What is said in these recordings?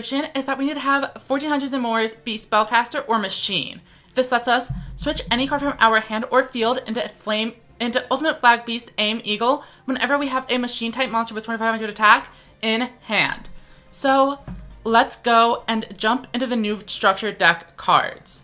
is that we need to have 1400s and more be spellcaster or machine. This lets us switch any card from our hand or field into Ultimate Flag Beast Aim Eagle whenever we have a machine type monster with 2500 attack in hand. So let's go and jump into the new structure deck cards.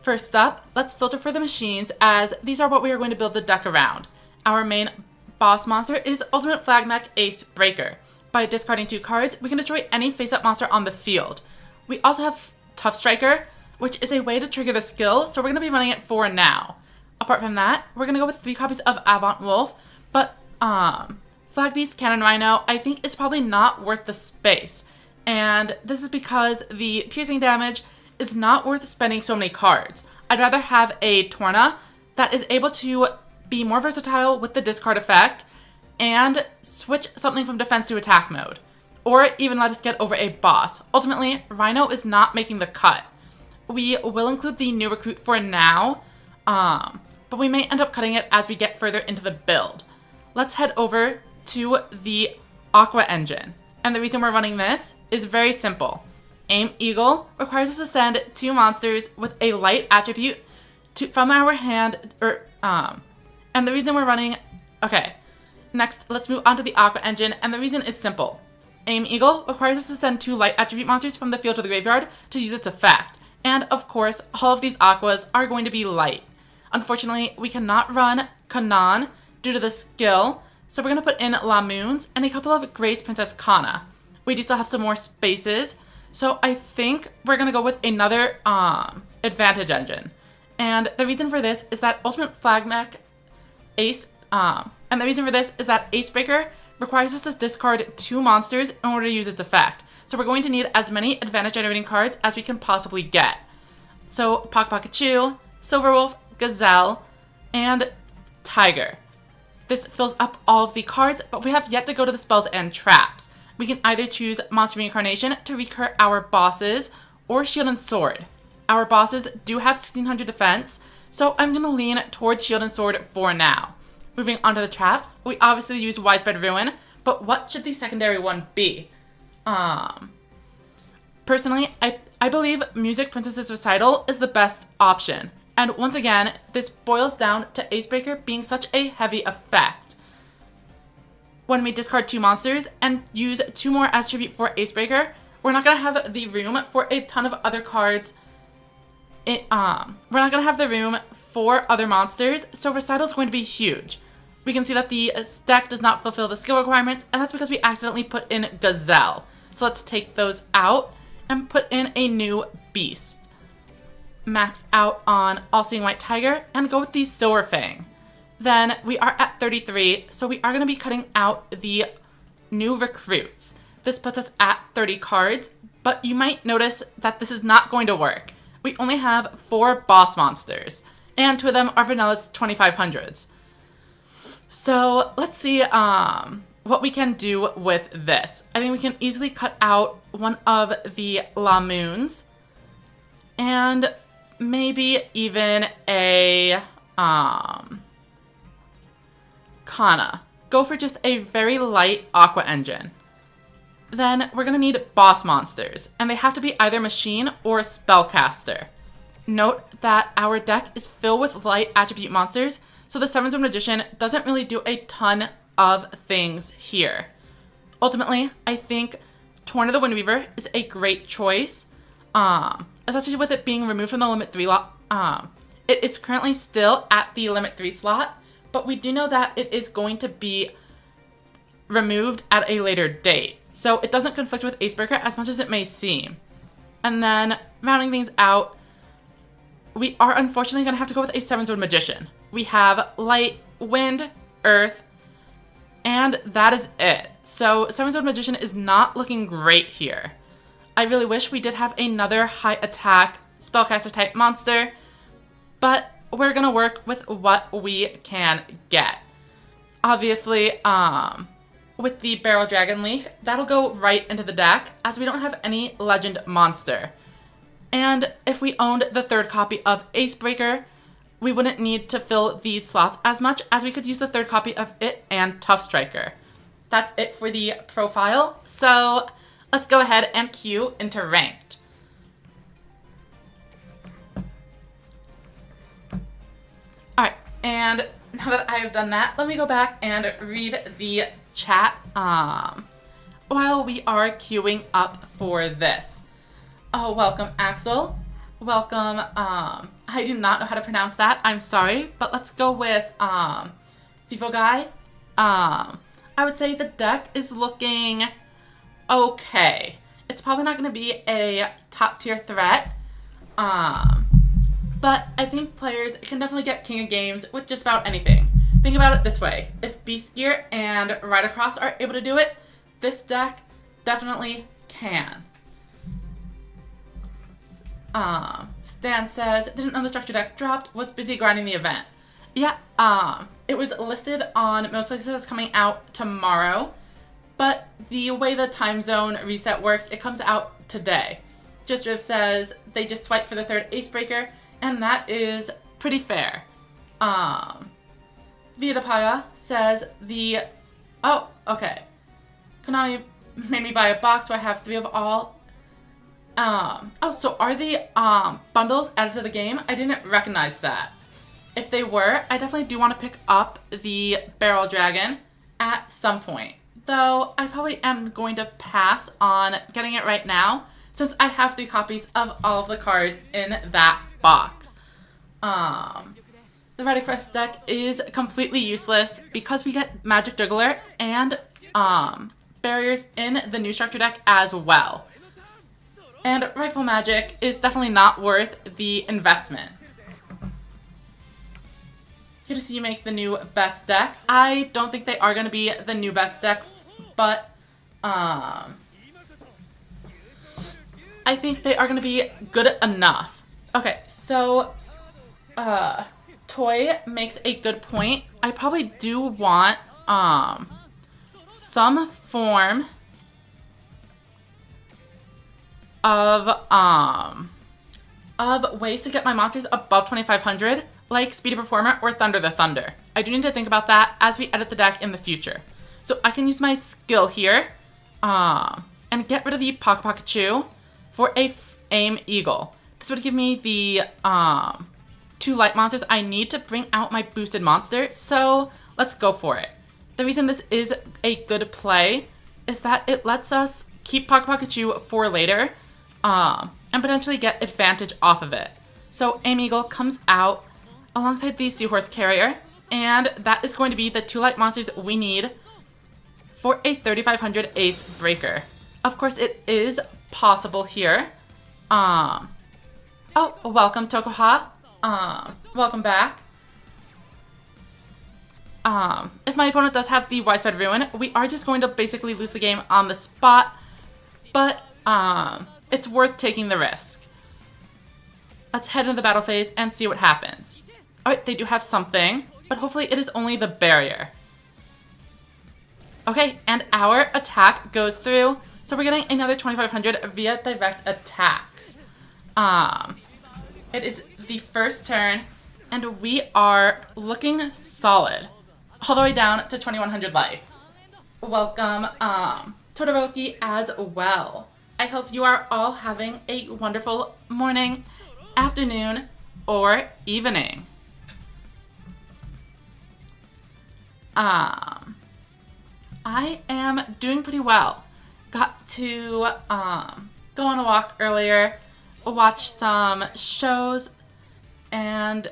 First up, let's filter for the machines, as these are what we are going to build the deck around. Our main boss monster is Ultimate Flag Mech Ace Breaker. By discarding 2 cards, we can destroy any face-up monster on the field. We also have Tough Striker, which is a way to trigger the skill, so we're going to be running it for now. Apart from that, we're going to go with 3 copies of Avant Wolf, but Flag Beast Cannon Rhino I think is probably not worth the space. And this is because the piercing damage is not worth spending so many cards. I'd rather have a Torna that is able to be more versatile with the discard effect, and switch something from defense to attack mode, or even let us get over a boss. Ultimately, Rhino is not making the cut. We will include the new recruit for now, but we may end up cutting it as we get further into the build. Let's head over to the Aqua engine, and the reason we're running this is very simple. Aim Eagle requires us to send 2 monsters with a light attribute from our hand, and the reason we're running, next, let's move on to the Aqua engine, and the reason is simple. Aim Eagle requires us to send 2 light attribute monsters from the field to the graveyard to use its effect. And of course, all of these Aquas are going to be light. Unfortunately, we cannot run Kanan due to the skill, so we're going to put in La Moons and a couple of Grace Princess Kana. We do still have some more spaces, so I think we're going to go with another Advantage engine. And the reason for this is that Ultimate Flag Mech Ace Breaker requires us to discard 2 monsters in order to use its effect. So we're going to need as many advantage generating cards as we can possibly get. So Pikachu, Silverwolf, Gazelle, and Tiger. This fills up all of the cards, but we have yet to go to the spells and traps. We can either choose Monster Reincarnation to recur our bosses, or Shield and Sword. Our bosses do have 1600 defense, so I'm going to lean towards Shield and Sword for now. Moving on to the traps, we obviously use Widespread Ruin, but what should the secondary one be? Personally, I believe Music Princess's Recital is the best option. And once again, this boils down to Acebreaker being such a heavy effect. When we discard 2 monsters and use 2 more as tribute for Acebreaker, we're not going to have the room for a ton of other cards. We're not going to have the room for other monsters, so Recital is going to be huge. We can see that the deck does not fulfill the skill requirements, and that's because we accidentally put in Gazelle. So let's take those out and put in a new beast. Max out on All-Seeing White Tiger and go with the Silver Fang. Then we are at 33, so we are going to be cutting out the new recruits. This puts us at 30 cards, but you might notice that this is not going to work. We only have 4 boss monsters, and 2 of them are Vanilla's 2500s. So let's see what we can do with this. I think we can easily cut out one of the La Moons, and maybe even a Kana. Go for just a very light Aqua engine. Then we're going to need boss monsters, and they have to be either machine or spellcaster. Note that our deck is filled with light attribute monsters, so the 7-Zone Magician doesn't really do a ton of things here. Ultimately, I think Torna the Windweaver is a great choice, especially with it being removed from the Limit 3 lot. It is currently still at the Limit 3 slot, but we do know that it is going to be removed at a later date. So it doesn't conflict with Acebreaker as much as it may seem. And then, rounding things out, we are unfortunately going to have to go with a 7-Zone Magician. We have Light, Wind, Earth, and that is it. So 7-Zone Magician is not looking great here. I really wish we did have another high attack spellcaster type monster, but we're going to work with what we can get. Obviously, with the Barrel Dragon Leak, that'll go right into the deck, as we don't have any legend monster. And if we owned the 3rd copy of Acebreaker, we wouldn't need to fill these slots as much, as we could use the 3rd copy of it and Tough Striker. that's it for the profile. So let's go ahead and queue into ranked. Alright, and now that I have done that, let me go back and read the chat while we are queuing up for this. Oh, welcome, Axel. Welcome, I do not know how to pronounce that. I'm sorry, but let's go with, FIFO Guy. I would say the deck is looking okay. It's probably not going to be a top tier threat, but I think players can definitely get king of games with just about anything. Think about it this way. If Beast Gear and Ride Across are able to do it, this deck definitely can. Stan says, didn't know the structure deck dropped, was busy grinding the event. Yeah, it was listed on most places as coming out tomorrow, but the way the time zone reset works, it comes out today. Just Drift says they just swiped for the third ace breaker, and that is pretty fair. Vietapaya says oh, okay. Konami made me buy a box where I have 3 of all. Oh, so are the bundles added to the game? I didn't recognize that. If they were, I definitely do want to pick up the Barrel Dragon at some point. Though, I probably am going to pass on getting it right now, since I have 3 copies of all of the cards in that box. The Ride Across deck is completely useless because we get Magic Juggler and barriers in the new structure deck as well. And Rifle Magic is definitely not worth the investment. Here to see you make the new best deck. I don't think they are going to be the new best deck, but I think they are going to be good enough. Okay, so Toy makes a good point. I probably do want some form of ways to get my monsters above 2,500, like Speedy Performer or Thunder the Thunder. I do need to think about that as we edit the deck in the future. So I can use my skill here and get rid of the Pikachu for a Aim Eagle. This would give me the 2 light monsters I need to bring out my boosted monster, so let's go for it. The reason this is a good play is that it lets us keep Pikachu for later, and potentially get advantage off of it. So Aim Eagle comes out alongside the Seahorse Carrier, and that is going to be the 2 light monsters we need for a 3,500 ace breaker. Of course, it is possible here. Oh, welcome, Tokoha. Welcome back. If my opponent does have the Widespread Ruin, we are just going to basically lose the game on the spot, but it's worth taking the risk. Let's head into the battle phase and see what happens. Alright, they do have something, but hopefully it is only the barrier. Okay, and our attack goes through, so we're getting another 2,500 via direct attacks. It is the first turn, and we are looking solid, all the way down to 2,100 life. Welcome, Todoroki as well. I hope you are all having a wonderful morning, afternoon, or evening. I am doing pretty well. Got to go on a walk earlier, watch some shows, and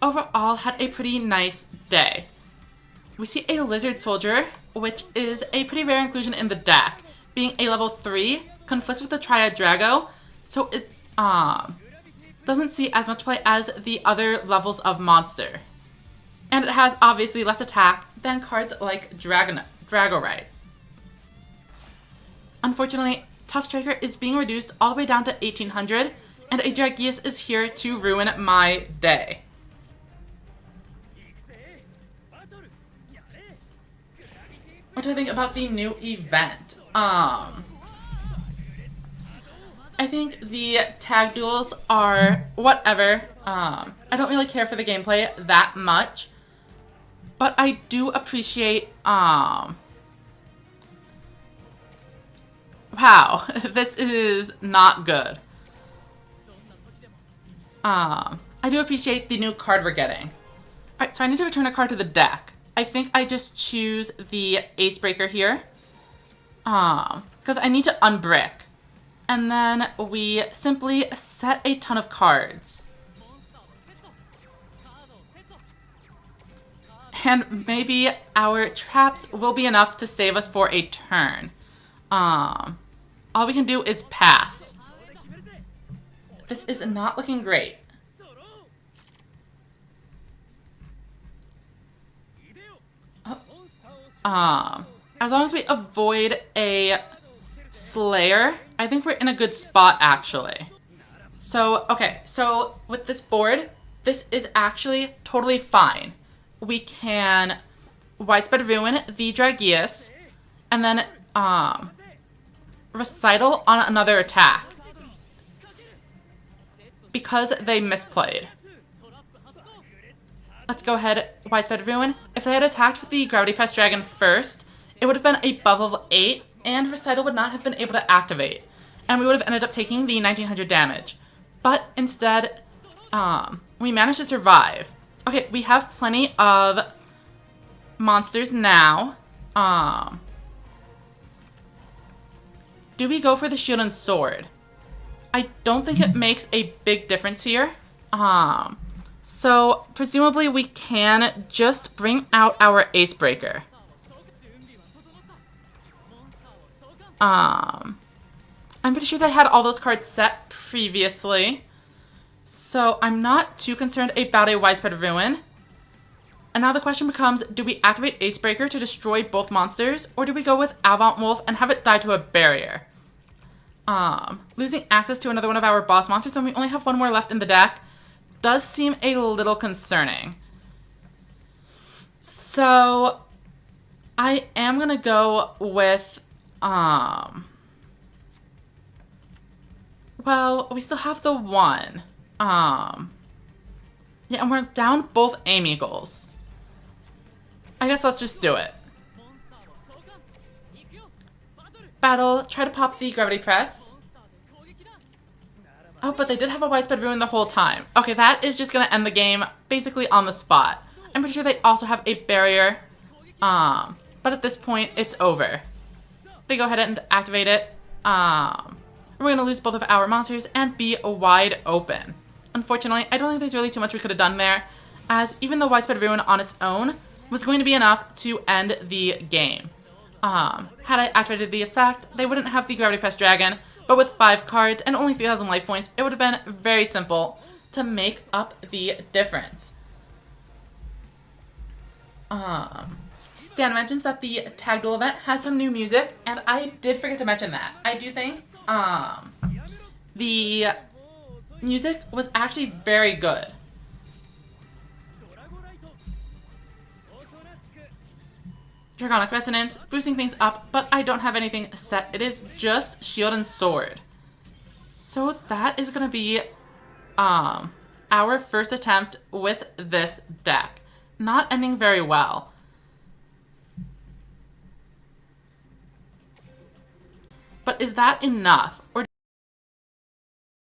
overall had a pretty nice day. We see a Lizard Soldier, which is a pretty rare inclusion in the deck. Being a level 3, conflicts with the Triad Drago, so it doesn't see as much play as the other levels of monster. And it has obviously less attack than cards like Dragorite. Unfortunately, Tough Striker is being reduced all the way down to 1,800, and a Dragius is here to ruin my day. What do I think about the new event? I think the tag duels are whatever. I don't really care for the gameplay that much, but I do appreciate Wow, this is not good. I do appreciate the new card we're getting. Alright, so I need to return a card to the deck. I think I just choose the Ace Breaker here. Because I need to unbrick. And then we simply set a ton of cards. And maybe our traps will be enough to save us for a turn. All we can do is pass. This is not looking great. As long as we avoid a Slayer, I think we're in a good spot, actually. So, okay, so with this board, this is actually totally fine. We can Widespread Ruin the Dragius, and then, Recital on another attack. Because they misplayed. Let's go ahead, Widespread Ruin. If they had attacked with the Gravity Pest Dragon first, it would have been a buff level 8, and Recital would not have been able to activate. And we would have ended up taking the 1900 damage. But instead, we managed to survive. Okay, we have plenty of monsters now. Do we go for the Shield and Sword? I don't think it makes a big difference here. So presumably we can just bring out our Ace Breaker. I'm pretty sure they had all those cards set previously. So I'm not too concerned about a Widespread Ruin. And now the question becomes, do we activate Ace Breaker to destroy both monsters, or do we go with Avant Wolf and have it die to a barrier? Losing access to another one of our boss monsters when we only have one more left in the deck does seem a little concerning. So I am gonna go with, well, we still have the one. Yeah, and we're down both aim eagles. I guess let's just do it. Battle, try to pop the Gravity Press. Oh, but they did have a Widespread Ruin the whole time. Okay, that is just gonna end the game basically on the spot. I'm pretty sure they also have a barrier. But at this point, it's over. They go ahead and activate it. We're gonna lose both of our monsters and be wide open. Unfortunately, I don't think there's really too much we could have done there, as even the Widespread Ruin on its own was going to be enough to end the game. Had I activated the effect, they wouldn't have the Gravity Pest Dragon, but with 5 cards and only 3,000 life points, it would have been very simple to make up the difference. Stan mentions that the Tag Duel event has some new music, and I did forget to mention that. I do think the music was actually very good. Draconic Resonance, boosting things up, but I don't have anything set. It is just Shield and Sword. So that is going to be our first attempt with this deck. Not ending very well. But is that enough? Or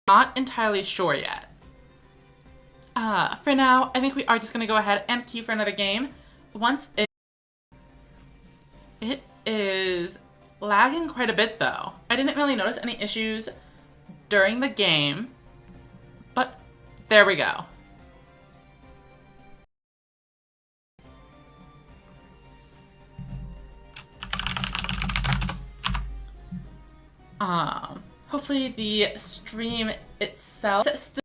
not entirely sure yet. For now, I think we are just going to go ahead and queue for another game. Once it is lagging quite a bit, though. I didn't really notice any issues during the game, but there we go. Hopefully the stream itself is still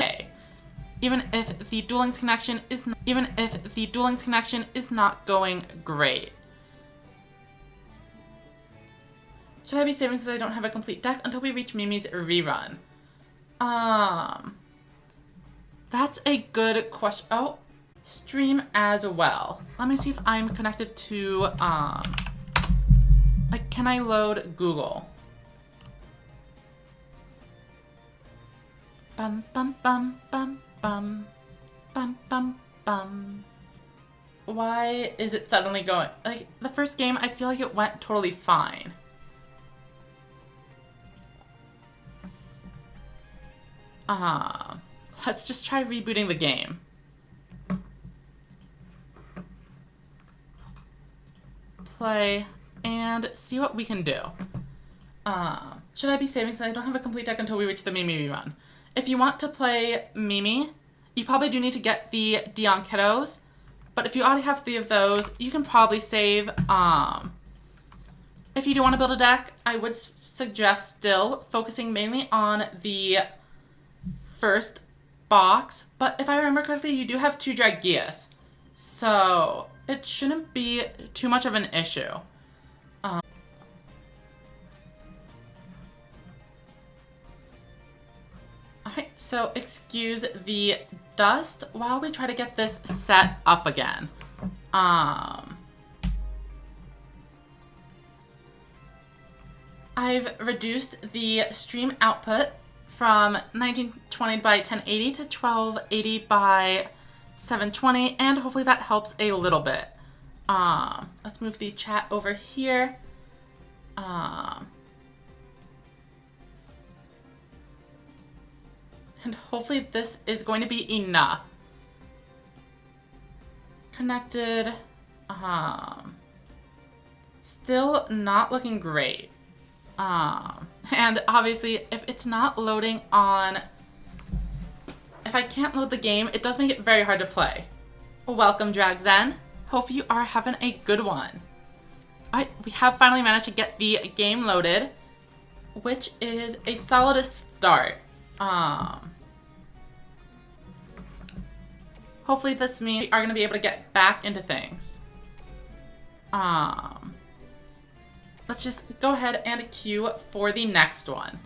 okay, even if the duel links connection is not going great. Should I be saving since I don't have a complete deck until we reach Mimi's rerun? That's a good question. Oh, stream as well. Let me see if I'm connected to, like, can I load Google? Bum bum bum bum bum bum bum bum. Why is it suddenly going? Like, the first game, I feel like it went totally fine. Let's just try rebooting the game. Play and see what we can do. Should I be saving since I don't have a complete deck until we reach the Mimi run? If you want to play Mimi, you probably do need to get the Dion Kiddos, but if you already have 3 of those, you can probably save. If you do want to build a deck, I would suggest still focusing mainly on the first box, but if I remember correctly, you do have 2 Dragias, so it shouldn't be too much of an issue. Alright, so excuse the dust while we try to get this set up again. I've reduced the stream output from 1920 by 1080 to 1280 by 720, and hopefully that helps a little bit. Let's move the chat over here. And hopefully this is going to be enough. Connected. Still not looking great. And obviously if it's not loading on, if I can't load the game, it does make it very hard to play. Welcome, Dragzen. Hope you are having a good one. Alright, we have finally managed to get the game loaded, which is a solid start. Hopefully this means we are going to be able to get back into things. Let's just go ahead and queue for the next one.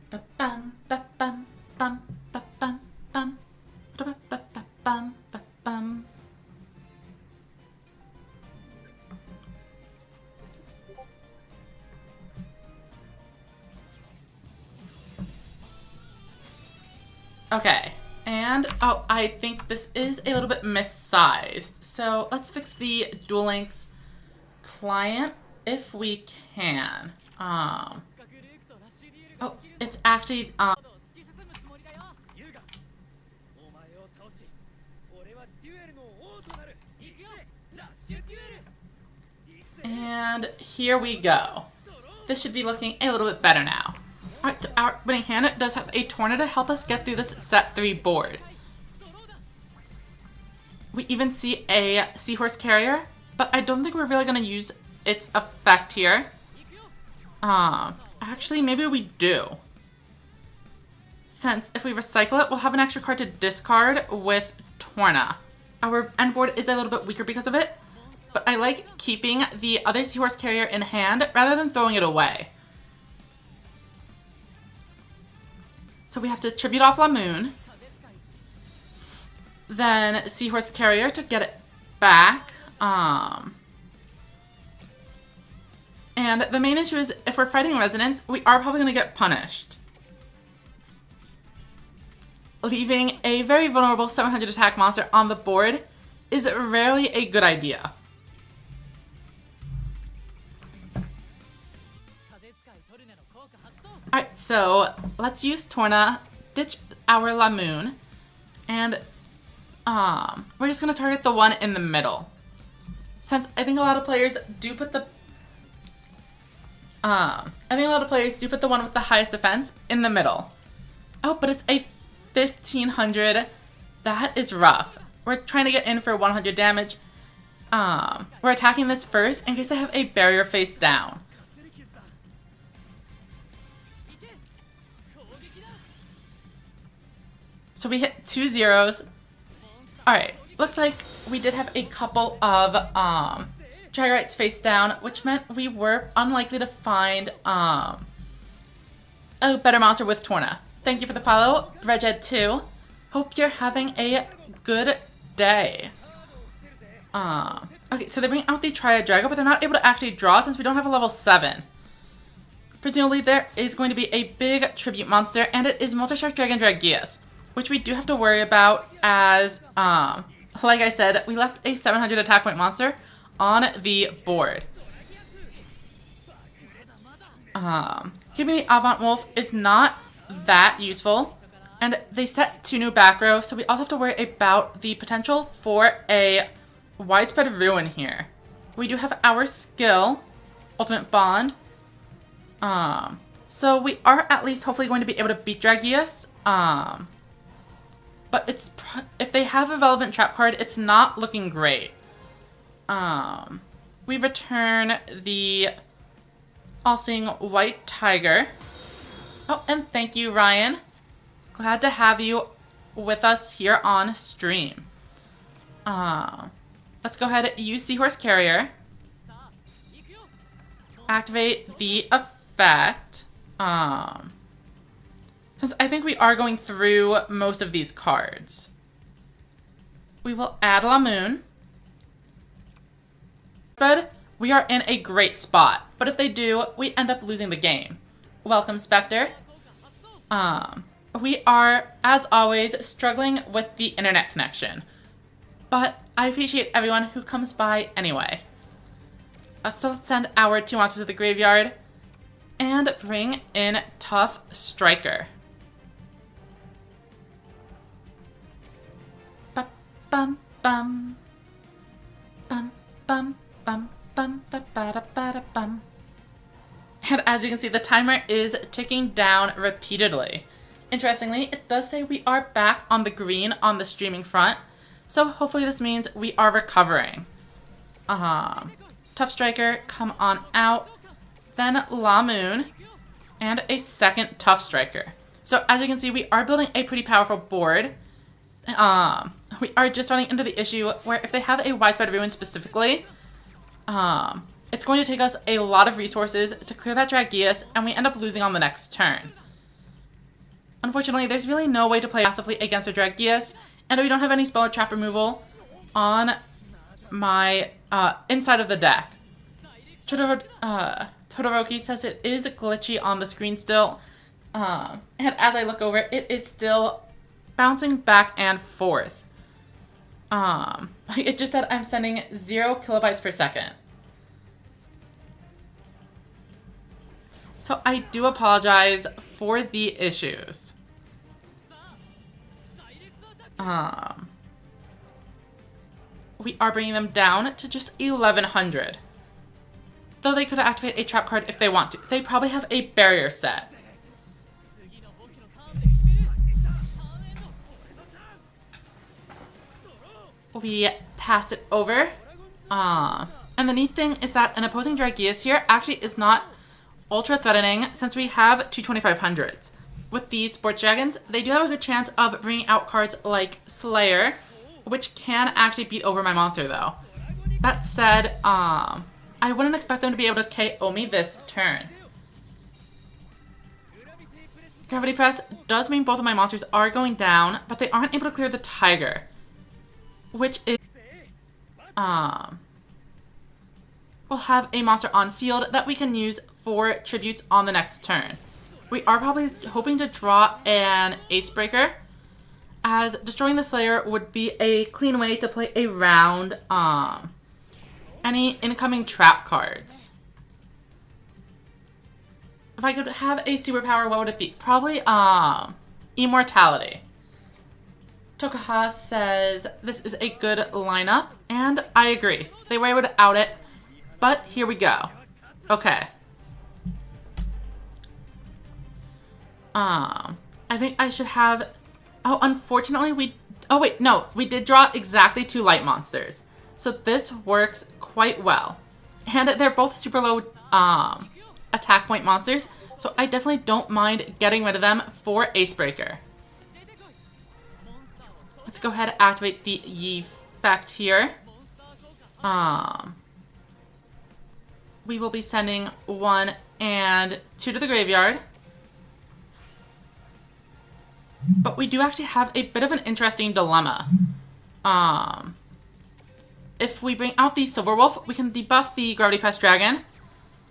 Ba-bum, ba-bum, bum, ba-bum, bum, ba-ba-ba-bum, ba-bum. Okay, and oh, I think this is a little bit missized. So let's fix the Duel Links client if we can. Oh, it's actually and here we go. This should be looking a little bit better now. Alright, so our winning hand does have a Torna to help us get through this set 3 board. We even see a Seahorse Carrier, but I don't think we're really going to use its effect here. Actually, maybe we do. Since if we recycle it, we'll have an extra card to discard with Torna. Our end board is a little bit weaker because of it, but I like keeping the other Seahorse Carrier in hand rather than throwing it away. So we have to tribute off Lamoon, then Seahorse Carrier to get it back. And the main issue is if we're fighting Resonance, we are probably going to get punished. Leaving a very vulnerable 700 attack monster on the board is rarely a good idea. Alright, so let's use Torna, ditch our Lamoon, and we're just going to target the one in the middle. Since I think a lot of players do put the one with the highest defense in the middle. Oh, but it's a 1500. That is rough. We're trying to get in for 100 damage. We're attacking this first in case they have a barrier face down. So we hit 2 zeros. Alright, looks like we did have a couple of Dragorites face down, which meant we were unlikely to find a better monster with Torna. Thank you for the follow, Reged2. Hope you're having a good day. Okay, so they bring out the Triad Drago, but they're not able to actually draw since we don't have a level 7. Presumably there is going to be a big tribute monster, and it is Multi-Shark Dragon Dragias, which we do have to worry about as, like I said, we left a 700 attack point monster on the board. Keeping the Avant Wolf is not that useful. And they set 2 new back row, so we also have to worry about the potential for a widespread ruin here. We do have our skill, Ultimate Bond. So we are at least hopefully going to be able to beat Dragius. But if they have a relevant trap card, it's not looking great. We return the All-Seeing White Tiger. Oh, and thank you, Ryan. Glad to have you with us here on stream. Let's go ahead and use Seahorse Carrier. Activate the effect. Since I think we are going through most of these cards. We will add La Moon. But we are in a great spot. But if they do, we end up losing the game. Welcome, Spectre. We are, as always, struggling with the internet connection. But I appreciate everyone who comes by anyway. So let's send our 2 monsters to the graveyard. And bring in Tough Striker. Bum bum. Bum bum bum bum ba ba da ba da bum. And as you can see, the timer is ticking down repeatedly. Interestingly, it does say we are back on the green on the streaming front. So hopefully this means we are recovering. Tough Striker, come on out. Then La Moon. And a second Tough Striker. So as you can see, we are building a pretty powerful board. We are just running into the issue where if they have a widespread ruin specifically, it's going to take us a lot of resources to clear that Dragius, and we end up losing on the next turn. Unfortunately, there's really no way to play massively against a Dragius, and we don't have any spell or trap removal on my inside of the deck. Todoroki says it is glitchy on the screen still, and as I look over, it is still bouncing back and forth. It just said I'm sending 0 kilobytes per second. So I do apologize for the issues. We are bringing them down to just 1100. Though they could activate a trap card if they want to. They probably have a barrier set. We pass it over. And the neat thing is that an opposing Dragius here actually is not ultra threatening since we have 2 2500s. With these Sports Dragons, they do have a good chance of bringing out cards like Slayer, which can actually beat over my monster though. That said, I wouldn't expect them to be able to KO me this turn. Gravity Press does mean both of my monsters are going down, but they aren't able to clear the Tiger. Which is, we'll have a monster on field that we can use for tributes on the next turn. We are probably hoping to draw an Ace Breaker, as destroying the Slayer would be a clean way to play around any incoming trap cards. If I could have a superpower, what would it be? Probably Immortality. Tokaha says this is a good lineup, and I agree. They were able to out it, but here we go. Okay. I think I should have... Oh, unfortunately we... Oh wait, no. We did draw exactly 2 light monsters. So this works quite well. And they're both super low attack point monsters, so I definitely don't mind getting rid of them for Ace Breaker. Let's go ahead and activate the effect here. We will be sending 1 and 2 to the graveyard. But we do actually have a bit of an interesting dilemma. If we bring out the Silver Wolf, we can debuff the Gravity Press Dragon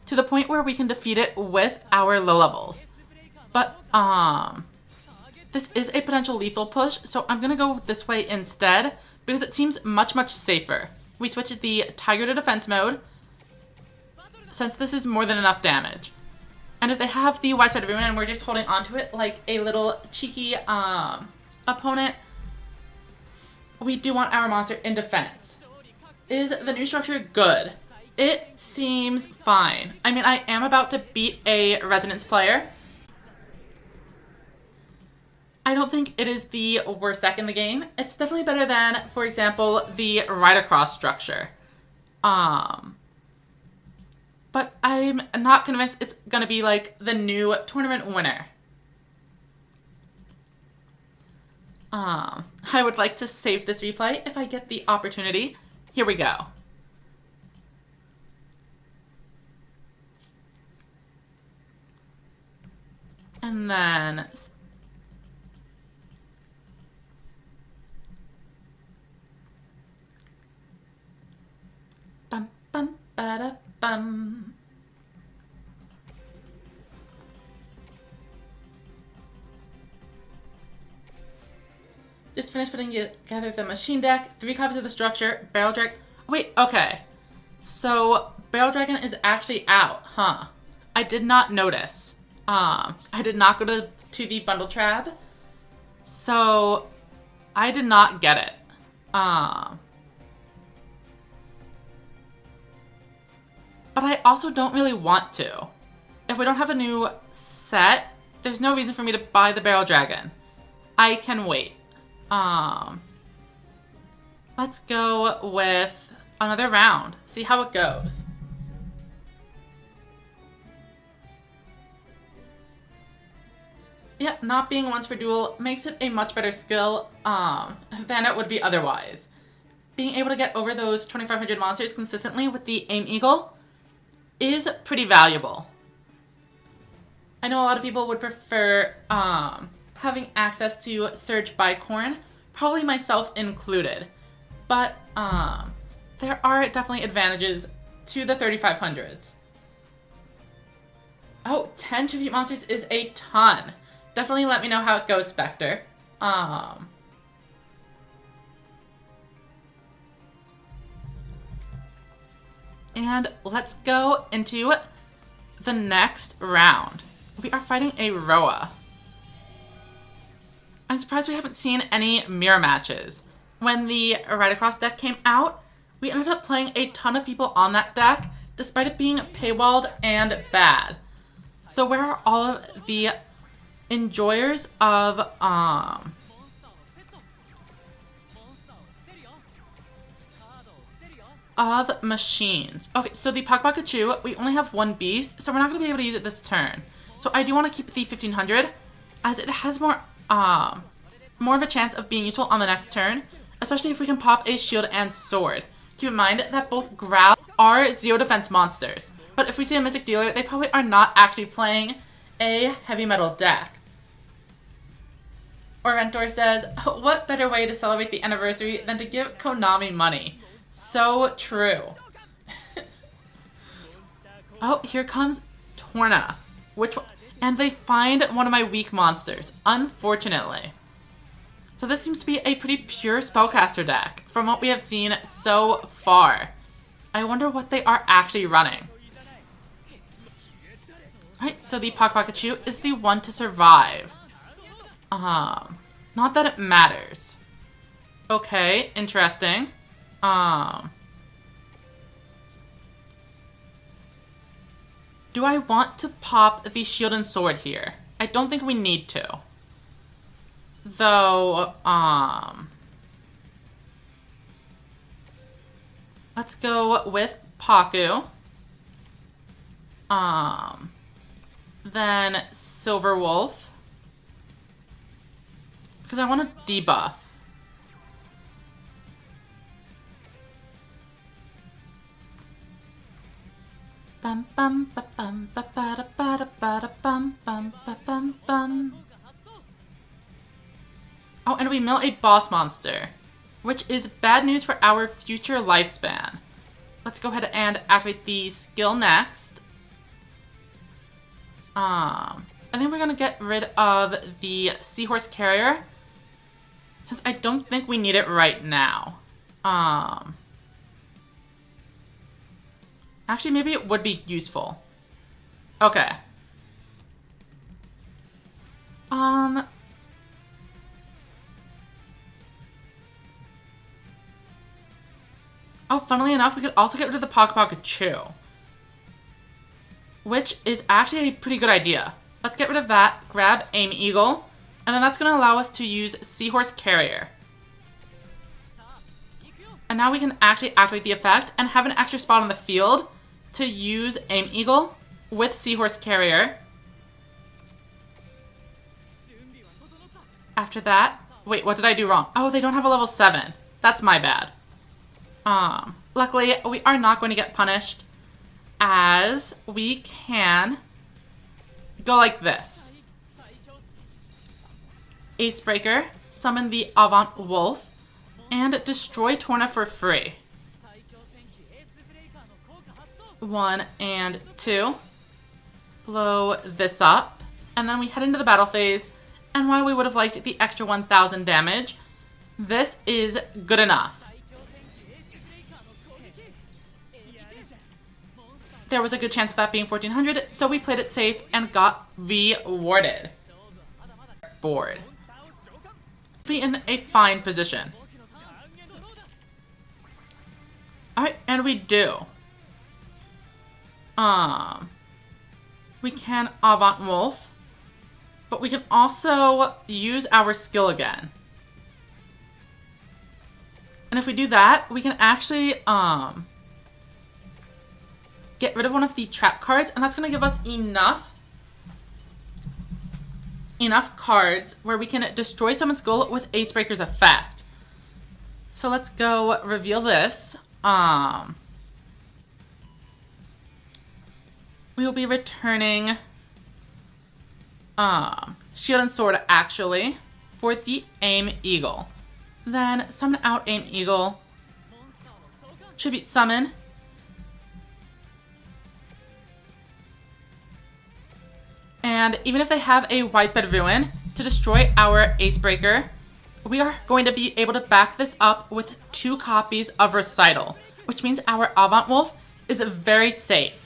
to the point where we can defeat it with our low levels. But, this is a potential lethal push, so I'm gonna go this way instead, because it seems much, much safer. we switch the Tiger to defense mode, since this is more than enough damage. And if they have the Widespread Ruin and we're just holding onto it like a little cheeky opponent, we do want our monster in defense. Is the new structure good? It seems fine. I mean, I am about to beat a Resonance player. I don't think it is the worst deck in the game. It's definitely better than, for example, the Ride Across structure. But I'm not convinced it's gonna be like the new tournament winner. I would like to save this replay if I get the opportunity. Here we go. And then bum bum ba da bum. Just finished putting together the machine deck, 3 copies of the structure, Barrel Dragon. Wait, okay. So, Barrel Dragon is actually out, huh? I did not notice. I did not go to the bundle tab. So, I did not get it. But I also don't really want to. If we don't have a new set, there's no reason for me to buy the Barrel Dragon. I can wait. Let's go with another round. See how it goes. Yeah, not being once per duel makes it a much better skill than it would be otherwise. Being able to get over those 2,500 monsters consistently with the Aim Eagle is pretty valuable. I know a lot of people would prefer having access to Surge Bicorn, probably myself included. But there are definitely advantages to the 3,500s. Oh, 10 tribute monsters is a ton. Definitely let me know how it goes, Spectre. And let's go into the next round. We are fighting a Roa. I'm surprised we haven't seen any mirror matches. When the Ride Across deck came out, we ended up playing a ton of people on that deck, despite it being paywalled and bad. So where are all of the enjoyers of machines? Okay, so the Pakachu, we only have one beast, so we're not going to be able to use it this turn. So I do want to keep the 1,500, as it has more of a chance of being useful on the next turn, especially if we can pop a shield and sword. Keep in mind that both Growl are 0 defense monsters, but if we see a Mystic Dealer, they probably are not actually playing a heavy metal deck. Orventor says, what better way to celebrate the anniversary than to give Konami money? So true. Oh, here comes Torna. Which one? And they find one of my weak monsters, unfortunately. So this seems to be a pretty pure spellcaster deck from what we have seen so far. I wonder what they are actually running. Right, so the Pakachu is the one to survive. Not that it matters. Okay, interesting. Do I want to pop the shield and sword here? I don't think we need to. Though, let's go with Paku. Then Silver Wolf. Because I want to debuff. Bum bum ba bum ba ba da ba da ba da bum bum ba bum bum. Oh, and we mill a boss monster, which is bad news for our future lifespan. Let's go ahead and activate the skill next. I think we're gonna get rid of the Seahorse Carrier, since I don't think we need it right now. Actually, maybe it would be useful. Okay. Oh, funnily enough, we could also get rid of the Pocket Chew, which is actually a pretty good idea. Let's get rid of that, grab Aim Eagle, and then that's going to allow us to use Seahorse Carrier. And now we can actually activate the effect and have an extra spot on the field to use Aim Eagle with Seahorse Carrier. After that, wait, what did I do wrong? Oh, they don't have a level 7. That's my bad. Luckily, we are not going to get punished, as we can go like this. Ace Breaker, summon the Avant Wolf, and destroy Torna for free. 1 and 2. Blow this up, and then we head into the battle phase, and while we would have liked the extra 1000 damage, this is good enough. There was a good chance of that being 1400, so we played it safe and got rewarded. Board. Be in a fine position. Alright, and we do. We can Avant Wolf, but we can also use our skill again. And if we do that, we can actually, get rid of one of the trap cards, and that's going to give us enough cards where we can destroy someone's skull with Ace Breaker's effect. So let's go reveal this. We will be returning Shield and Sword, actually, for the Aim Eagle. Then summon out Aim Eagle, Tribute Summon, and even if they have a Widespread Ruin to destroy our Ace Breaker, we are going to be able to back this up with 2 copies of Recital, which means our Avant Wolf is very safe.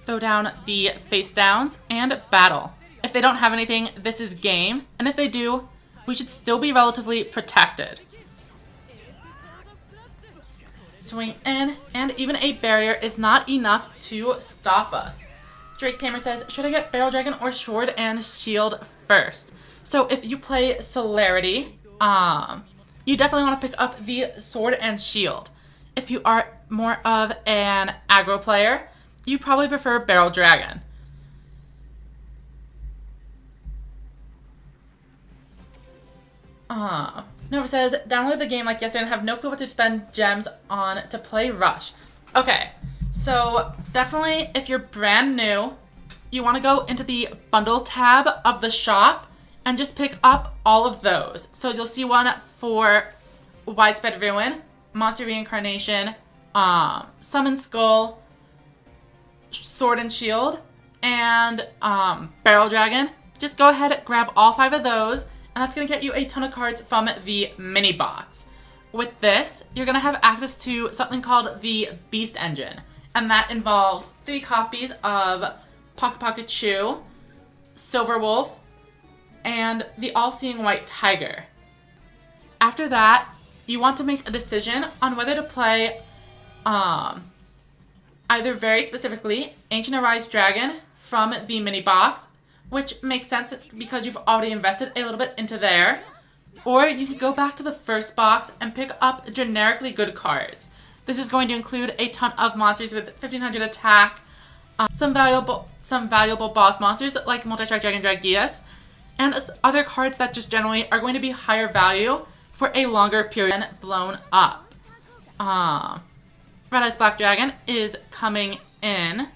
Throw down the face downs and battle. If they don't have anything, this is game, and if they do, we should still be relatively protected. Swing in, and even a barrier is not enough to stop us. Drake Tamer says, should I get Barrel Dragon or Sword and Shield first? So if you play Celerity, you definitely want to pick up the Sword and Shield. If you are more of an aggro player, you probably prefer Barrel Dragon. Nova says, download the game like yesterday and have no clue what to spend gems on to play Rush. Okay, so definitely if you're brand new, you want to go into the bundle tab of the shop and just pick up all of those. So you'll see one for Widespread Ruin, Monster Reincarnation, Summon Skull, Sword and Shield, and Barrel Dragon. Just go ahead, grab all 5 of those, and that's going to get you a ton of cards from the mini box. With this, you're going to have access to something called the Beast Engine, and that involves 3 copies of Pocket Chew, Silver Wolf, and the All-Seeing White Tiger. After that, you want to make a decision on whether to play either very specifically Ancient Arise Dragon from the mini box, which makes sense because you've already invested a little bit into there, or you can go back to the first box and pick up generically good cards. This is going to include a ton of monsters with 1500 attack, some valuable boss monsters like Multi-Strike Dragon Dragias, and other cards that just generally are going to be higher value for a longer period than blown up. Red Eyes Black Dragon is coming in.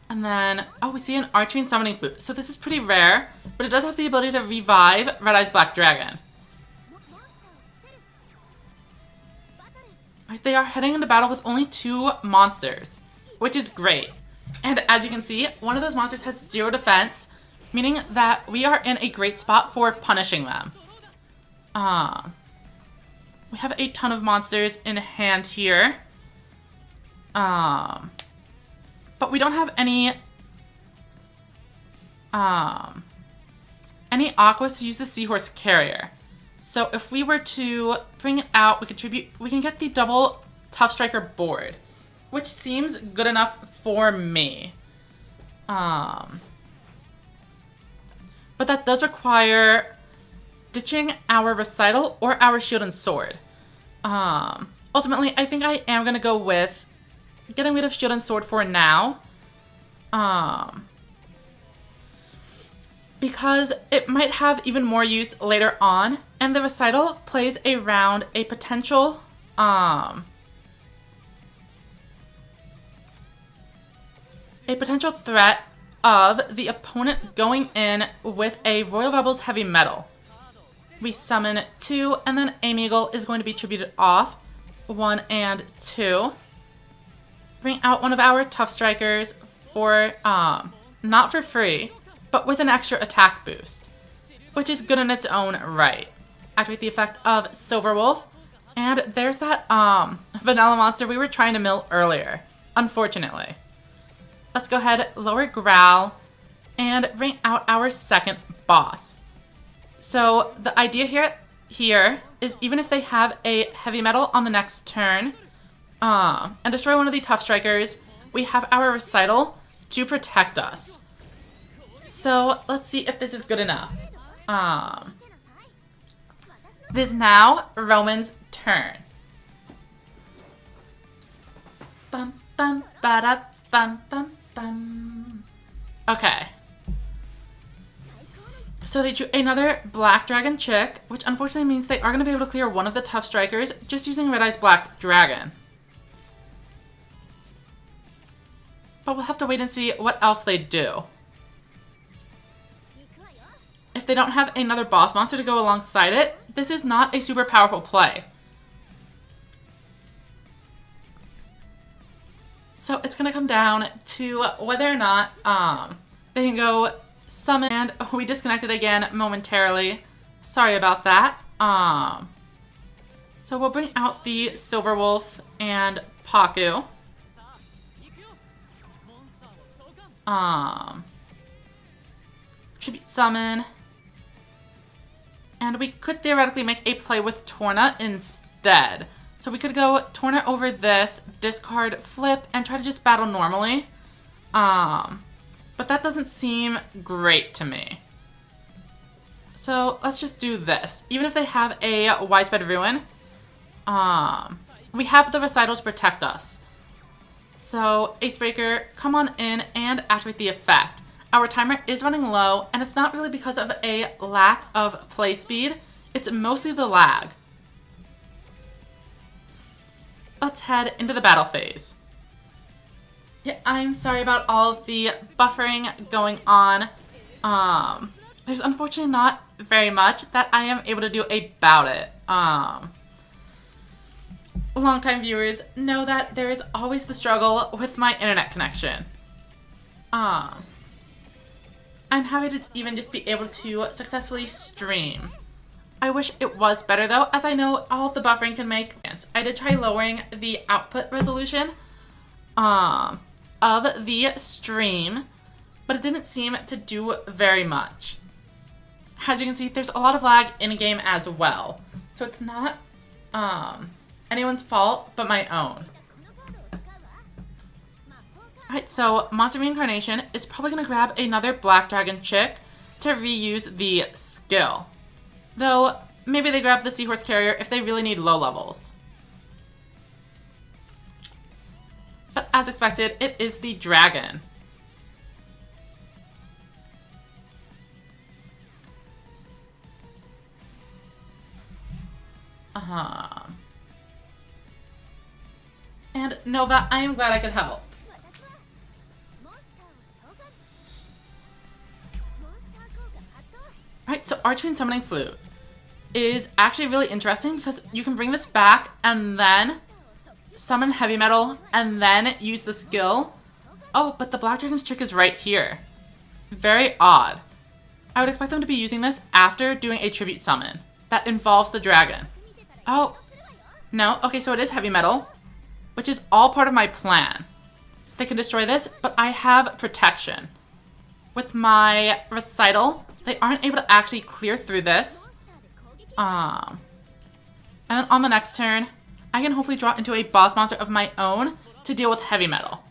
And then, oh, we see an Archery and Summoning Flute. So this is pretty rare, but it does have the ability to revive Red Eyes Black Dragon. Right, they are heading into battle with only 2 monsters, which is great. And as you can see, one of those monsters has 0 defense, meaning that we are in a great spot for punishing them. We have a ton of monsters in hand here. But we don't have any aquas to use the seahorse carrier. So if we were to bring it out, we can get the double Tough Striker board, which seems good enough for me. But that does require ditching our Recital or our Shield and Sword. Ultimately, I think I am going to go with getting rid of Shield and Sword for now. Because it might have even more use later on, and the Recital plays around a potential threat of the opponent going in with a Royal Rebels Heavy Metal. We summon 2, and then Aim Eagle is going to be tributed off 1 and 2. Bring out one of our Tough Strikers for not for free, but with an extra attack boost, which is good in its own right. Activate the effect of Silver Wolf, and there's that vanilla monster we were trying to mill earlier, unfortunately. Let's go ahead, lower Growl, and bring out our second boss. So the idea here is even if they have a Heavy Metal on the next turn, and destroy one of the Tough Strikers, we have our Recital to protect us. So let's see if this is good enough. It is now Roman's turn. Bum bum ba-da bum bum bum. Okay. So they drew another Black Dragon Chick, which unfortunately means they are going to be able to clear one of the Tough Strikers just using Red Eye's Black Dragon. But we'll have to wait and see what else they do. If they don't have another boss monster to go alongside it, this is not a super powerful play. So it's going to come down to whether or not they can go summon, and we disconnected again momentarily. Sorry about that. So we'll bring out the Silver Wolf and Paku. Tribute summon. And we could theoretically make a play with Torna instead. So we could go Torna over this, discard, flip, and try to just battle normally. But that doesn't seem great to me. So let's just do this. Even if they have a Widespread Ruin, we have the Recital to protect us. So Acebreaker, come on in and activate the effect. Our timer is running low, and it's not really because of a lack of play speed. It's mostly the lag. Let's head into the battle phase. Yeah, I'm sorry about all of the buffering going on. There's unfortunately not very much that I am able to do about it. Longtime viewers know that there is always the struggle with my internet connection. I'm happy to even just be able to successfully stream. I wish it was better though, as I know all of the buffering can make sense. I did try lowering the output resolution of the stream, but it didn't seem to do very much. As you can see, there's a lot of lag in-game as well. So it's not anyone's fault but my own. Alright, so Monster Reincarnation is probably going to grab another Black Dragon Chick to reuse the skill. Though, maybe they grab the Seahorse Carrier if they really need low levels. But as expected, it is the Dragon. And Nova, I am glad I could help. Alright, so Archfiend Summoning Flute is actually really interesting because you can bring this back and then summon Heavy Metal and then use the skill. Oh, but the Black Dragon's Chick is right here. Very odd. I would expect them to be using this after doing a tribute summon that involves the dragon. Oh, No? Okay, so it is heavy metal, which is all part of my plan. They can destroy this, but I have protection. With my recital, they aren't able to actually clear through this. And then on the next turn, I can hopefully draw into a boss monster of my own to deal with heavy metal.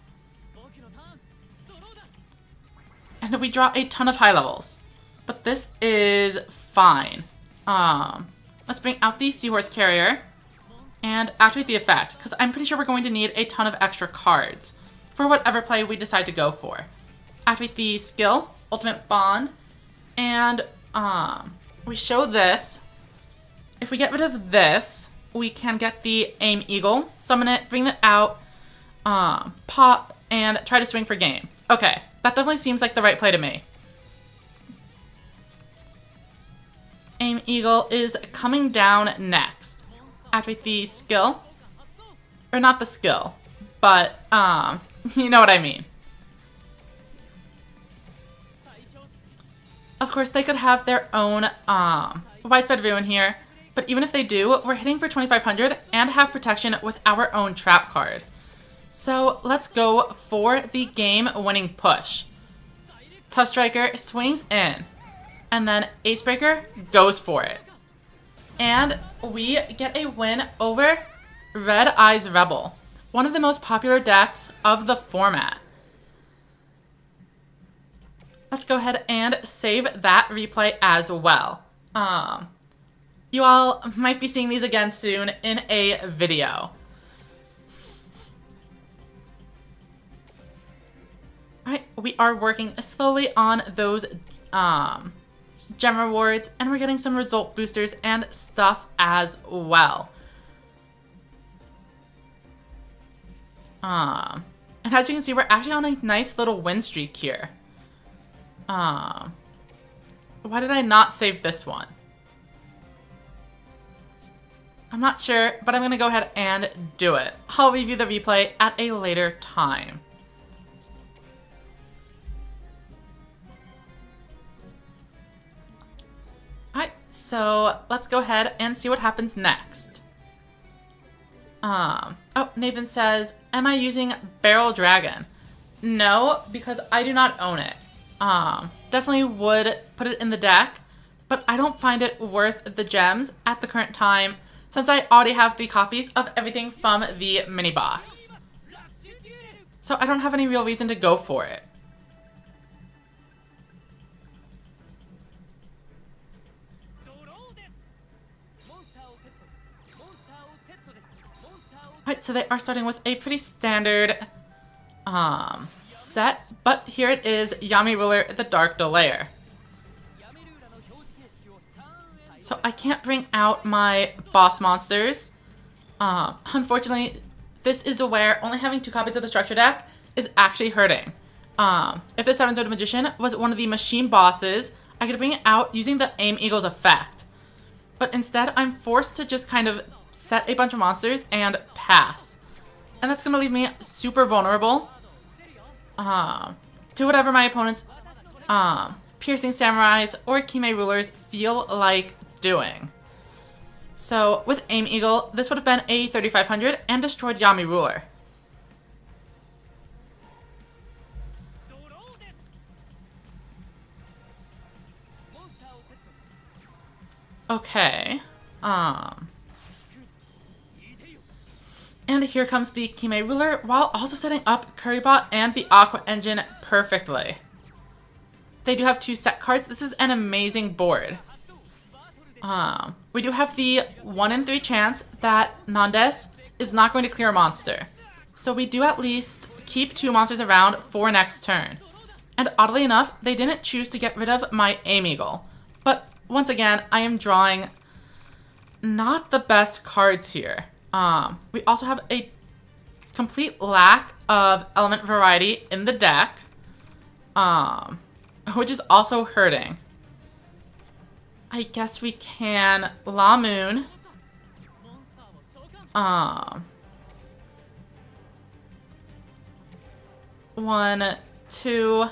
And we draw a ton of high levels. But this is fine. Let's bring out the Seahorse Carrier and activate the effect, because I'm pretty sure we're going to need a ton of extra cards for whatever play we decide to go for. Activate the skill, Ultimate Bond, and we show this. If we get rid of this, we can get the Aim Eagle, summon it, bring it out, pop, and try to swing for game. Okay, that definitely seems like the right play to me. Aim Eagle is coming down next. Activate the skill. Or not the skill, but you know what I mean. Of course, they could have their own widespread ruin here, but even if they do, we're hitting for 2,500 and have protection with our own trap card. So let's go for the game-winning push. Tough Striker swings in, and then Ace Breaker goes for it. And we get a win over Red Eyes Rebel, one of the most popular decks of the format. Let's go ahead and save that replay as well. You all might be seeing these again soon in a video. Alright, we are working slowly on those gem rewards, and we're getting some result boosters and stuff as well. And as you can see, we're actually on a nice little win streak here. Why did I not save this one? I'm not sure, but I'm going to go ahead and do it. I'll review the replay at a later time. Alright, so let's go ahead and see what happens next. Oh, Nathan says, am I using Barrel Dragon? No, because I do not own it. Definitely would put it in the deck, but I don't find it worth the gems at the current time, since I already have 3 copies of everything from the mini box. So I don't have any real reason to go for it. Alright, so they are starting with a pretty standard set, but here it is, Yami Ruler, the Dark Delayer. So I can't bring out my boss monsters. Unfortunately, this is where only having 2 copies of the structure deck is actually hurting. If the 7-Sword Magician was one of the machine bosses, I could bring it out using the Aim Eagle's effect. But instead, I'm forced to just kind of set a bunch of monsters and pass. And that's going to leave me super vulnerable to whatever my opponent's Piercing Samurais or Kime Rulers feel like doing. So with Aim Eagle, this would have been a 3,500 and destroyed Yami Ruler. Okay. And here comes the Kime Ruler, while also setting up Currybot and the Aqua Engine perfectly. They do have 2 set cards. This is an amazing board. We do have the 1 in 3 chance that Nandes is not going to clear a monster. So we do at least keep 2 monsters around for next turn. And oddly enough, they didn't choose to get rid of my Aim Eagle. But once again, I am drawing not the best cards here. We also have a complete lack of element variety in the deck, which is also hurting. I guess we can La Moon. 1, 2.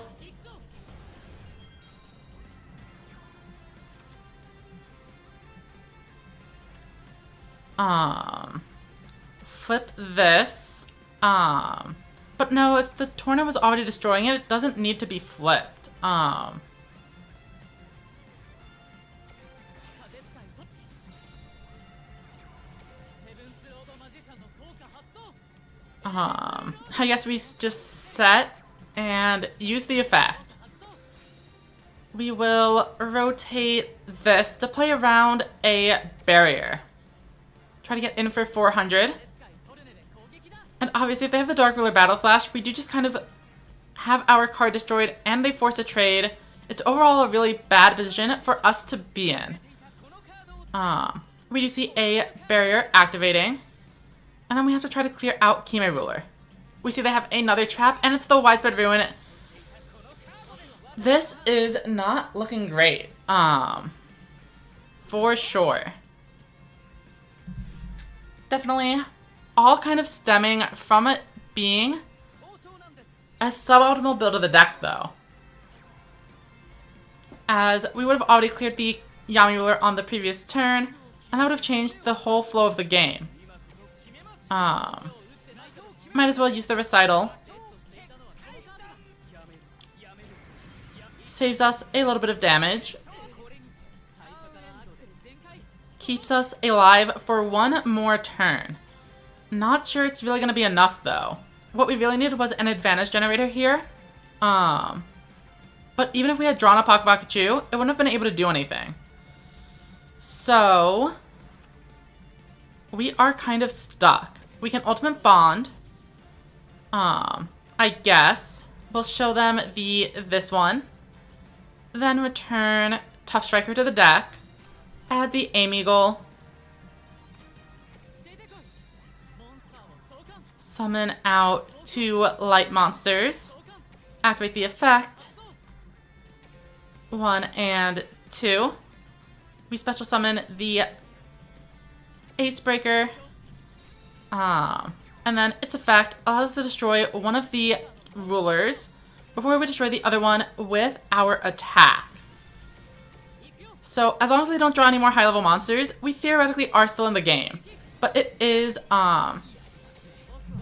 flip this. But no, if the tornado was already destroying it, it doesn't need to be flipped. I guess we just set and use the effect. We will rotate this to play around a barrier. Try to get in for 400. And obviously if they have the Dark Ruler Battle Slash, we do just kind of have our card destroyed and they force a trade. It's overall a really bad position for us to be in. We do see a barrier activating. And then we have to try to clear out Kime Ruler. We see they have another trap, and it's the Widespread Ruin. This is not looking great. For sure. Definitely all kind of stemming from it being a suboptimal build of the deck, though. As we would have already cleared the Yami Ruler on the previous turn, and that would have changed the whole flow of the game. Might as well use the Recital. Saves us a little bit of damage. Keeps us alive for one more turn. Not sure it's really going to be enough, though. What we really needed was an advantage generator here. But even if we had drawn a Pocket Pikachu, it wouldn't have been able to do anything. So we are kind of stuck. We can Ultimate Bond. I guess. We'll show them this one. Then return Tough Striker to the deck. Add the Aim Eagle. Summon out 2 light monsters. Activate the effect. 1 and 2. We special summon the Ace Breaker. And then its effect allows us to destroy one of the rulers before we destroy the other one with our attack. So as long as they don't draw any more high-level monsters, we theoretically are still in the game. But it is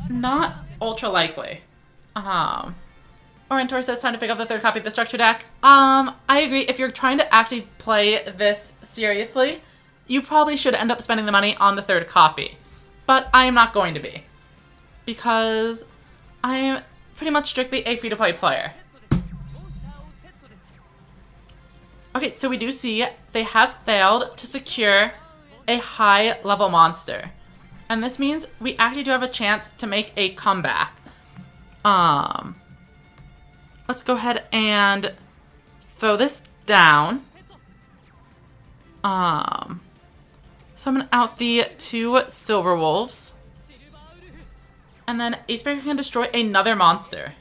not ultra likely. Orantor says time to pick up the 3rd copy of the structure deck. I agree. If you're trying to actually play this seriously, you probably should end up spending the money on the 3rd copy. But I am not going to be. Because I am pretty much strictly a free-to-play player. Okay, so we do see they have failed to secure a high-level monster. And this means we actually do have a chance to make a comeback. Let's go ahead and throw this down. Summon out the 2 Silver Wolves. And then Acebreaker can destroy another monster.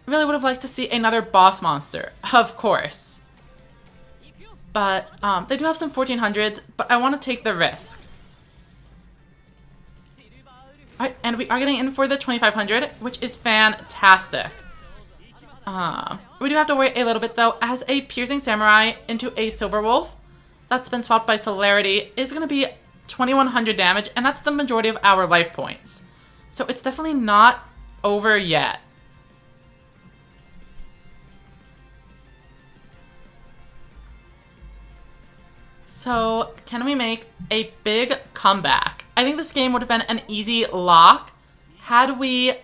Really would have liked to see another boss monster, of course. But they do have some 1400s, but I want to take the risk. Alright, and we are getting in for the 2500, which is fantastic. We do have to wait a little bit, though, as a Piercing Samurai into a Silver Wolf that's been swapped by Celerity is going to be 2100 damage, and that's the majority of our life points. So it's definitely not over yet. So can we make a big comeback? I think this game would have been an easy lock had we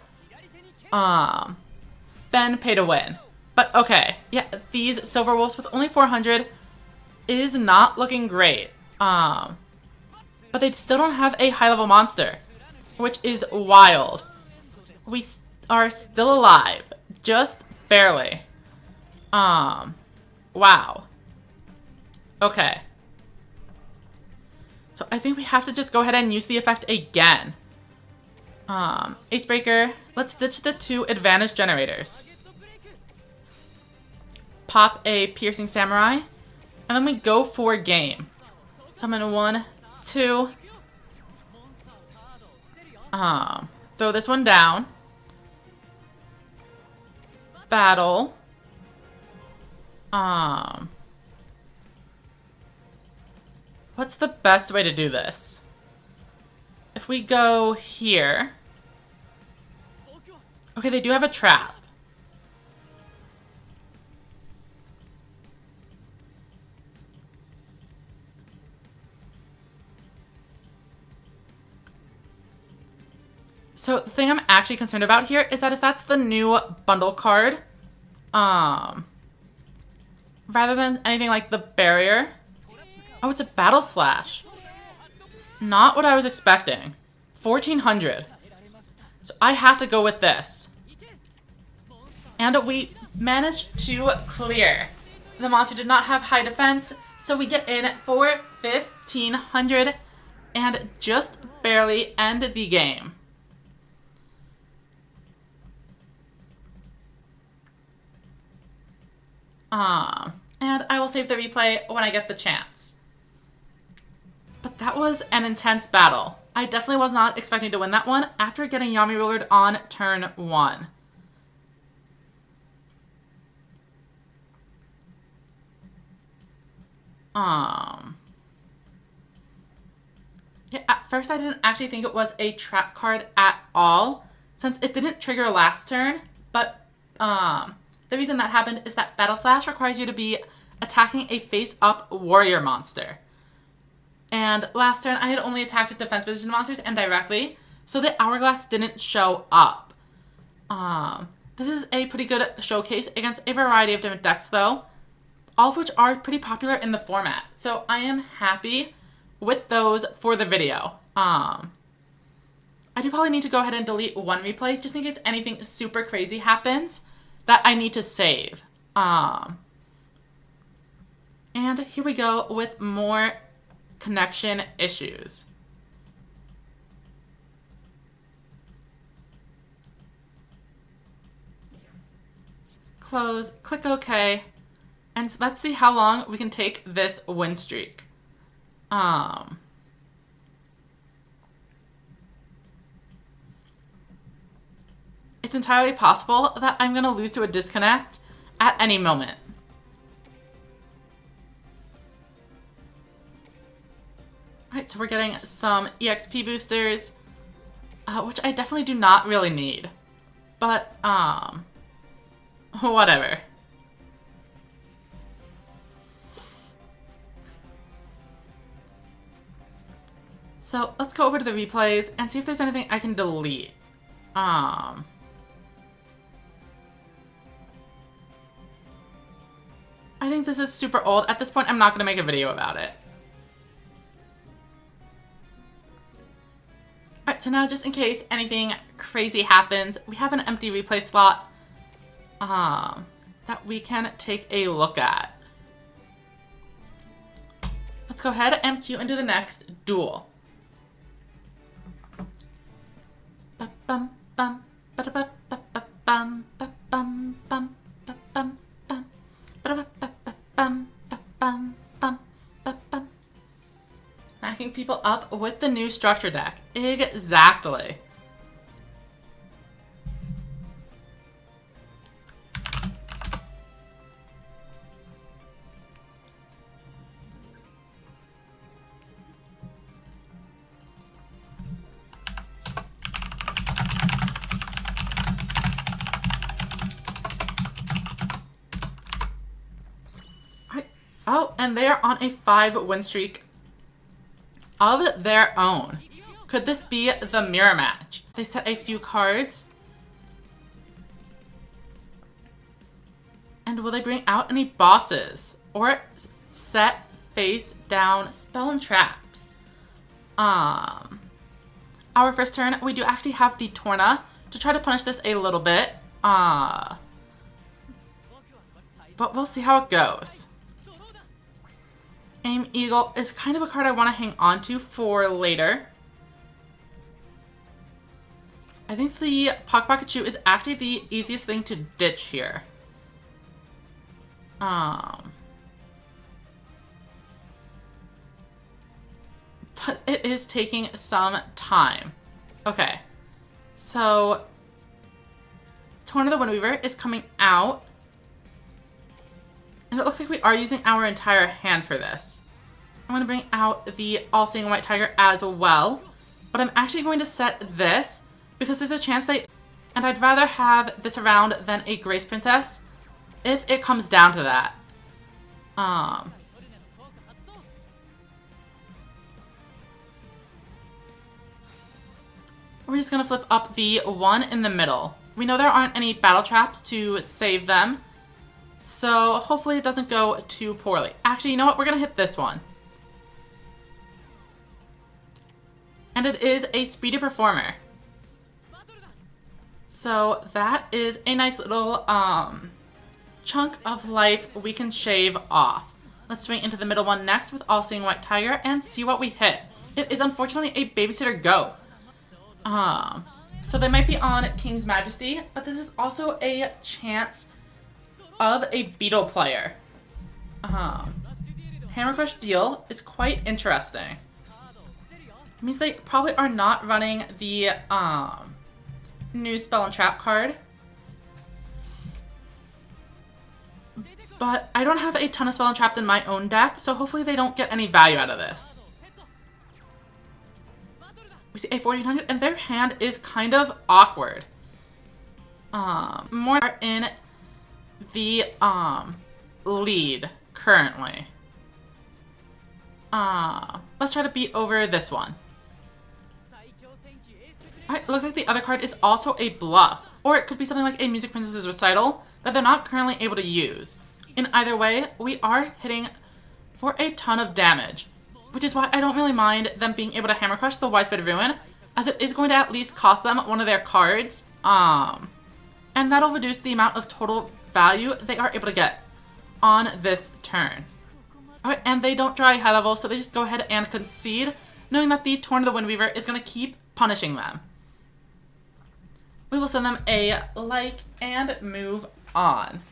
been pay to win. But okay, yeah, these Silver Wolves with only 400 is not looking great. But they still don't have a high-level monster, which is wild. We are still alive, just barely. Wow. Okay. So I think we have to just go ahead and use the effect again. Acebreaker, let's ditch the 2 advantage generators. Pop a Piercing Samurai, and then we go for game. Summon 1, 2. Throw this one down. Battle. What's the best way to do this? we go here... Okay, they do have a trap. So the thing I'm actually concerned about here is that if that's the new bundle card, rather than anything like the barrier... Oh, it's a battle slash. Not what I was expecting. 1400. So I have to go with this. And we managed to clear. The monster did not have high defense, so we get in for 1500 and just barely end the game. And I will save the replay when I get the chance. But that was an intense battle. I definitely was not expecting to win that one after getting Yami Rulered on turn 1. Yeah, at first I didn't actually think it was a trap card at all, since it didn't trigger last turn, but the reason that happened is that Battle Slash requires you to be attacking a face-up warrior monster. And last turn I had only attacked defense position monsters and directly, so the Hourglass didn't show up. This is a pretty good showcase against a variety of different decks though, all of which are pretty popular in the format. So I am happy with those for the video. I do probably need to go ahead and delete one replay just in case anything super crazy happens that I need to save. And here we go with more connection issues. Close, click OK, and let's see how long we can take this win streak. It's entirely possible that I'm going to lose to a disconnect at any moment. Alright, so we're getting some EXP boosters, which I definitely do not really need. But, whatever. So let's go over to the replays and see if there's anything I can delete. I think this is super old. At this point, I'm not going to make a video about it. Alright, so now just in case anything crazy happens, we have an empty replay slot that we can take a look at. Let's go ahead and queue into the next duel. Ba-bum, bum, ba-da-ba-ba-ba-bum, ba-bum, bum, ba-bum, bum, ba-da-ba-ba-ba-bum, ba-bum, bum, ba-bum. Backing people up with the new structure deck. Exactly. Oh, and they are on a 5-win streak of their own. Could this be the mirror match? They set a few cards. And will they bring out any bosses? Or set face down spell and traps? Our first turn, we do actually have the Torna to try to punish this a little bit. But we'll see how it goes. Aim Eagle is kind of a card I want to hang on to for later. I think the Pikachu is actually the easiest thing to ditch here. But it is taking some time. Okay. So, Torna the Windweaver is coming out. And it looks like we are using our entire hand for this. I'm going to bring out the All-Seeing White Tiger as well. But I'm actually going to set this because there's a chance they... And I'd rather have this around than a Grace Princess if it comes down to that. We're just going to flip up the one in the middle. We know there aren't any battle traps to save them, so hopefully it doesn't go too poorly. Actually, you know what? We're going to hit this one. And it is a speedy performer. So that is a nice little chunk of life we can shave off. Let's swing into the middle one next with All Seeing White Tiger and see what we hit. It is unfortunately a Babysitter Go. So they might be on King's Majesty, but this is also a chance of a Beetle player. Hammer Crush Deal is quite interesting. It means they probably are not running the new Spell and Trap card. But I don't have a ton of Spell and Traps in my own deck, so hopefully they don't get any value out of this. We see a 1400, and their hand is kind of awkward. More in the lead currently. Let's try to beat over this one. Alright, looks like the other card is also a bluff, or it could be something like a Music Princess's Recital that they're not currently able to use. In either way, we are hitting for a ton of damage, which is why I don't really mind them being able to Hammer Crush the Widespread Ruin, as it is going to at least cost them one of their cards, and that'll reduce the amount of total value they are able to get on this turn. Alright, and they don't draw a high level, so they just go ahead and concede, knowing that the Torn of the Windweaver is going to keep punishing them. We will send them a like and move on.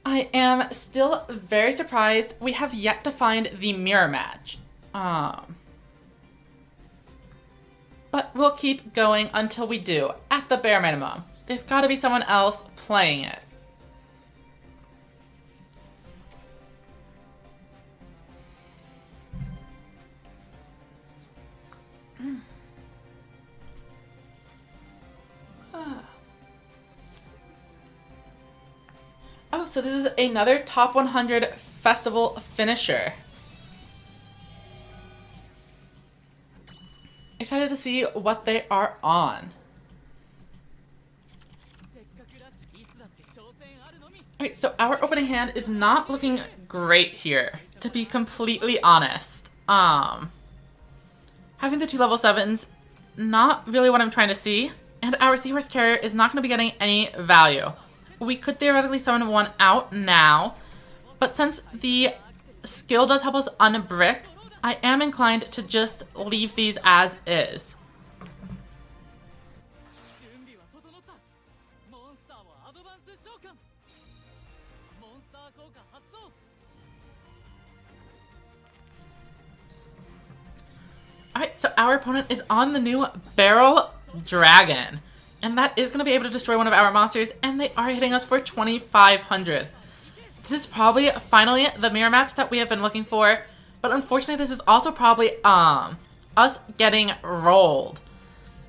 I am still very surprised we have yet to find the mirror match. But we'll keep going until we do, at the bare minimum. There's gotta be someone else playing it. Oh, so this is another top 100 festival finisher. Excited to see what they are on. Okay, so our opening hand is not looking great here, to be completely honest. Having the 2 level 7s, not really what I'm trying to see, and our Seahorse Carrier is not going to be getting any value. We could theoretically summon one out now, but since the skill does help us unbrick, I am inclined to just leave these as is. Alright, so our opponent is on the new Barrel Dragon. And that is going to be able to destroy one of our monsters, and they are hitting us for 2,500. This is probably finally the mirror match that we have been looking for, but unfortunately this is also probably us getting rolled.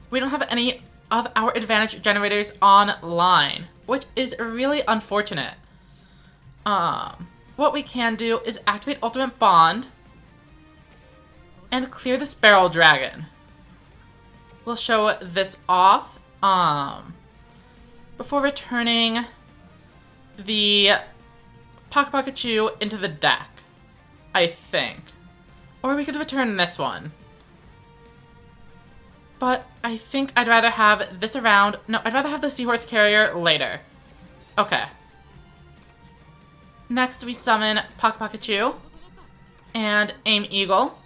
We don't have any of our advantage generators online, which is really unfortunate. What we can do is activate Ultimate Bond and clear this Barrel Dragon. We'll show this off. Before returning the Pikachu into the deck, I think. Or we could return this one. But I think I'd rather have this around. No, I'd rather have the Seahorse Carrier later. Okay. Next we summon Pikachu and Aim Eagle.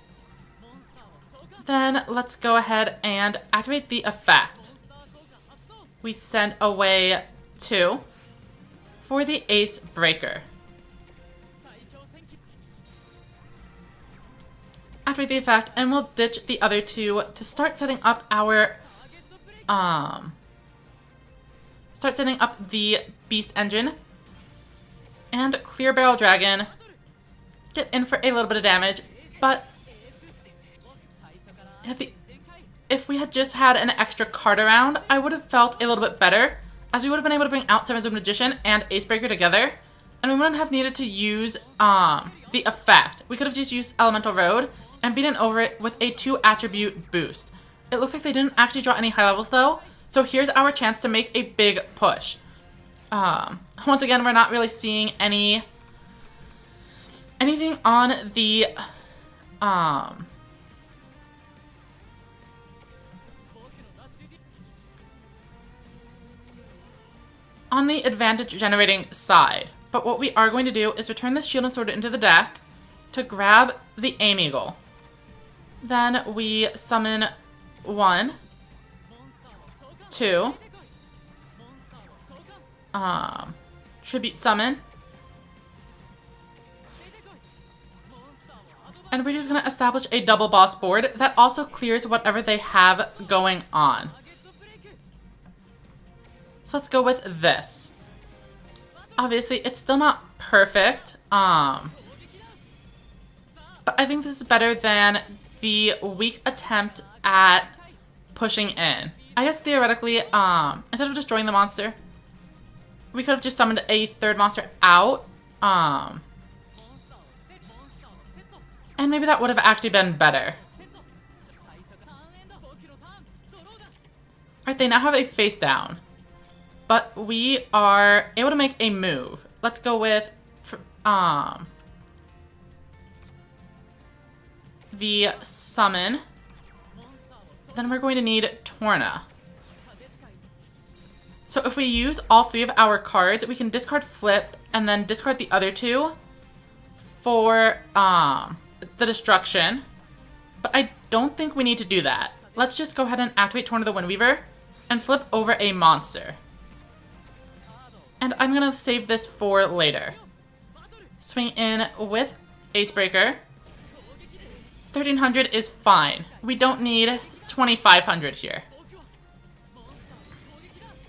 Then let's go ahead and activate the effect. We send away 2 for the Ace Breaker. Activate the effect, and we'll ditch the other 2 to start setting up our the Beast Engine and clear Barrel Dragon get in for a little bit of damage, but if we had just had an extra card around, I would have felt a little bit better, as we would have been able to bring out Seven Sword Magician and Acebreaker together, and we wouldn't have needed to use the effect. We could have just used Elemental Road and beaten over it with a 2 attribute boost. It looks like they didn't actually draw any high levels though, so here's our chance to make a big push. Once again, we're not really seeing anything on the advantage generating side. But what we are going to do is return this Shield and Sword into the deck to grab the Aim Eagle. Then we summon 1, 2, Tribute Summon, and we're just going to establish a double boss board that also clears whatever they have going on. So let's go with this. Obviously, it's still not perfect, but I think this is better than the weak attempt at pushing in. I guess theoretically, instead of destroying the monster, we could have just summoned a third monster out, and maybe that would have actually been better. Alright, they now have a face down. But we are able to make a move. Let's go with the summon. Then we're going to need Torna. So if we use all 3 of our cards, we can discard Flip and then discard the other 2 for the destruction. But I don't think we need to do that. Let's just go ahead and activate Torna the Windweaver and flip over a monster. And I'm going to save this for later. Swing in with Acebreaker. 1300 is fine. We don't need 2500 here.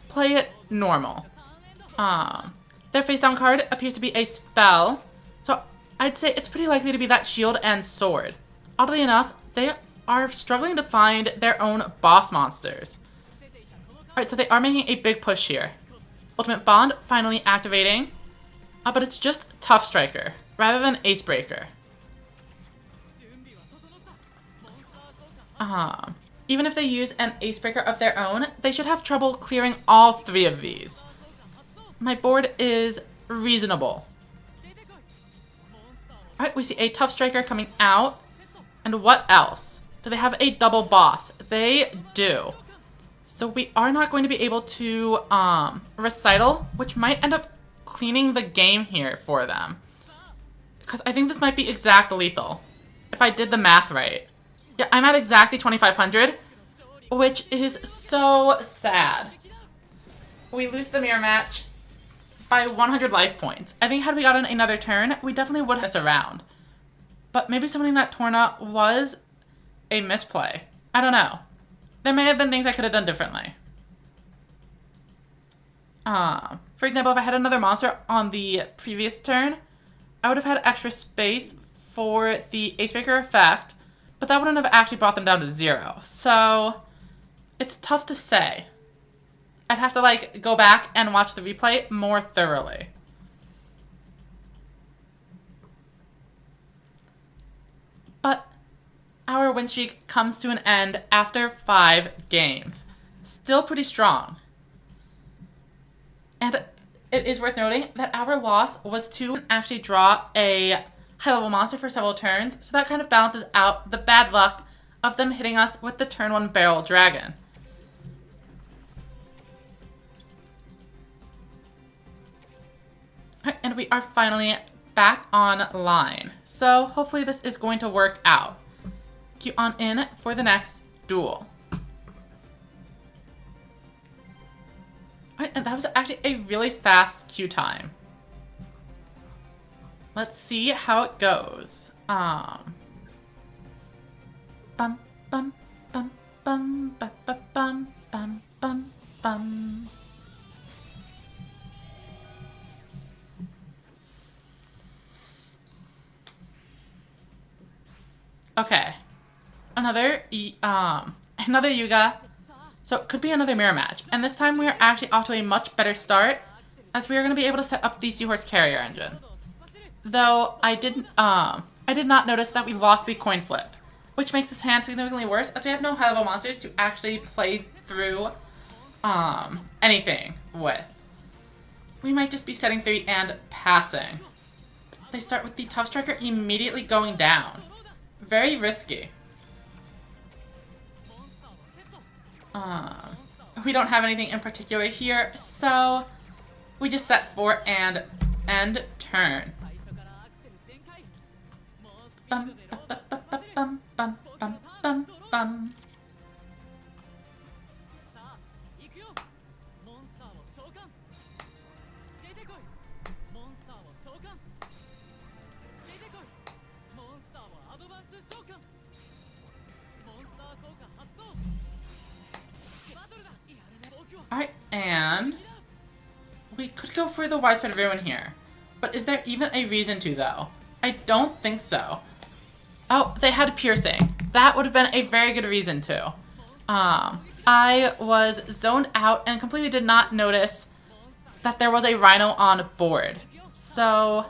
Play it normal. Their face down card appears to be a spell. So I'd say it's pretty likely to be that shield and sword. Oddly enough, they are struggling to find their own boss monsters. Alright, so they are making a big push here. Ultimate Bond finally activating, but it's just Tough Striker rather than Acebreaker. Even if they use an Acebreaker of their own, they should have trouble clearing all 3 of these. My board is reasonable. Alright, we see a Tough Striker coming out. And what else? Do they have a double boss? They do. So we are not going to be able to Recital, which might end up cleaning the game here for them. Because I think this might be exact lethal, if I did the math right. Yeah, I'm at exactly 2500, which is so sad. We lose the mirror match by 100 life points. I think had we gotten another turn, we definitely would have this around. But maybe summoning that Torna was a misplay. I don't know. There may have been things I could have done differently. For example, if I had another monster on the previous turn, I would have had extra space for the Acebreaker effect, but that wouldn't have actually brought them down to 0. So it's tough to say. I'd have to go back and watch the replay more thoroughly. But our win streak comes to an end after 5 games. Still pretty strong. And it is worth noting that our loss was to actually draw a high-level monster for several turns, so that kind of balances out the bad luck of them hitting us with the turn 1 Barrel Dragon. And we are finally back online. So hopefully this is going to work out. Cue on in for the next duel. Alright, and that was actually a really fast queue time. Let's see how it goes. Bum bum bum bum bum bum bum bum bum. Okay. Another Yuga. So it could be another mirror match. And this time we are actually off to a much better start, as we are going to be able to set up the Seahorse Carrier engine. Though I did not notice that we lost the coin flip, which makes this hand significantly worse, as we have no high-level monsters to actually play through anything with. We might just be setting 3 and passing. They start with the Tough Striker immediately going down. Very risky. We don't have anything in particular here, so we just set 4 and end turn. Bum, bum, bum, bum, bum, bum, bum, bum, bum. Alright, and we could go for the Widespread Ruin here. But is there even a reason to, though? I don't think so. Oh, they had piercing. That would have been a very good reason to. I was zoned out and completely did not notice that there was a Rhino on board. So,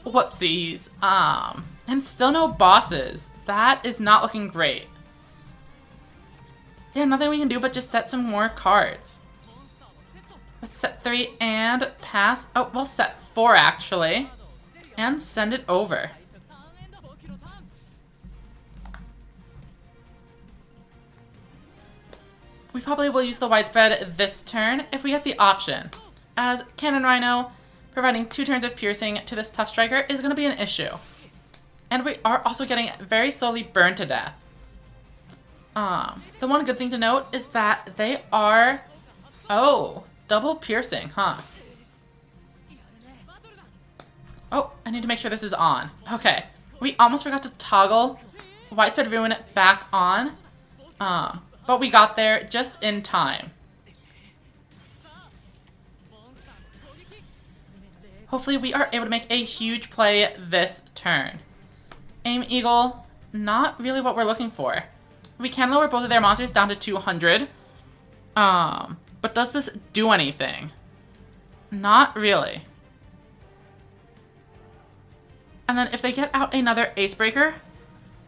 whoopsies. And still no bosses. That is not looking great. Yeah, nothing we can do but just set some more cards. Let's set 3 and pass. Oh, we'll set 4 actually. And send it over. We probably will use the widespread this turn if we get the option, as Cannon Rhino providing 2 turns of piercing to this Tough Striker is going to be an issue. And we are also getting very slowly burned to death. The one good thing to note is that they are... Oh, double piercing, huh? Oh, I need to make sure this is on. Okay, we almost forgot to toggle Widespread Ruin back on. But we got there just in time. Hopefully we are able to make a huge play this turn. Aim Eagle, not really what we're looking for. We can lower both of their monsters down to 200. But does this do anything? Not really. And then if they get out another Ace Breaker,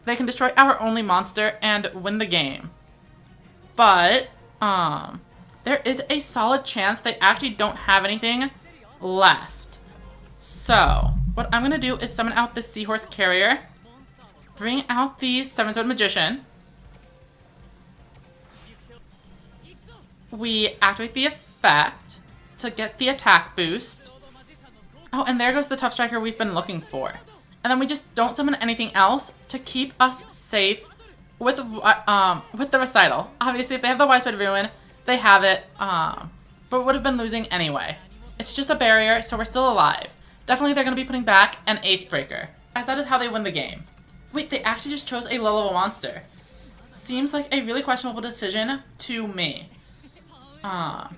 they can destroy our only monster and win the game. But, there is a solid chance they actually don't have anything left. So, what I'm going to do is summon out the Seahorse Carrier, bring out the Seven-Sword Magician. We activate the effect to get the attack boost. Oh, and there goes the Tough Striker we've been looking for. And then we just don't summon anything else to keep us safe with the Recital. Obviously, if they have the Widespread Ruin, they have it, but would have been losing anyway. It's just a barrier, so we're still alive. Definitely they're going to be putting back an Ace Breaker, as that is how they win the game. Wait, they actually just chose a low-level monster. Seems like a really questionable decision to me. Alright,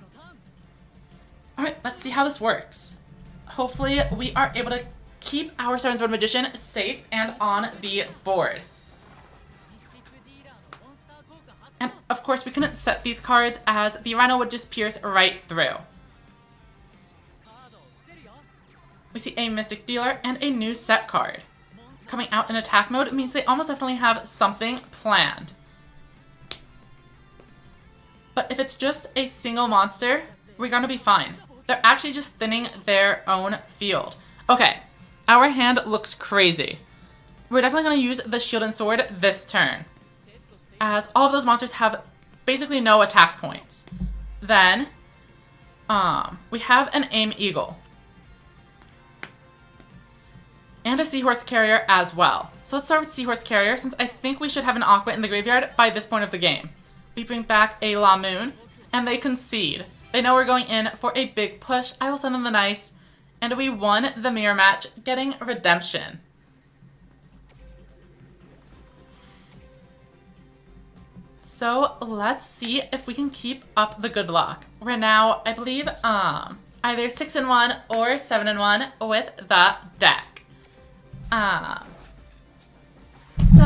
let's see how this works. Hopefully, we are able to keep our Seven-Sword Magician safe and on the board. And, of course, we couldn't set these cards as the Rhino would just pierce right through. We see a Mystic Dealer and a new set card. Coming out in attack mode means they almost definitely have something planned. But if it's just a single monster, we're gonna be fine. They're actually just thinning their own field. Okay, our hand looks crazy. We're definitely gonna use the Shield and Sword this turn, as all of those monsters have basically no attack points. Then, we have an Aim Eagle. And a Seahorse Carrier as well. So let's start with Seahorse Carrier, since I think we should have an Aqua in the graveyard by this point of the game. We bring back a La Moon, and they concede. They know we're going in for a big push. I will send them the nice, and we won the mirror match, getting redemption. So let's see if we can keep up the good luck. We're now, I believe, either 6-1 or 7-1 with the deck. So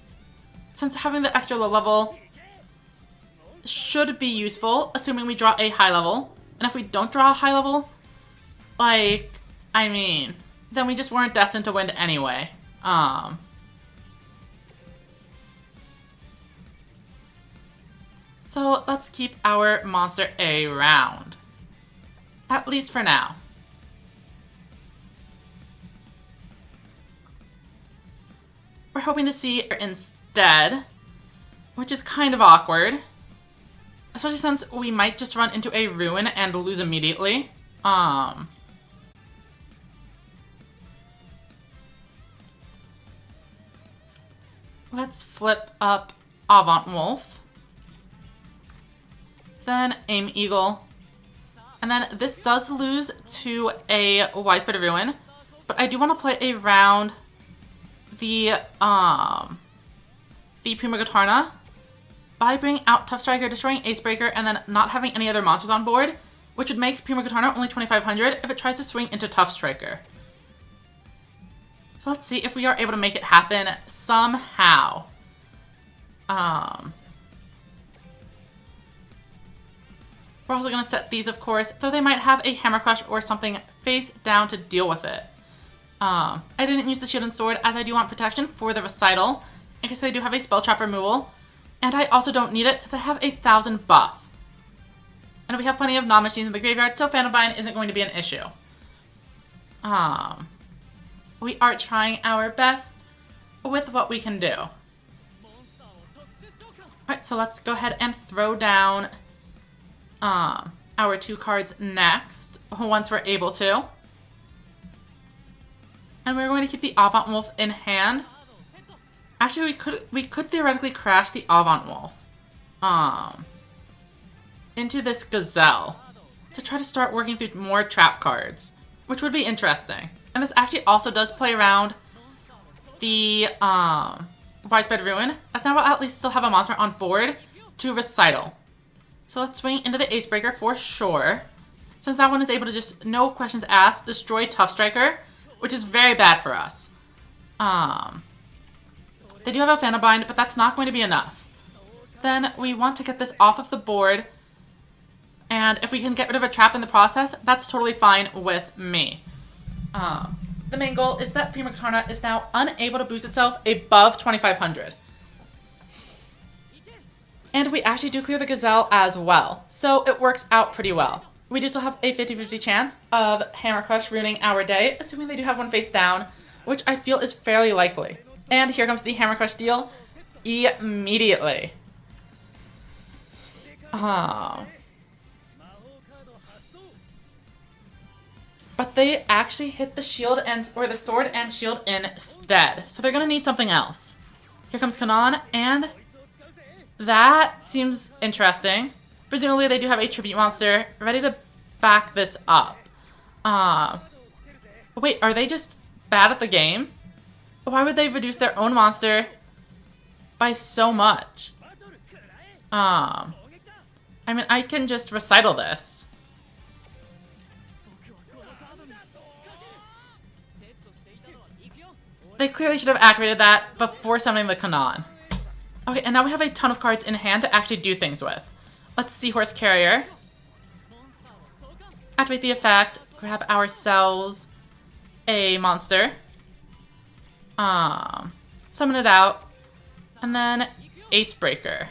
since having the extra low level should be useful, assuming we draw a high level. And if we don't draw a high level, like, I mean, then we just weren't destined to win anyway. So let's keep our monster around. At least for now. We're hoping to see her instead, which is kind of awkward. Especially since we might just run into a ruin and lose immediately. Let's flip up Avant Wolf. Then Aim Eagle. And then this does lose to a Widespread Ruin. But I do want to play around the Prima Guitarna by bringing out Tough Striker, destroying Acebreaker, and then not having any other monsters on board, which would make Prima Guitarna only 2,500 if it tries to swing into Tough Striker. So let's see if we are able to make it happen somehow. We're also going to set these, of course, though they might have a Hammer Crush or something face down to deal with it. I didn't use the Shield and Sword as I do want protection for the Recital, in case they do have a Spell Trap removal. And I also don't need it since I have 1,000 buff. And we have plenty of non-machines in the graveyard, so Phantom Bind isn't going to be an issue. We are trying our best with what we can do. Alright, so let's go ahead and throw down our 2 cards next, once we're able to. And we're going to keep the Avant Wolf in hand. Actually, we could theoretically crash the Avant Wolf into this Gazelle to try to start working through more trap cards, which would be interesting. And this actually also does play around the Widespread Ruin, as now we'll at least still have a monster on board to Recital. So let's swing into the Acebreaker for sure, since that one is able to just, no questions asked, destroy Tough Striker, which is very bad for us. They do have a Phantom Bind, but that's not going to be enough. Then we want to get this off of the board, and if we can get rid of a trap in the process, that's totally fine with me. The main goal is that Prima Guitarna is now unable to boost itself above 2,500. And we actually do clear the Gazelle as well, so it works out pretty well. We do still have a 50-50 chance of Hammer Crush ruining our day, assuming they do have one face down, which I feel is fairly likely. And here comes the Hammer Crush deal immediately. But they actually hit the shield or the sword and shield instead. So they're gonna need something else. Here comes Kanon, and that seems interesting. Presumably they do have a tribute monster ready to back this up. Wait, are they just bad at the game? Why would they reduce their own monster by so much? I mean, I can just recital this. They clearly should have activated that before summoning the Kanon. Okay, and now we have a ton of cards in hand to actually do things with. Let's Seahorse Carrier. Activate the effect, grab ourselves a monster. Summon it out, and then Acebreaker.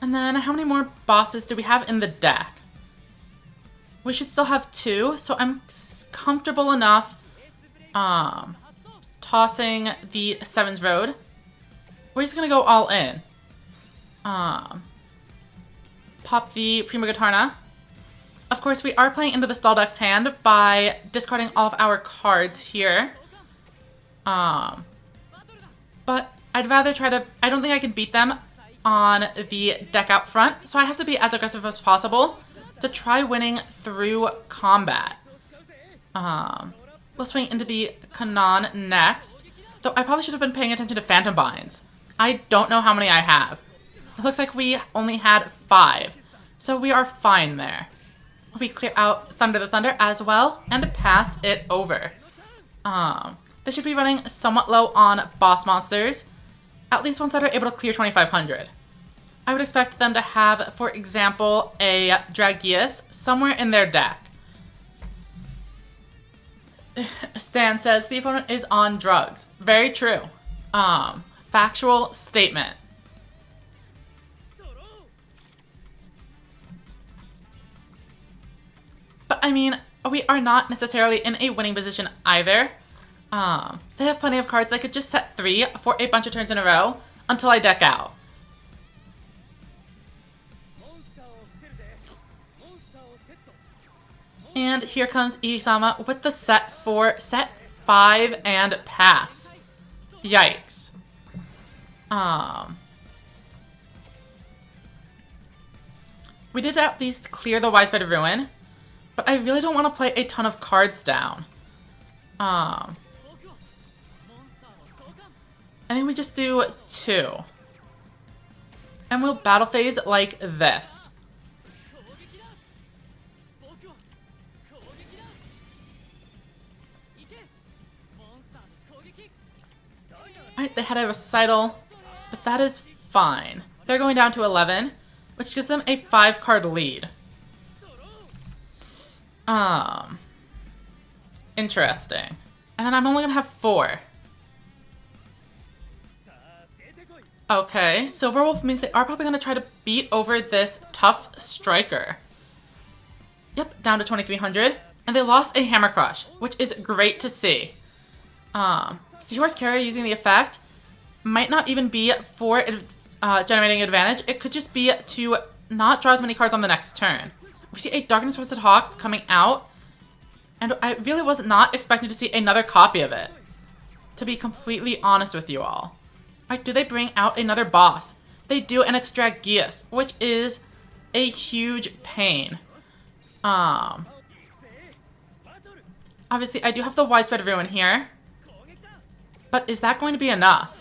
And then how many more bosses do we have in the deck? We should still have 2, so I'm comfortable enough tossing the Seven's Road. We're just gonna go all in. Pop the Prima Guitarna. Of course, we are playing into the stall deck's hand by discarding all of our cards here. But I'd rather try to... I don't think I can beat them on the deck out front, so I have to be as aggressive as possible to try winning through combat. We'll swing into the Kanon next, though I probably should have been paying attention to Phantom Binds. I don't know how many I have. It looks like we only had 5, so we are fine there. We clear out Thunder the Thunder as well and pass it over. They should be running somewhat low on boss monsters, at least ones that are able to clear 2500. I would expect them to have, for example, a Dragius somewhere in their deck. Stan says the opponent is on drugs. Very true. Factual statement. But I mean, we are not necessarily in a winning position either. They have plenty of cards. They could just set 3 for a bunch of turns in a row until I deck out. And here comes Isama with the set for set 5 and pass. Yikes. We did at least clear the Widespread Ruin, but I really don't want to play a ton of cards down. I think we just do 2. And we'll battle phase like this. Alright, they had a recital, but that is fine. They're going down to 11, which gives them a 5-card lead. Interesting. And then I'm only gonna have 4. Okay, Silver Wolf means they are probably gonna try to beat over this tough striker. Yep, down to 2300. And they lost a Hammer Crush, which is great to see. Seahorse Carrier using the effect might not even be for generating advantage. It could just be to not draw as many cards on the next turn. We see a Darkness Twisted Hawk coming out, and I really was not expecting to see another copy of it, to be completely honest with you all. Alright, do they bring out another boss? They do, and it's Dragius, which is a huge pain. Obviously, I do have the Widespread Ruin here. But is that going to be enough?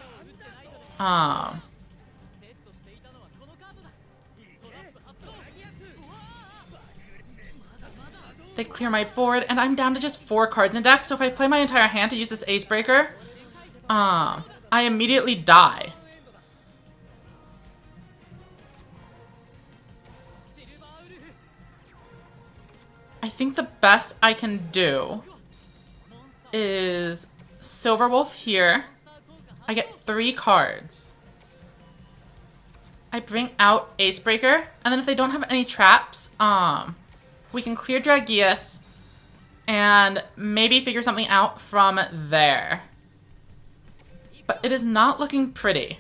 They clear my board, and I'm down to just 4 cards in deck, so if I play my entire hand to use this Ace Breaker, I immediately die. I think the best I can do is Silver Wolf here. I get 3 cards. I bring out Ace Breaker, and then if they don't have any traps, we can clear Dragius and maybe figure something out from there. But it is not looking pretty.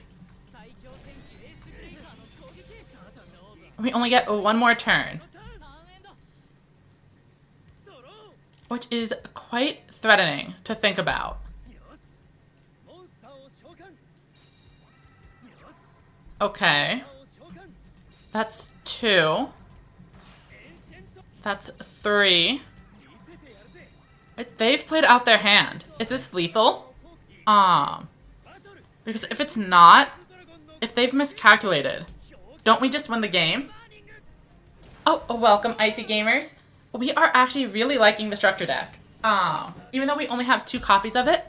We only get 1 more turn, which is quite threatening to think about. Okay. That's 2. That's 3. They've played out their hand. Is this lethal? Because if it's not, if they've miscalculated, don't we just win the game? Oh, welcome, Icy Gamers. We are actually really liking the structure deck. Even though we only have 2 copies of it,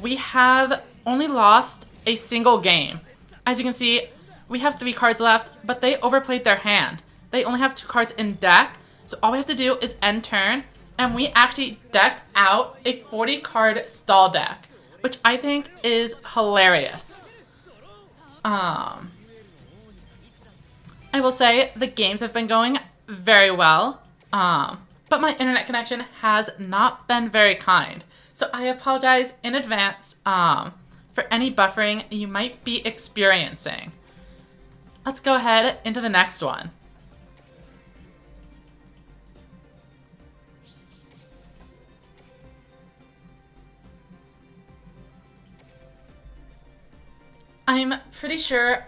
we have only lost a single game. As you can see, we have 3 cards left, but they overplayed their hand. They only have 2 cards in deck, so all we have to do is end turn, and we actually decked out a 40-card stall deck, which I think is hilarious. I will say the games have been going very well, but my internet connection has not been very kind. So I apologize in advance for any buffering you might be experiencing. Let's go ahead into the next one. I'm pretty sure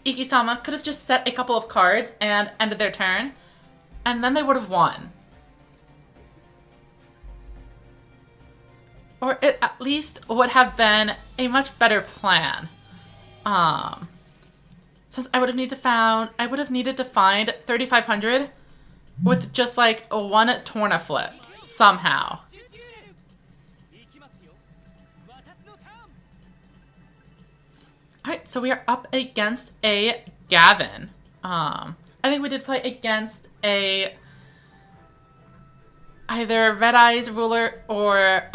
Ikisama could have just set a couple of cards and ended their turn, and then they would have won. Or it at least would have been a much better plan. Since I would have needed to find 3,500 with just like a one Torna flip somehow. Alright, so we are up against a Gavin. I think we did play against a either Red Eyes Ruler or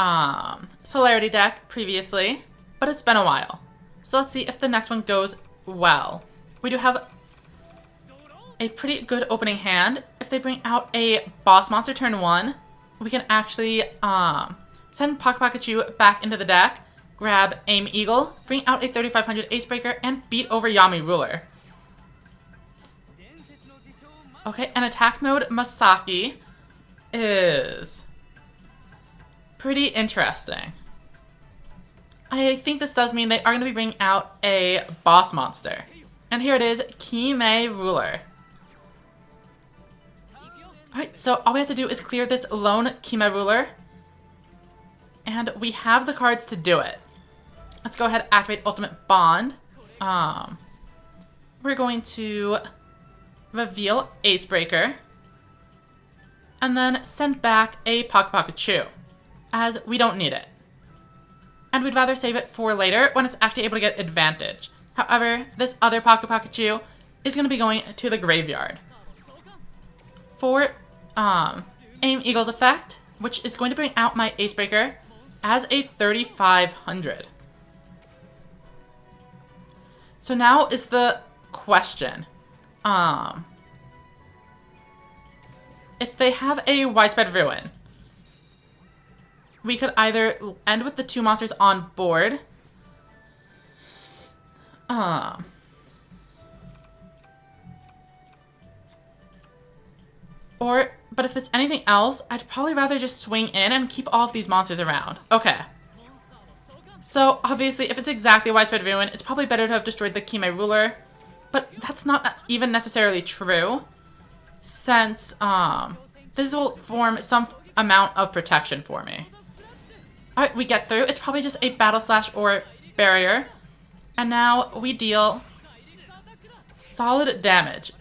Celerity deck previously, but it's been a while. So let's see if the next one goes well. We do have a pretty good opening hand. If they bring out a boss monster turn 1, we can actually send Pocket Pikachu back into the deck, grab Aim Eagle, bring out a 3500 Ace Breaker, and beat over Yami Ruler. Okay, and attack mode Masaki is pretty interesting. I think this does mean they are going to be bringing out a boss monster. And here it is, Kime Ruler. Alright, so all we have to do is clear this lone Kime Ruler. And we have the cards to do it. Let's go ahead and activate Ultimate Bond. We're going to reveal Ace Breaker. And then send back a Pocket Pikachu, as we don't need it. And we'd rather save it for later when it's actually able to get advantage. However, this other Pocket Pikachu is going to be going to the graveyard. For Aim Eagle's effect, which is going to bring out my Ace Breaker as a 3500. So now is the question. If they have a Widespread Ruin, we could either end with the 2 monsters on board, but if it's anything else, I'd probably rather just swing in and keep all of these monsters around. Okay. So, obviously, if it's exactly Widespread Ruin, it's probably better to have destroyed the Kime Ruler, but that's not even necessarily true, since this will form some amount of protection for me. Alright, we get through. It's probably just a Battle Slash or Barrier. And now we deal solid damage.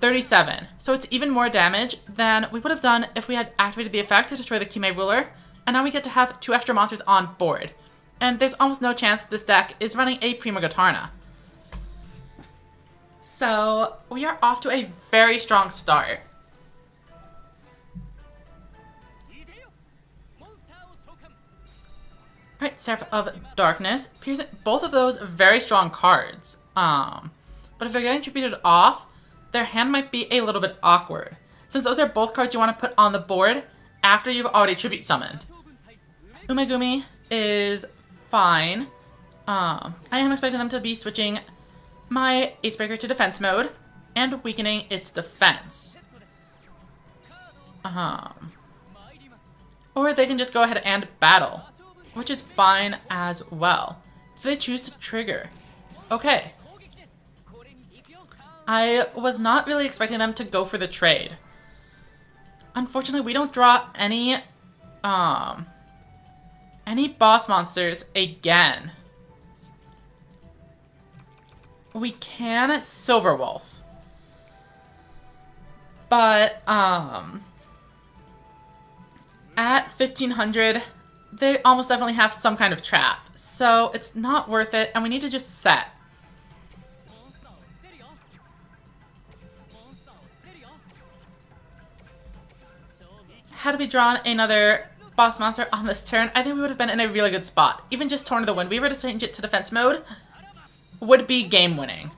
37. So it's even more damage than we would have done if we had activated the effect to destroy the Kime Ruler. And now we get to have 2 extra monsters on board. And there's almost no chance this deck is running a Prima Gotarna. So we are off to a very strong start. Alright, Seraph of Darkness. Both of those very strong cards. But if they're getting tributed off, their hand might be a little bit awkward, since those are both cards you want to put on the board after you've already tribute summoned. Umegumi is fine. I am expecting them to be switching my Ace Breaker to defense mode and weakening its defense. Or they can just go ahead and battle, which is fine as well. Do they choose to trigger? Okay. I was not really expecting them to go for the trade. Unfortunately, we don't draw any boss monsters again. We can Silverwolf. But at 1500, they almost definitely have some kind of trap. So it's not worth it, and we need to just set. Had we drawn another boss monster on this turn, I think we would have been in a really good spot. Even just Torn to the Windweaver to change it to defense mode would be game winning.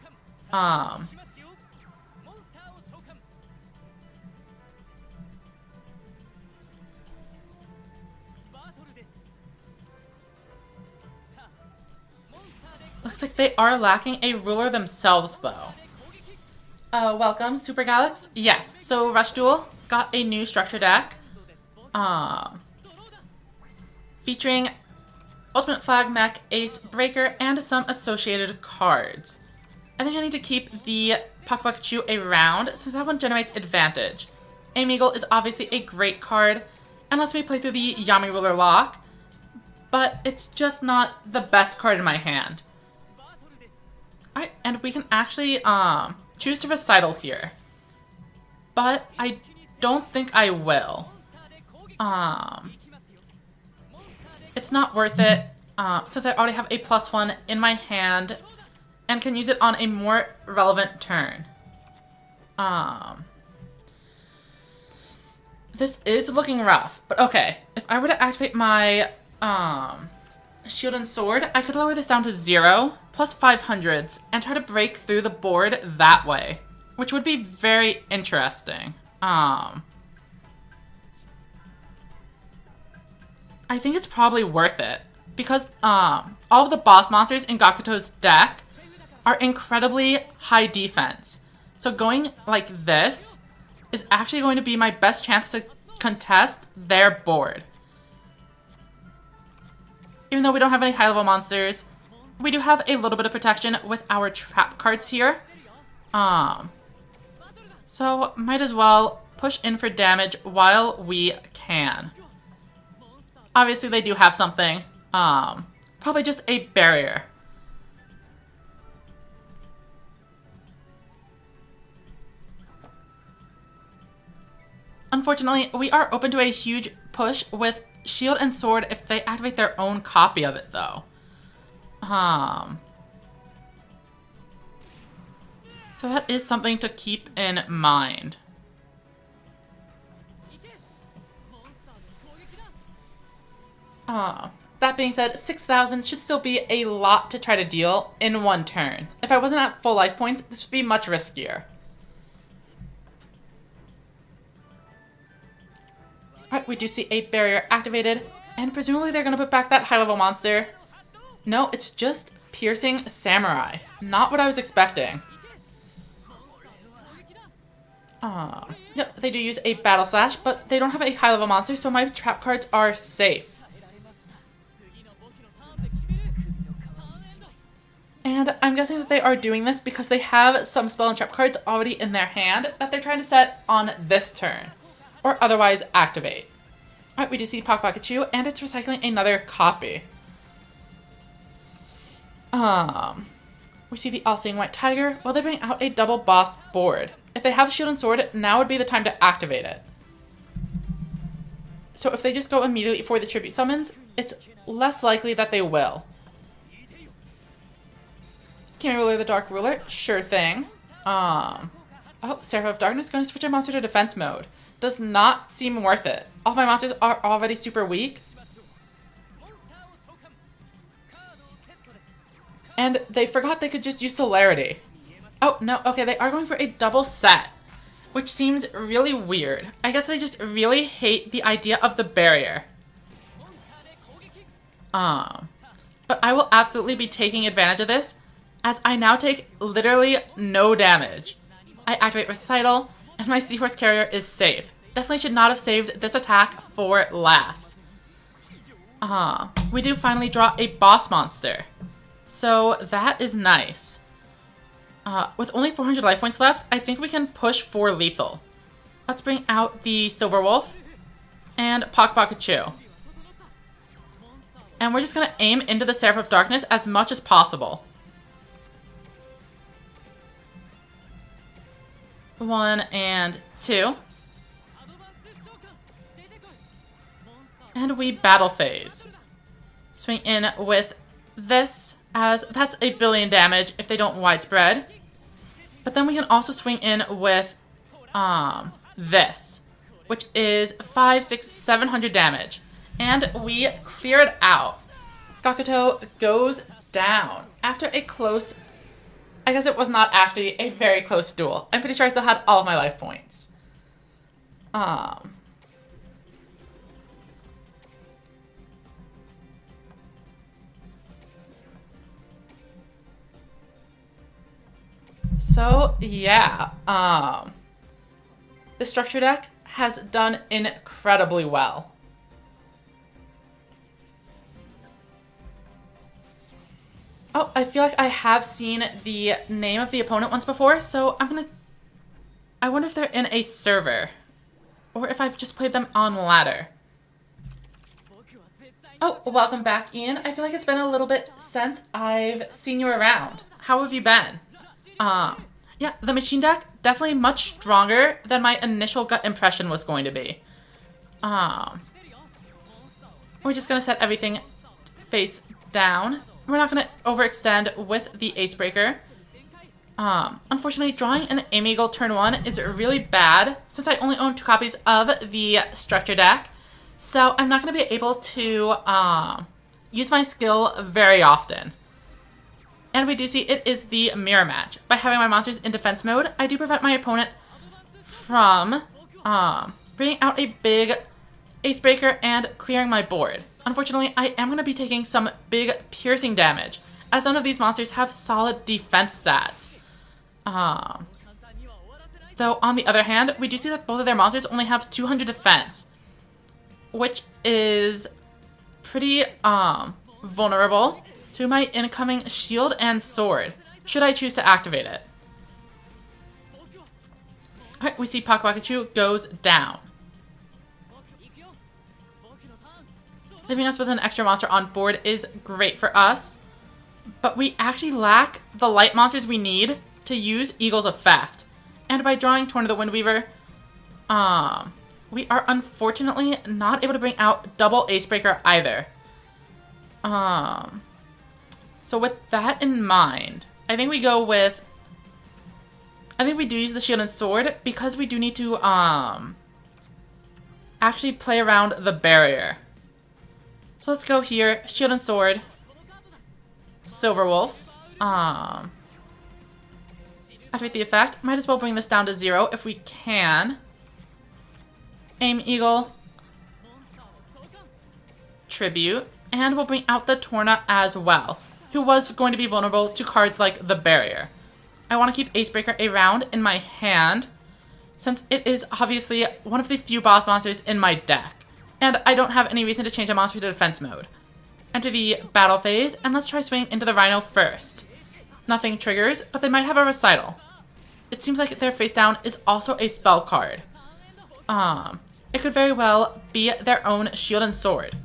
Looks like they are lacking a ruler themselves, though. Welcome, Super Galax. Yes, so Rush Duel got a new structure deck. Featuring Ultimate Flag Mech, Ace Breaker, and some associated cards. I think I need to keep the Pocket Pikachu around, since that one generates advantage. Aim Eagle is obviously a great card, and lets me play through the Yami Ruler lock, but it's just not the best card in my hand. Alright, and we can actually choose to Recital here. but I don't think I will. It's not worth it, since I already have a +1 in my hand and can use it on a more relevant turn. This is looking rough, but okay. If I were to activate my shield and sword, I could lower this down to 0, plus 500s, and try to break through the board that way, which would be very interesting. I think it's probably worth it, because all of the boss monsters in Gakuto's deck are incredibly high defense. So going like this is actually going to be my best chance to contest their board. Even though we don't have any high-level monsters, we do have a little bit of protection with our trap cards here. So might as well push in for damage while we can. Obviously they do have something. Probably just a barrier. Unfortunately, we are open to a huge push with shield and sword if they activate their own copy of it, though. So that is something to keep in mind. That being said, 6,000 should still be a lot to try to deal in one turn. If I wasn't at full life points, this would be much riskier. Alright, we do see a barrier activated, and presumably they're going to put back that high-level monster. No, it's just piercing samurai. Not what I was expecting. Yep, they do use a battle slash, but they don't have a high-level monster, so my trap cards are safe. And I'm guessing that they are doing this because they have some spell and trap cards already in their hand that they're trying to set on this turn, or otherwise activate. Alright, we do see Pock Pikachu, and it's recycling another copy. We see the All-Seeing White Tiger, while they bring out a double boss board. If they have Shield and Sword, now would be the time to activate it. So if they just go immediately for the Tribute Summons, it's less likely that they will. Can we Ruler the Dark Ruler? Sure thing. Oh, Seraph of Darkness going to switch a monster to defense mode. Does not seem worth it. All my monsters are already super weak. And they forgot they could just use Celerity. Oh, no. Okay, they are going for a double set, which seems really weird. I guess they just really hate the idea of the barrier. But I will absolutely be taking advantage of this, as I now take literally no damage. I activate Recital, and my Seahorse Carrier is safe. Definitely should not have saved this attack for last. We do finally draw a boss monster. So that is nice. With only 400 life points left, I think we can push for lethal. Let's bring out the Silver Wolf and Pock Pikachu. And we're just going to aim into the Seraph of Darkness as much as possible. 1 and 2. And we battle phase. Swing in with this, as that's 1 billion damage if they don't widespread. But then we can also swing in with this, which is 500, 600, 700 damage. And we clear it out. Gakuto goes down after a close, I guess it was not actually a very close duel. I'm pretty sure I still had all of my life points. So, yeah. The structure deck has done incredibly well. Oh, I feel like I have seen the name of the opponent once before, so I wonder if they're in a server, or if I've just played them on ladder. Oh, welcome back, Ian. I feel like it's been a little bit since I've seen you around. How have you been? Yeah, the machine deck definitely much stronger than my initial gut impression was going to be. We're just going to set everything face down. We're not going to overextend with the Ace Breaker. Unfortunately, drawing an Aim Eagle turn 1 is really bad since I only own 2 copies of the structure deck. So I'm not going to be able to use my skill very often. And we do see it is the mirror match. By having my monsters in defense mode, I do prevent my opponent from bringing out a big Ace Breaker and clearing my board. Unfortunately, I am going to be taking some big piercing damage, as none of these monsters have solid defense stats. Though, on the other hand, we do see that both of their monsters only have 200 defense, which is pretty vulnerable to my incoming shield and sword, should I choose to activate it. Alright, we see Pakachu goes down, leaving us with an extra monster on board is great for us, but we actually lack the light monsters we need to use Eagle's effect. And by drawing Torn of the Windweaver, we are unfortunately not able to bring out double Ace Breaker either. So with that in mind, I think we do use the shield and sword because we do need to actually play around the barrier. So let's go here, shield and sword, Silverwolf. Activate the effect. Might as well bring this down to 0 if we can. Aim Eagle, Tribute, and we'll bring out the Torna as well, who was going to be vulnerable to cards like the barrier. I want to keep Ace Breaker around in my hand, since it is obviously one of the few boss monsters in my deck, and I don't have any reason to change a monster to defense mode. Enter the battle phase, and let's try swinging into the Rhino first. Nothing triggers, but they might have a recital. It seems like their face down is also a spell card. It could very well be their own shield and sword.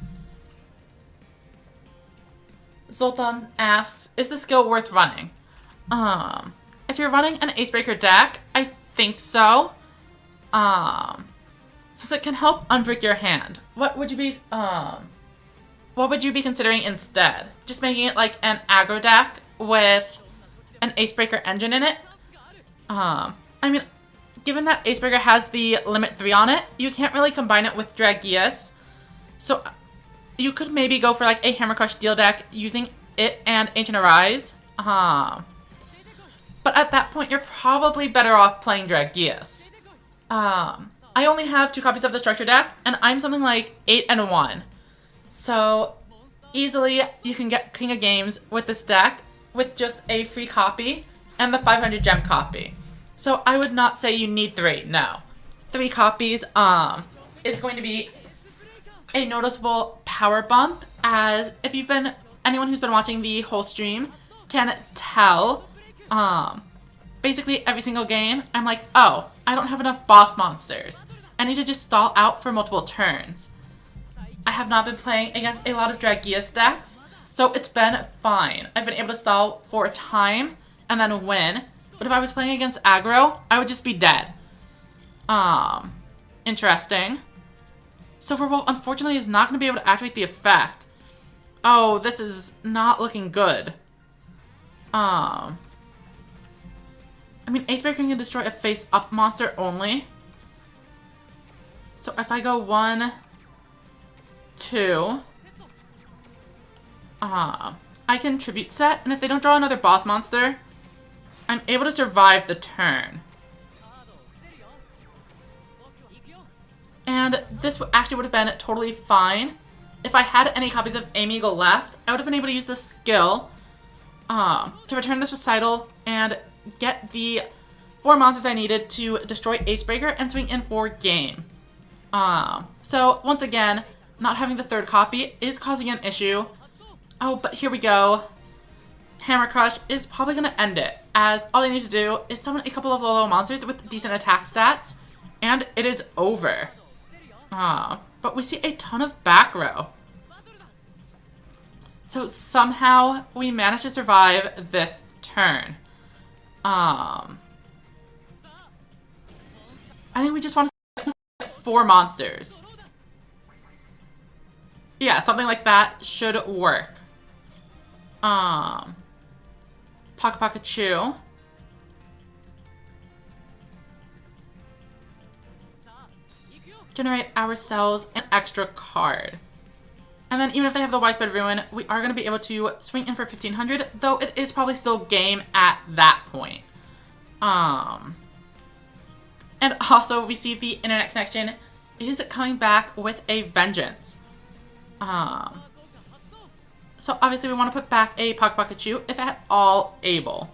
Zoltan asks, is the skill worth running? If you're running an Ace Breaker deck, I think so. Since it can help unbreak your hand. What would you be considering instead? Just making it like an aggro deck with an Ace Breaker engine in it? I mean, given that Ace Breaker has the limit 3 on it, you can't really combine it with Dragius. So you could maybe go for like a Hammer Crush deal deck using it and Ancient Arise. But at that point, you're probably better off playing Dragius. I only have 2 copies of the structure deck, and I'm something like 8 and 1. So easily you can get King of Games with this deck with just a free copy and the 500 gem copy. So I would not say you need 3, no. 3 copies is going to be a noticeable power bump, as if you've been, anyone who's been watching the whole stream can tell, basically every single game, I'm like, oh, I don't have enough boss monsters. I need to just stall out for multiple turns. I have not been playing against a lot of Dragius decks, so it's been fine. I've been able to stall for a time and then win, but if I was playing against aggro, I would just be dead. Interesting. Silverwolf, unfortunately, is not going to be able to activate the effect. Oh, this is not looking good. I mean, Ace Breaker can destroy a face-up monster only. So if I go 1, 2, I can tribute set, and if they don't draw another boss monster, I'm able to survive the turn. And this actually would have been totally fine. If I had any copies of Aim Eagle left, I would have been able to use the skill to return this recital and get the 4 monsters I needed to destroy Ace Breaker and swing in for game. So once again, not having the 3rd copy is causing an issue. Oh, but here we go. Hammer Crush is probably going to end it, as all I need to do is summon a couple of low monsters with decent attack stats, and it is over. But we see a ton of back row. So somehow we managed to survive this turn. I think we just want to 4 monsters. Yeah, something like that should work. Pocket Pocket Chew. Generate ourselves an extra card. And then even if they have the Widespread Ruin, we are going to be able to swing in for 1500, though it is probably still game at that point. And also we see the internet connection is coming back with a vengeance. So obviously we want to put back a Pocket Pocket Chew if at all able.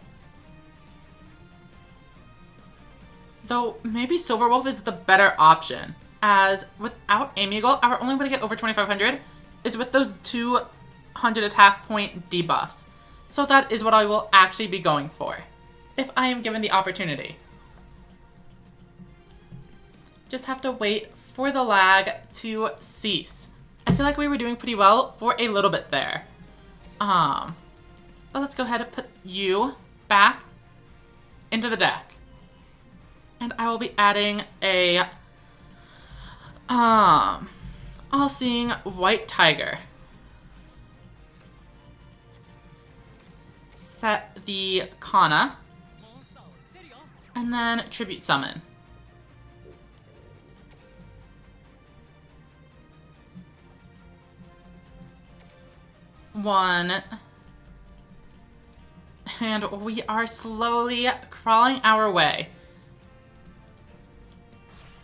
Though maybe Silver Wolf is the better option, as without Amigal, our only way to get over 2500 is with those 200 attack point debuffs. So that is what I will actually be going for, if I am given the opportunity. Just have to wait for the lag to cease. I feel like we were doing pretty well for a little bit there. But let's go ahead and put you back into the deck. And I will be adding a all-seeing white tiger. Set the Kana. And then tribute summon. One. And we are slowly crawling our way.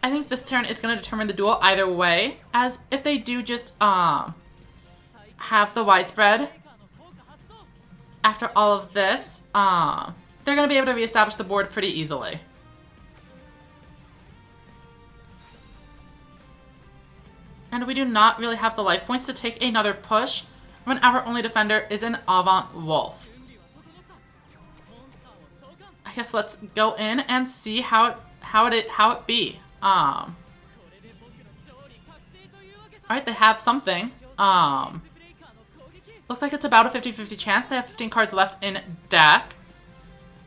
I think this turn is going to determine the duel either way, as if they do just have the widespread after all of this, they're going to be able to reestablish the board pretty easily. And we do not really have the life points to take another push when our only defender is an Avant Wolf. I guess let's go in and see how it be. Alright, they have something. Looks like it's about a 50-50 chance. They have 15 cards left in deck.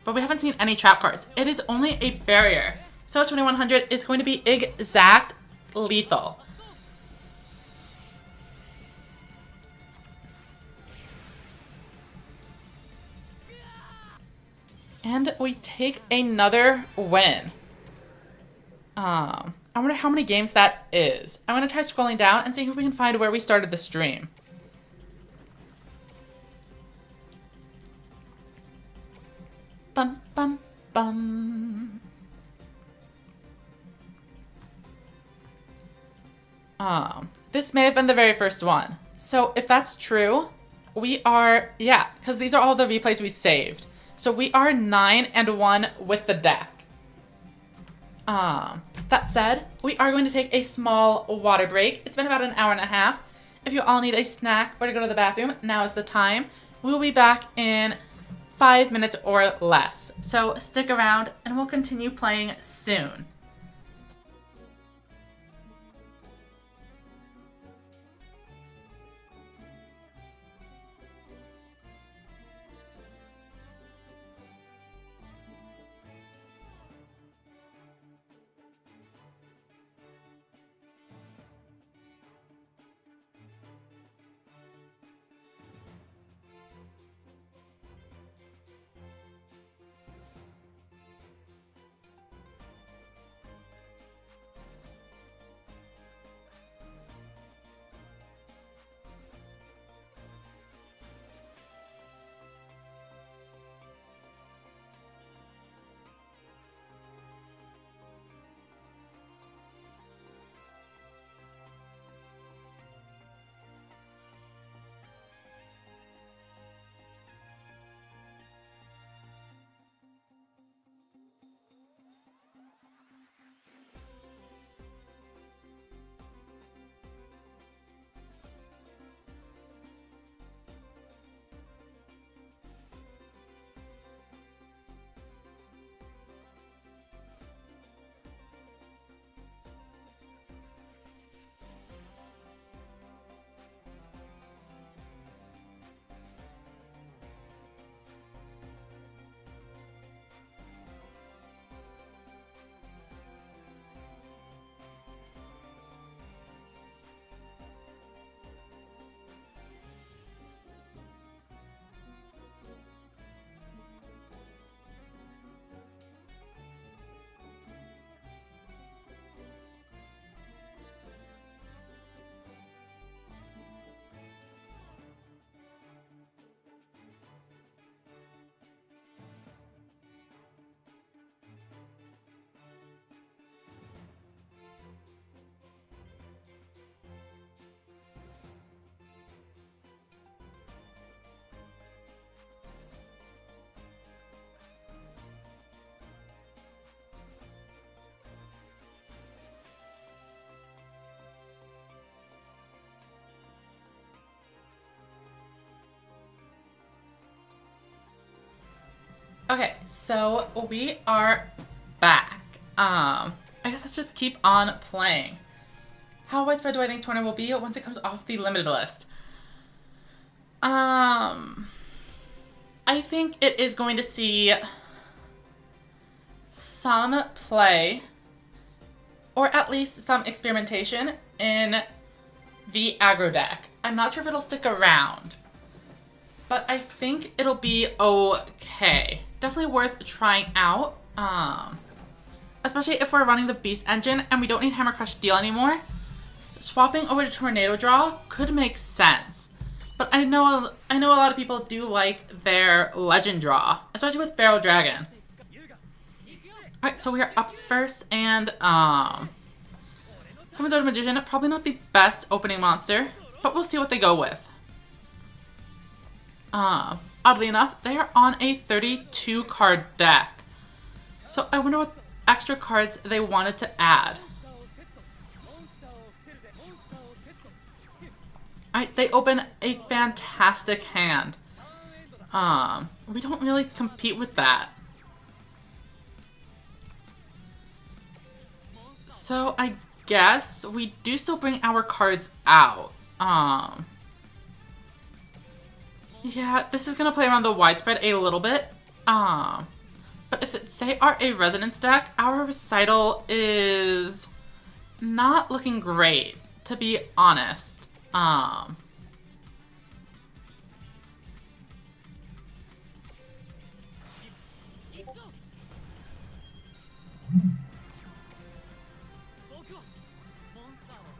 But we haven't seen any trap cards. It is only a barrier. So 2100 is going to be exact lethal. And we take another win. I wonder how many games that is. I'm going to try scrolling down and see if we can find where we started the stream. Bum, bum, bum. This may have been the very first one. So if that's true, we are, yeah, because these are all the replays we saved. So we are 9-1 with the deck. That said, we are going to take a small water break. It's been about an hour and a half. If you all need a snack or to go to the bathroom, now is the time. We will be back in 5 minutes or less. So stick around and we'll continue playing soon. Okay, so we are back. I guess let's just keep on playing. How widespread do I think Torna will be once it comes off the limited list? I think it is going to see some play, or at least some experimentation in the aggro deck. I'm not sure if it'll stick around, but I think it'll be okay. Definitely worth trying out, especially if we're running the Beast engine and we don't need Hammer Crush Deal anymore. Swapping over to Tornado Draw could make sense, but I know a lot of people do like their Legend Draw, especially with Feral Dragon. Alright, so we are up first, and Summons Out Magician, probably not the best opening monster, but we'll see what they go with. Oddly enough, they are on a 32 card deck, so I wonder what extra cards they wanted to add. Alright, they open a fantastic hand. We don't really compete with that. So I guess we do still bring our cards out. Yeah, this is gonna play around the widespread a little bit. But if they are a resonance deck, our recital is not looking great, to be honest.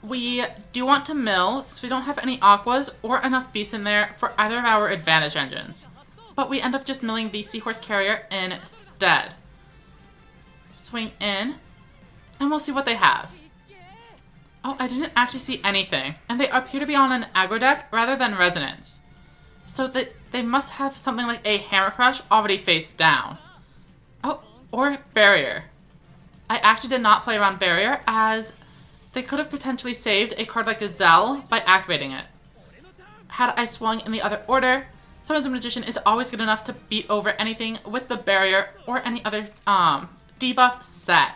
We do want to mill, since we don't have any aquas or enough beasts in there for either of our advantage engines. But we end up just milling the Seahorse Carrier instead. Swing in, and we'll see what they have. Oh, I didn't actually see anything. And they appear to be on an aggro deck rather than resonance. So they must have something like a Hammer Crush already face down. Oh, or Barrier. I actually did not play around Barrier, as they could have potentially saved a card like Gazelle by activating it. Had I swung in the other order, Summons of Magician is always good enough to beat over anything with the Barrier or any other debuff set.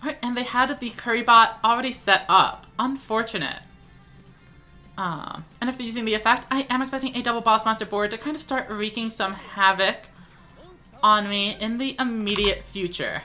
Alright, and they had the Curry Bot already set up. Unfortunate. And if they're using the effect, I am expecting a double boss monster board to kind of start wreaking some havoc on me in the immediate future.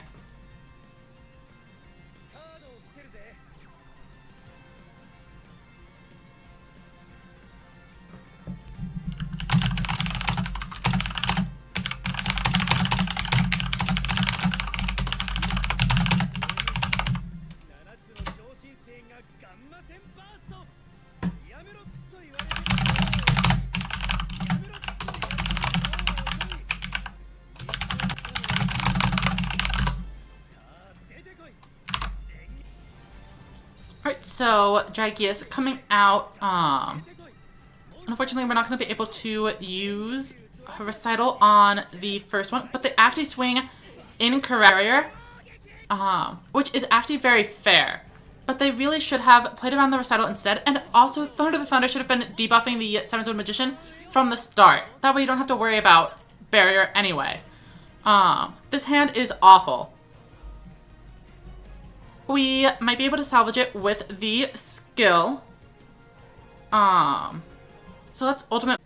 So, Dragius coming out, unfortunately we're not going to be able to use a recital on the first one, but they actually swing in Carrier, which is actually very fair. But they really should have played around the recital instead, and also Thunder the Thunder should have been debuffing the Seven Sword Magician from the start. That way you don't have to worry about Barrier anyway. This hand is awful. We might be able to salvage it with the skill. So that's ultimate.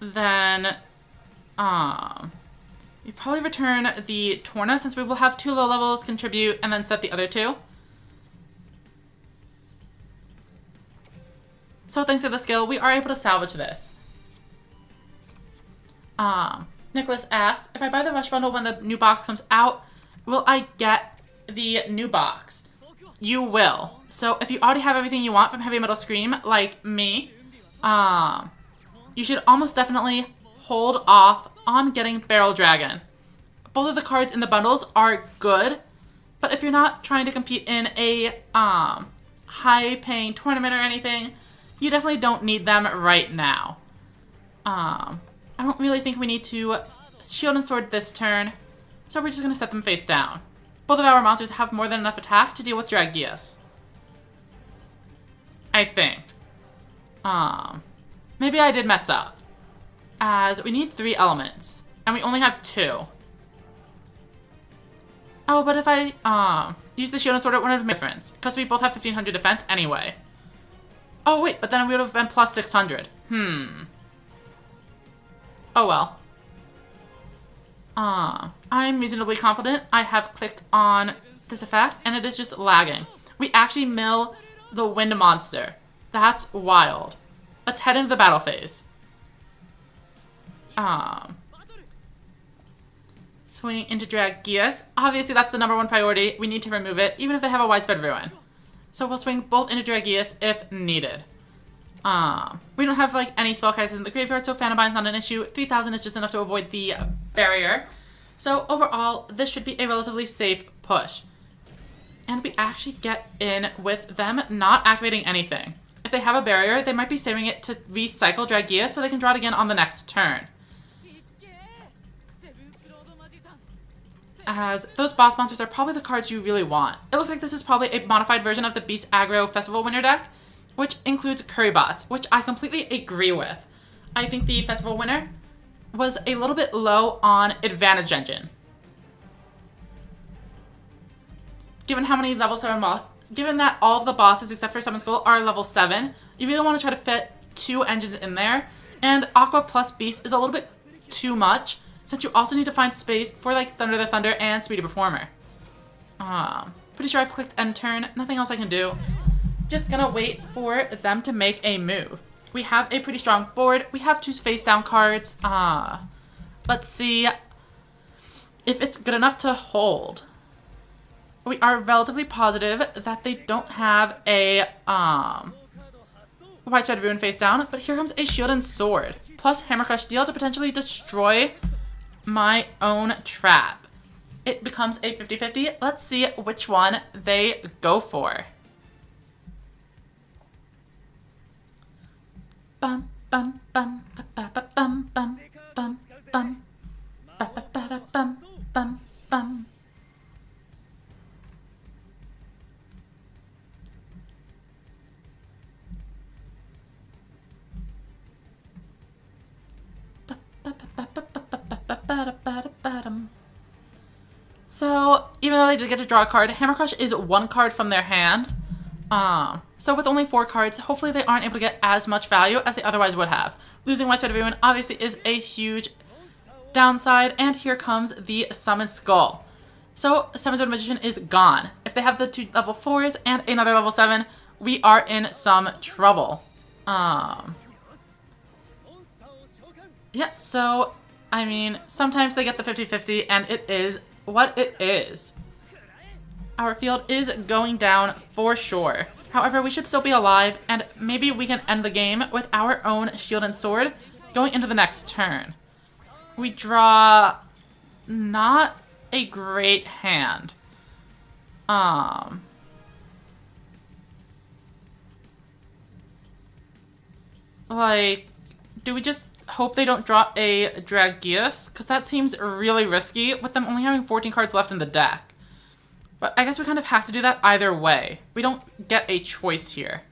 Then, you probably return the Torna, since we will have 2 low levels contribute and then set the other 2. So thanks to the skill, we are able to salvage this. Nicholas asks, if I buy the Rush Bundle when the new box comes out, will I get the new box? You will. So if you already have everything you want from Heavy Metal Scream, like me, you should almost definitely hold off on getting Barrel Dragon. Both of the cards in the bundles are good, but if you're not trying to compete in a high-paying tournament or anything, you definitely don't need them right now. I don't really think we need to Shield and Sword this turn, so we're just going to set them face down. both of our monsters have more than enough attack to deal with Dragius. I think. Maybe I did mess up. As we need 3 elements. And we only have 2. Oh, but if I use the shield and sword, it wouldn't have made a difference. Because we both have 1500 defense anyway. Oh wait, but then we would have been plus 600. Oh well. I'm reasonably confident I have clicked on this effect, and it is just lagging. We actually mill the wind monster. That's wild. Let's head into the battle phase. Swinging into Dragius. Obviously, that's the #1 priority. We need to remove it, even if they have a widespread ruin. So we'll swing both into Dragius if needed. We don't have, like, any spellcasters in the graveyard, so Phantombine's not an issue. 3000 is just enough to avoid the barrier. So overall, this should be a relatively safe push. And we actually get in with them not activating anything. If they have a barrier, they might be saving it to recycle Dragius so they can draw it again on the next turn. As those boss monsters are probably the cards you really want. It looks like this is probably a modified version of the Beast Aggro Festival winner deck, which includes Curry Bots, which I completely agree with. I think the Festival winner was a little bit low on Advantage Engine. Given how many level 7 given that all of the bosses except for Summon Skull are level 7, you really want to try to fit 2 engines in there, and Aqua plus Beast is a little bit too much, since you also need to find space for, like, Thunder the Thunder and Speedy Performer. Pretty sure I've clicked end turn. Nothing else I can do. Just gonna wait for them to make a move. We have a pretty strong board. We have 2 face down cards. Let's see if it's good enough to hold. We are relatively positive that they don't have a widespread ruin face down, but here comes a shield and sword plus Hammer Crush deal to potentially destroy my own trap. It becomes a 50-50. Let's see which one they go for. Bum bum bum ba ba ba bum bum bum bum ba ba ba da bum bum bum. So, even though they did get to draw a card, Hammer Crush is 1 card from their hand. So with only 4 cards, hopefully they aren't able to get as much value as they otherwise would have. Losing Widespread Ruin obviously is a huge downside, and here comes the Summon Skull. So, Summon Sword Magician is gone. If they have the 2 level 4s and another level 7, we are in some trouble. Yeah, so, I mean, sometimes they get the 50-50, and it is what it is. Our field is going down for sure. However, we should still be alive, and maybe we can end the game with our own shield and sword going into the next turn. We draw not a great hand. Like, do we just hope they don't draw a Dragius? Because that seems really risky with them only having 14 cards left in the deck. But I guess we kind of have to do that either way. We don't get a choice here.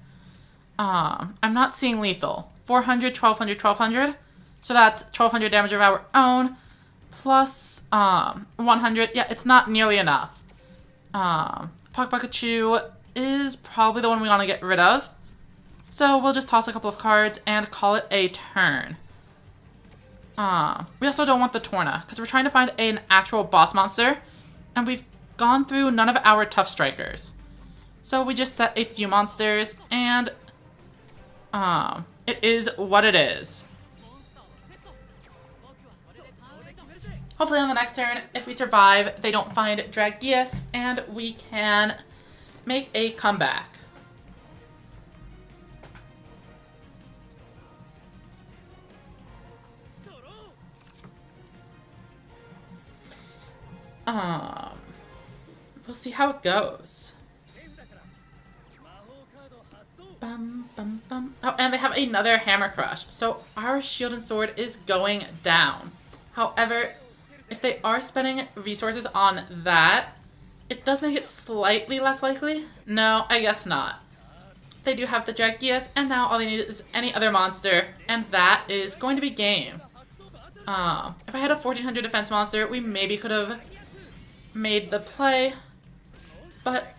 I'm not seeing lethal. 400, 1200, 1200. So that's 1200 damage of our own. Plus 100. Yeah, it's not nearly enough. Pikachu is probably the one we want to get rid of. So we'll just toss a couple of cards and call it a turn. We also don't want the Torna, because we're trying to find an actual boss monster. And we've gone through none of our tough strikers. So we just set a few monsters, and it is what it is. Hopefully on the next turn, if we survive, they don't find Dragius, and we can make a comeback. We'll see how it goes. Bum, bum, bum. Oh, and they have another Hammer Crush. So our shield and sword is going down. However, if they are spending resources on that, It does make it slightly less likely. No, I guess not. They do have the Drakias, and now all they need is any other monster, and that is going to be game. If I had a 1400 defense monster, we maybe could have made the play, but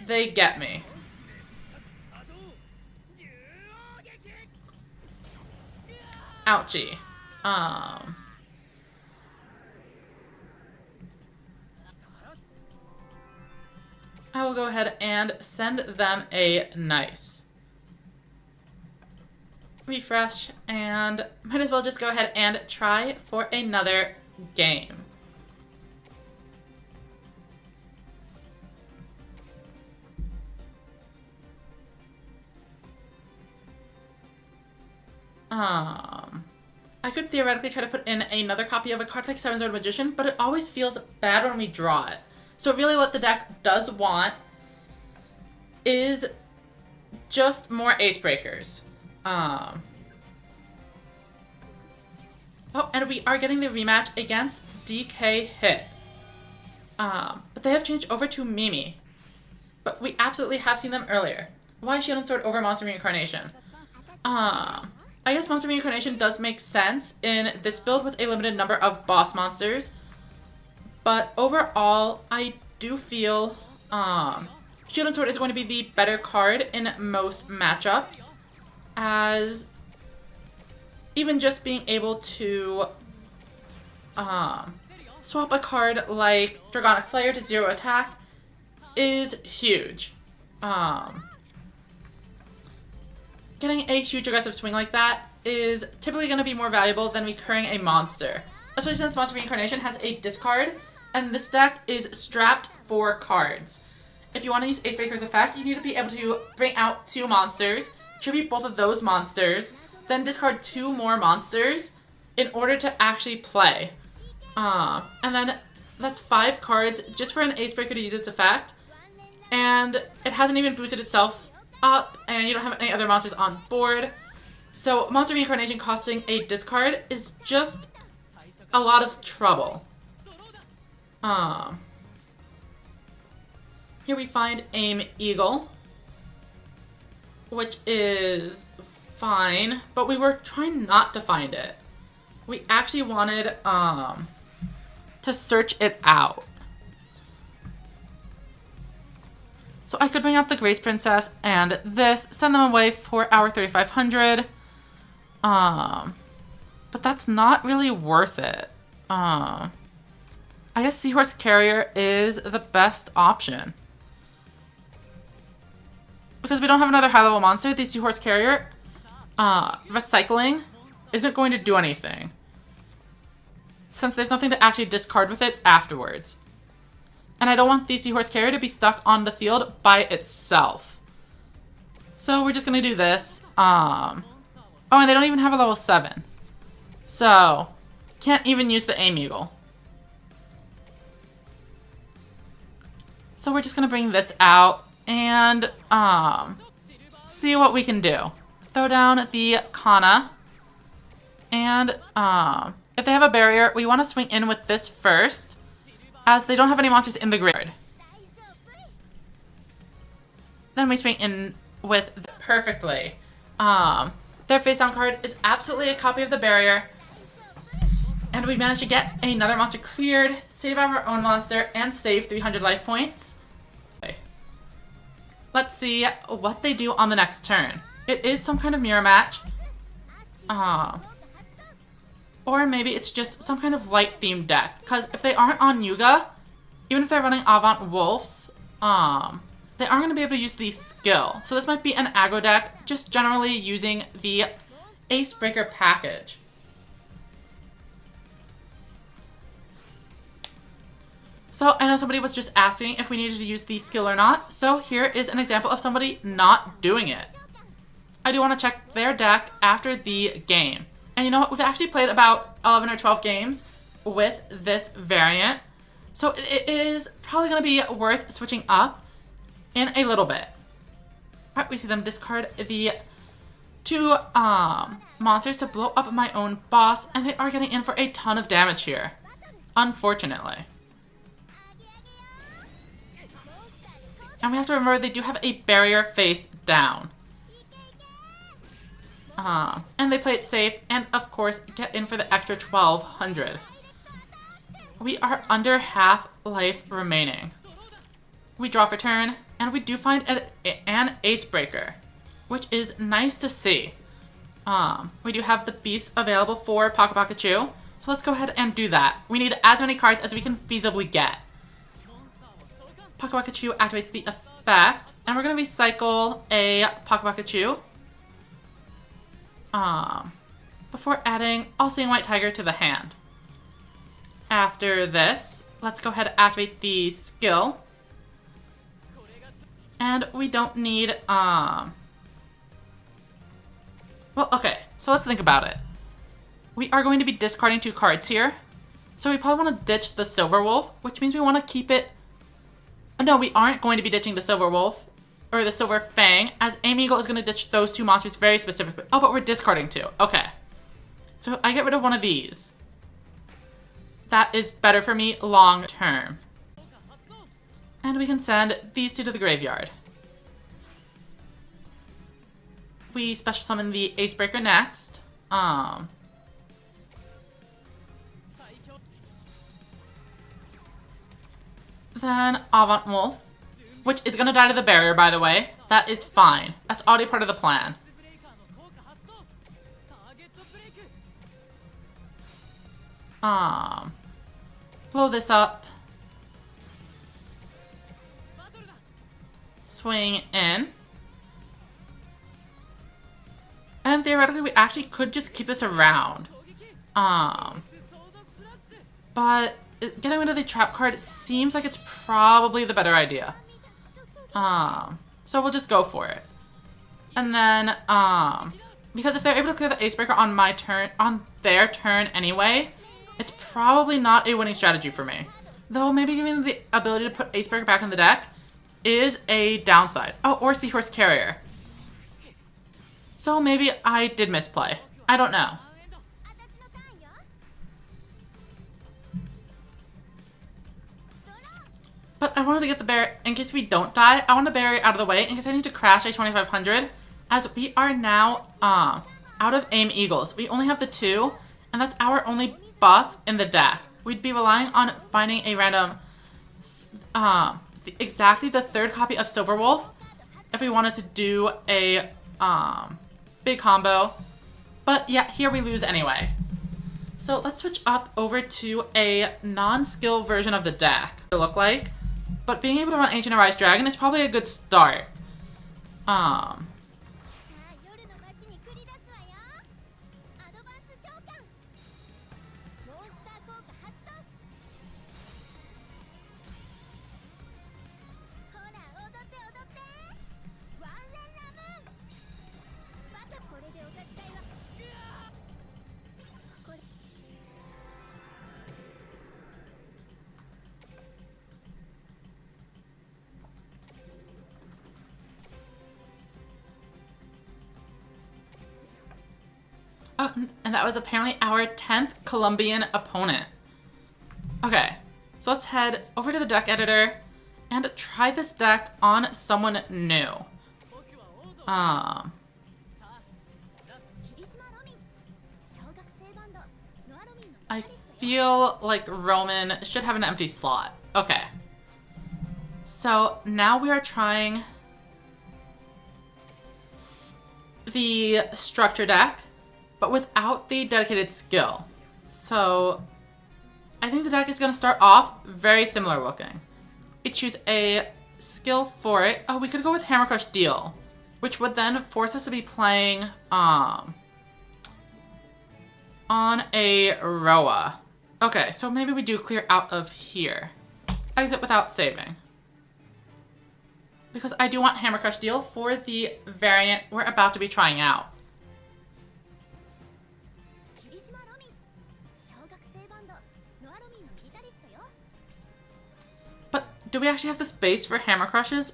they get me. Ouchie. I will go ahead and send them a nice. Refresh, and might as well just go ahead and try for another game. I could theoretically try to put in another copy of a card like Seven Sword Magician, but it always feels bad when we draw it. So really what the deck does want is just more ace breakers. Oh, and we are getting the rematch against DK Hit. But they have changed over to Mimi. But we absolutely have seen them earlier. Why Shield and Sword over Monster Reincarnation? I guess Monster Reincarnation does make sense in this build with a limited number of boss monsters. But overall, I do feel Shield and Sword is going to be the better card in most matchups, as even just being able to swap a card like Dragonic Slayer to 0 attack is huge. Getting a huge aggressive swing like that is typically going to be more valuable than recurring a monster, especially since Monster Reincarnation has a discard, and this deck is strapped for cards. If you want to use Ace Breaker's effect, you need to be able to bring out 2 monsters, tribute both of those monsters, then discard 2 more monsters in order to actually play. And then that's 5 cards just for an Ace Breaker to use its effect, and it hasn't even boosted itself up, and you don't have any other monsters on board. So Monster Reincarnation costing a discard is just a lot of trouble. Here we find Aim Eagle, which is fine, but we were trying not to find it. We actually wanted to search it out. So I could bring up the Grace Princess and this, send them away for our 3500. But that's not really worth it. I guess Seahorse Carrier is the best option. Because we don't have another high-level monster, the Seahorse Carrier, recycling isn't going to do anything, since there's nothing to actually discard with it afterwards. And I don't want the Seahorse Carrier to be stuck on the field by itself. So we're just going to do this. Oh, and they don't even have a level 7. So, can't even use the Aim Eagle. So we're just going to bring this out and see what we can do. Throw down the Kana. And if they have a barrier, we want to swing in with this first, as they don't have any monsters in the graveyard. Then we swing in with perfectly. Their face down card is absolutely a copy of the barrier. And we managed to get another monster cleared, save our own monster, and save 300 life points. Okay. Let's see what they do on the next turn. It is some kind of mirror match. Or maybe it's just some kind of light-themed deck. Because if they aren't on Yuga, even if they're running Avant Wolves, they aren't going to be able to use the skill. So this might be an aggro deck, just generally using the Ace Breaker package. So I know somebody was just asking if we needed to use the skill or not. So here is an example of somebody not doing it. I do want to check their deck after the game. And you know what? We've actually played about 11 or 12 games with this variant. So it is probably going to be worth switching up in a little bit. Alright, we see them discard the 2 monsters to blow up my own boss. And they are getting in for a ton of damage here. Unfortunately. And we have to remember they do have a barrier face down. And they play it safe, and of course, get in for the extra 1200. We are under half life remaining. We draw for turn, and we do find an ace breaker, which is nice to see. We do have the beast available for Pocket Pikachu, so let's go ahead and do that. We need as many cards as we can feasibly get. Pocket Pikachu activates the effect, and we're going to recycle a Pocket Pikachu. Before adding All-Seeing White Tiger to the hand. After this, let's go ahead and activate the skill. And we don't need, well, okay, so let's think about it. We are going to be discarding 2 cards here. So we probably want to ditch the Silver Wolf, which means we want to keep it... No, we aren't going to be ditching the Silver Wolf. Or the Silver Fang, as Aim Eagle is going to ditch those 2 monsters very specifically. Oh, but we're discarding 2. Okay. So I get rid of one of these. That is better for me long term. And we can send these 2 to the graveyard. We special summon the Ace Breaker next. Then Avant Wolf. Which is going to die to the barrier, by the way. That is fine. That's already part of the plan. Blow this up. Swing in. And theoretically, we actually could just keep this around. But getting rid of the trap card seems like it's probably the better idea. So we'll just go for it. And then, because if they're able to clear the Acebreaker on my turn, on their turn anyway, it's probably not a winning strategy for me. Though maybe giving them the ability to put Acebreaker back in the deck is a downside. Oh, or Seahorse Carrier. So maybe I did misplay. I don't know. But I wanted to get the bear, in case we don't die, I want to bury out of the way in case I need to crash a 2500, as we are now out of Aim Eagles. We only have the 2, and that's our only buff in the deck. We'd be relying on finding a random, exactly the 3rd copy of Silver Wolf if we wanted to do a big combo. But yeah, here we lose anyway. So let's switch up over to a non-skill version of the deck. What it look like. But being able to run Ancient Arise Dragon is probably a good start. Oh, and that was apparently our 10th Colombian opponent. Okay, so let's head over to the deck editor and try this deck on someone new. I feel like Roman should have an empty slot. Okay. So now we are trying the structure deck, but without the dedicated skill. So I think the deck is going to start off very similar looking. We choose a skill for it. Oh, we could go with Hammer Crush Deal, which would then force us to be playing on a Roa. Okay, so maybe we do clear out of here. Exit without saving. Because I do want Hammer Crush Deal for the variant we're about to be trying out. But do we actually have the space for Hammer Crushes?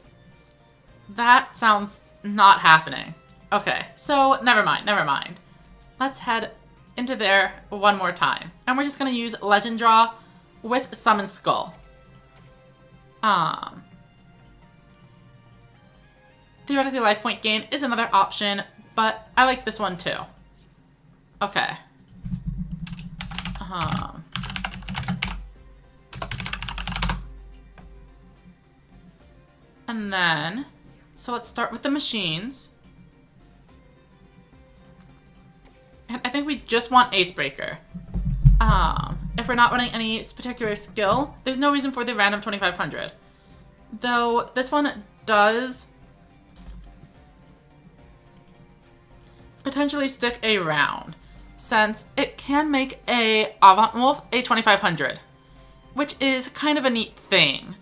That sounds not happening. Okay, so never mind, never mind. Let's head into there one more time. And we're just going to use Legend Draw with Summon Skull. Theoretically, life point gain is another option, but I like this one too. Okay. And then, so let's start with the machines. And I think we just want Ace Breaker. If we're not running any particular skill, there's no reason for the random 2500. Though this one does potentially stick around, since it can make a Avant Wolf a 2500, which is kind of a neat thing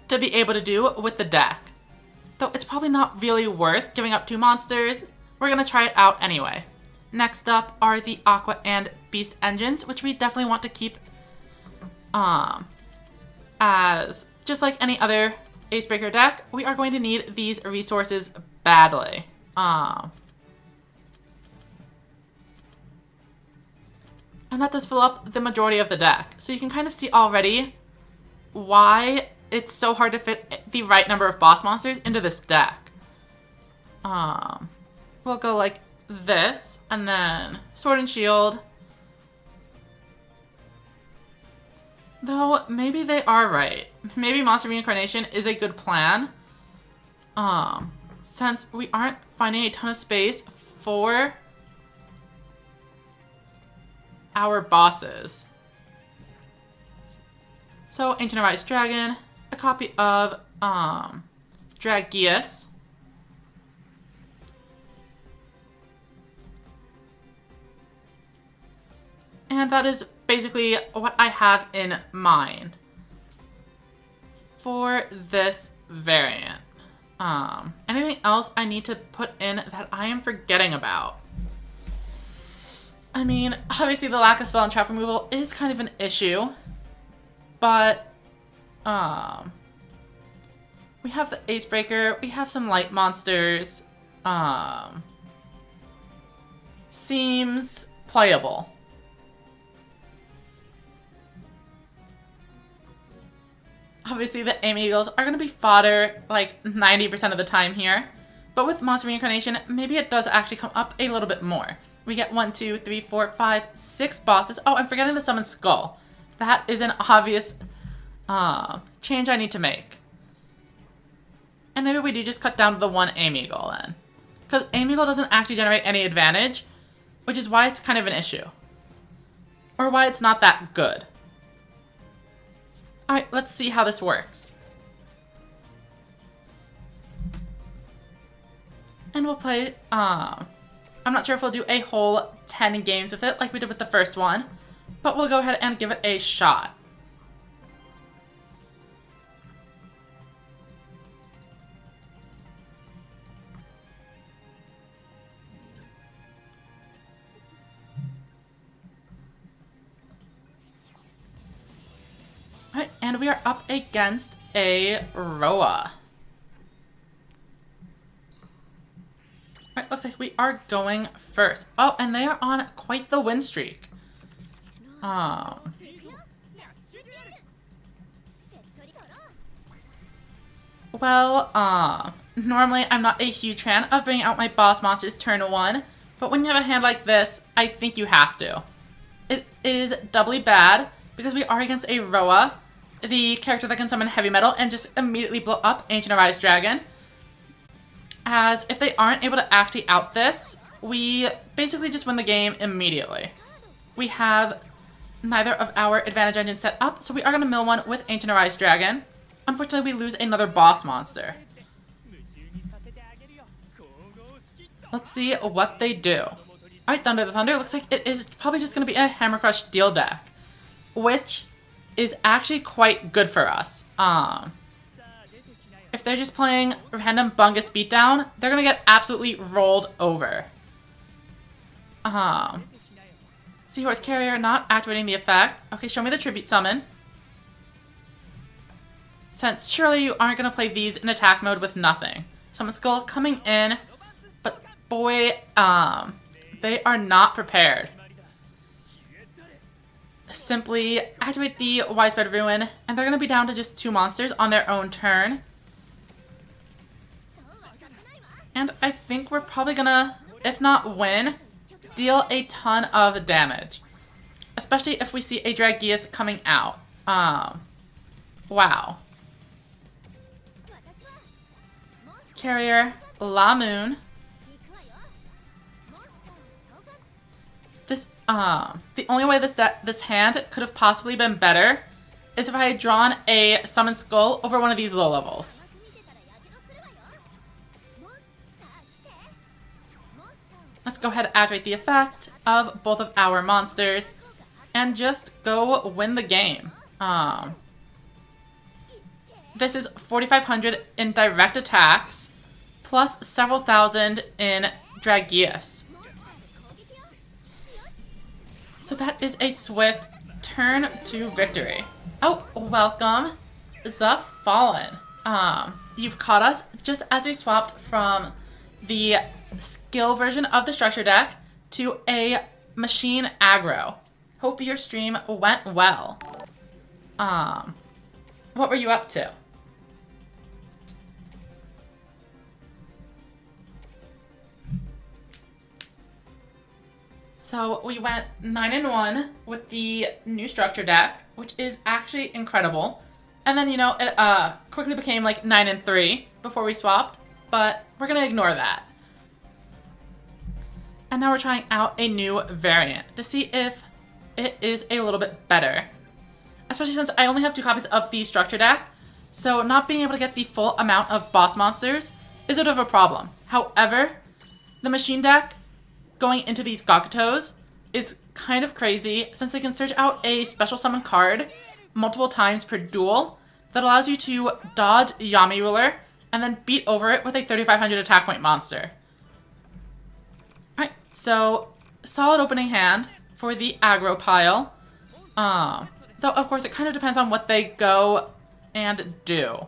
to be able to do with the deck. Though it's probably not really worth giving up 2 monsters, we're gonna try it out anyway. Next up are the Aqua and Beast engines, which we definitely want to keep as just like any other Ace Breaker deck, we are going to need these resources badly. And that does fill up the majority of the deck. So you can kind of see already why it's so hard to fit the right number of boss monsters into this deck. We'll go like this, and then Sword and Shield. Though, maybe they are right. Maybe Monster Reincarnation is a good plan. Since we aren't finding a ton of space for our bosses. So, Ancient Arise Dragon, a copy of Dragius. And that is basically what I have in mind for this variant. Anything else I need to put in that I am forgetting about? I mean, obviously the lack of spell and trap removal is kind of an issue, but we have the Ace Breaker, we have some light monsters, seems playable. Obviously, the Aim Eagles are going to be fodder like 90% of the time here. But with Monster Reincarnation, maybe it does actually come up a little bit more. We get 1, 2, 3, 4, 5, 6 bosses. Oh, I'm forgetting the Summon Skull. That is an obvious change I need to make. And maybe we do just cut down to the 1 Aim Eagle then. Because Aim Eagle doesn't actually generate any advantage, which is why it's kind of an issue. Or why it's not that good. Alright, let's see how this works. And we'll play, I'm not sure if we'll do a whole 10 games with it like we did with the first one, but we'll go ahead and give it a shot. Alright, and we are up against a Roa. Alright, looks like we are going first. Oh, and they are on quite the win streak. Well, normally I'm not a huge fan of bringing out my boss monsters turn 1, but when you have a hand like this, I think you have to. It is doubly bad because we are against a Roa, the character that can summon heavy metal and just immediately blow up Ancient Arise Dragon. As if they aren't able to actually out this, we basically just win the game immediately. We have neither of our advantage engines set up, so we are going to mill one with Ancient Arise Dragon. Unfortunately, we lose another boss monster. Let's see what they do. Alright, Thunder the Thunder. Looks like it is probably just going to be a Hammer Crush Steel deck, which is actually quite good for us. If they're just playing random Bungus Beatdown, they're going to get absolutely rolled over. Seahorse Carrier not activating the effect. Okay, show me the Tribute Summon. Since surely you aren't going to play these in attack mode with nothing. Summon Skull coming in, but boy, they are not prepared. Simply activate the Widespread Ruin, and they're going to be down to just 2 monsters on their own turn. And I think we're probably gonna, if not win, deal a ton of damage. Especially if we see a Dragius coming out. Wow. Carrier, La Moon. This, the only way this hand could have possibly been better is if I had drawn a Summon Skull over one of these low levels. Let's go ahead and activate the effect of both of our monsters and just go win the game. This is 4,500 in direct attacks, plus several thousand in Dragius. So that is a swift turn to victory. Oh, welcome, The Fallen. You've caught us just as we swapped from the skill version of the structure deck to a machine aggro. Hope your stream went well. What were you up to? So we went 9-1 with the new structure deck, which is actually incredible. And then, you know, it quickly became like 9-3 before we swapped, but we're gonna ignore that. And now we're trying out a new variant to see if it is a little bit better. Especially since I only have 2 copies of the structure deck, so not being able to get the full amount of boss monsters is a bit of a problem. However, the machine deck going into these Gakutos is kind of crazy since they can search out a special summon card multiple times per duel that allows you to dodge Yami Ruler and then beat over it with a 3,500 attack point monster. Alright, so solid opening hand for the aggro pile. Though, of course, it kind of depends on what they go and do.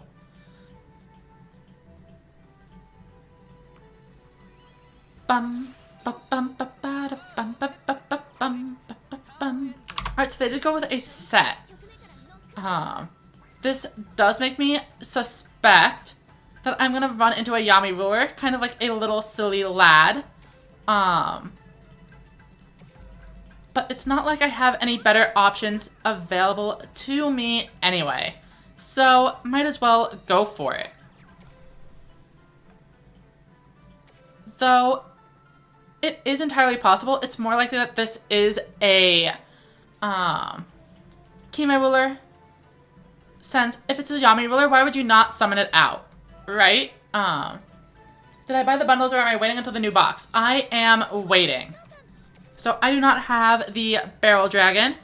Alright, so they did go with a set. This does make me suspect that I'm gonna run into a Yami Ruler, kind of like a little silly lad. But it's not like I have any better options available to me anyway. So, might as well go for it. Though, it is entirely possible. It's more likely that this is a Kime Ruler. Since if it's a Yami Ruler, why would you not summon it out? Right? Did I buy the bundles or am I waiting until the new box? I am waiting. So I do not have the Barrel Dragon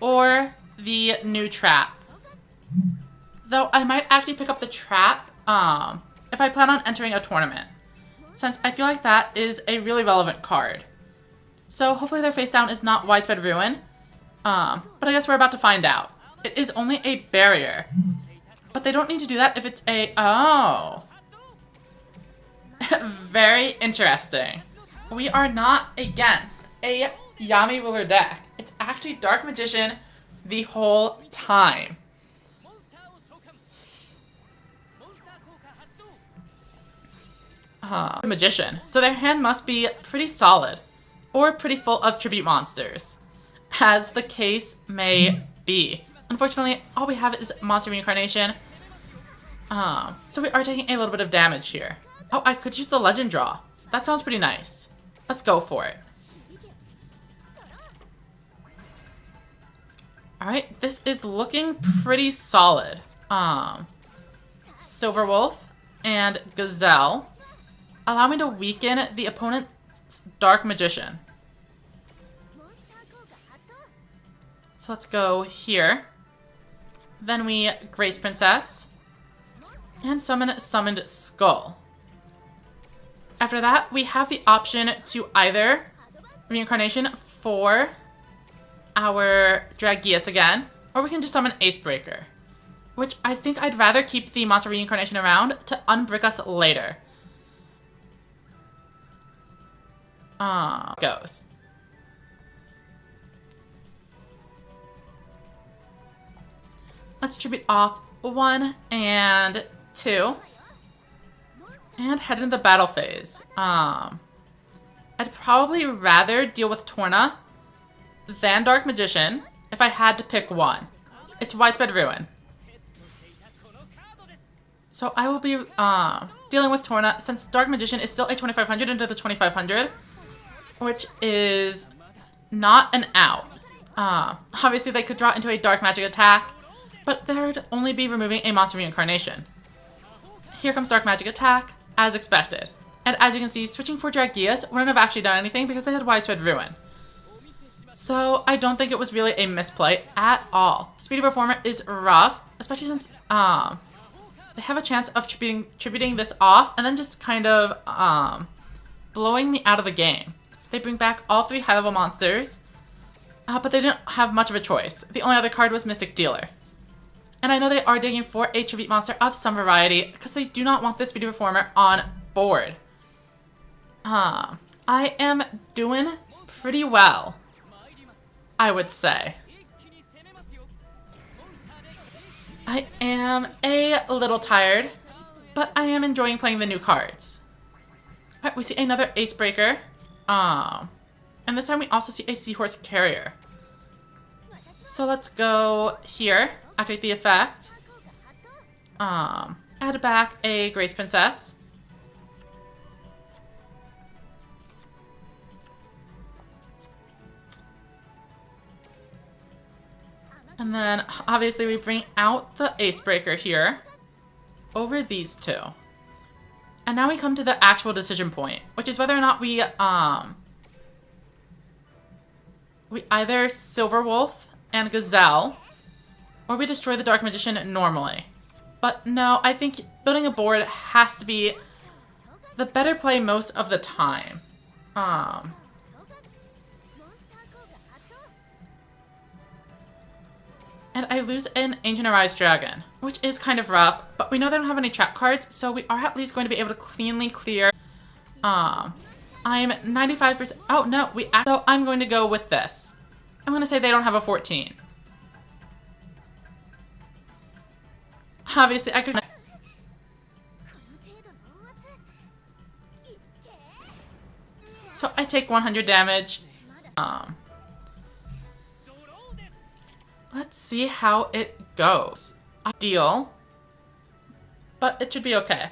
or the new trap. Though I might actually pick up the trap if I plan on entering a tournament, since I feel like that is a really relevant card. So hopefully their face down is not Widespread Ruin, but I guess we're about to find out. It is only a barrier, but they don't need to do that if it's a... Oh. Very interesting. We are not against a Yami Ruler deck. It's actually Dark Magician the whole time. Magician. So their hand must be pretty solid or pretty full of tribute monsters, as the case may be. Unfortunately, all we have is Monster Reincarnation. So we are taking a little bit of damage here. Oh, I could use the Legend Draw. That sounds pretty nice. Let's go for it. Alright, this is looking pretty solid. Silver Wolf and Gazelle allow me to weaken the opponent's Dark Magician. So let's go here. Then we Grace Princess and summon Summoned Skull. After that, we have the option to either Reincarnation for our Dragius again, or we can just summon Acebreaker, which I think I'd rather keep the Monster Reincarnation around to unbrick us later. Goes. Let's tribute off 1 and 2. And head into the battle phase. I'd probably rather deal with Torna than Dark Magician if I had to pick one. It's Widespread Ruin. So I will be dealing with Torna since Dark Magician is still a 2500 into the 2500, which is not an out. Obviously they could draw into a Dark Magic attack, but there'd only be removing a monster reincarnation. Here comes Dark Magic attack, as expected. And as you can see, switching for Dragias wouldn't have actually done anything because they had Widespread Ruin. So I don't think it was really a misplay at all. Speedy Performer is rough, especially since they have a chance of tributing this off and then just kind of blowing me out of the game. They bring back all 3 high-level monsters, but they didn't have much of a choice. The only other card was Mystic Dealer. And I know they are digging for a tribute monster of some variety because they do not want this Speedy Performer on board. I am doing pretty well, I would say. I am a little tired, but I am enjoying playing the new cards. Alright, we see another Ace Breaker. And this time we also see a Seahorse Carrier. So let's go here, activate the effect. Add back a Grace Princess. And then, obviously, we bring out the Ace Breaker here over these 2. And now we come to the actual decision point, which is whether or not we either Silver Wolf and Gazelle, or we destroy the Dark Magician normally. But no, I think building a board has to be the better play most of the time. And I lose an Ancient Arise Dragon, which is kind of rough, but we know they don't have any trap cards, so we are at least going to be able to cleanly clear. I'm 95%. Oh no, so I'm going to go with this. I'm going to say they don't have a 14. Obviously, I could. So I take 100 damage. Let's see how it goes. Deal. But it should be okay.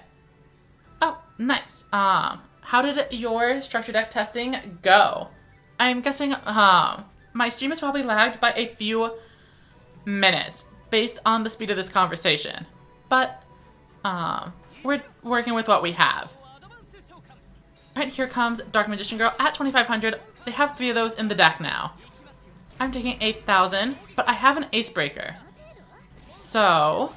Oh, nice. How did your structure deck testing go? I'm guessing my stream is probably lagged by a few minutes based on the speed of this conversation. But we're working with what we have. Alright, here comes Dark Magician Girl at 2500. They have 3 of those in the deck now. I'm taking 8,000, but I have an Ace Breaker. So,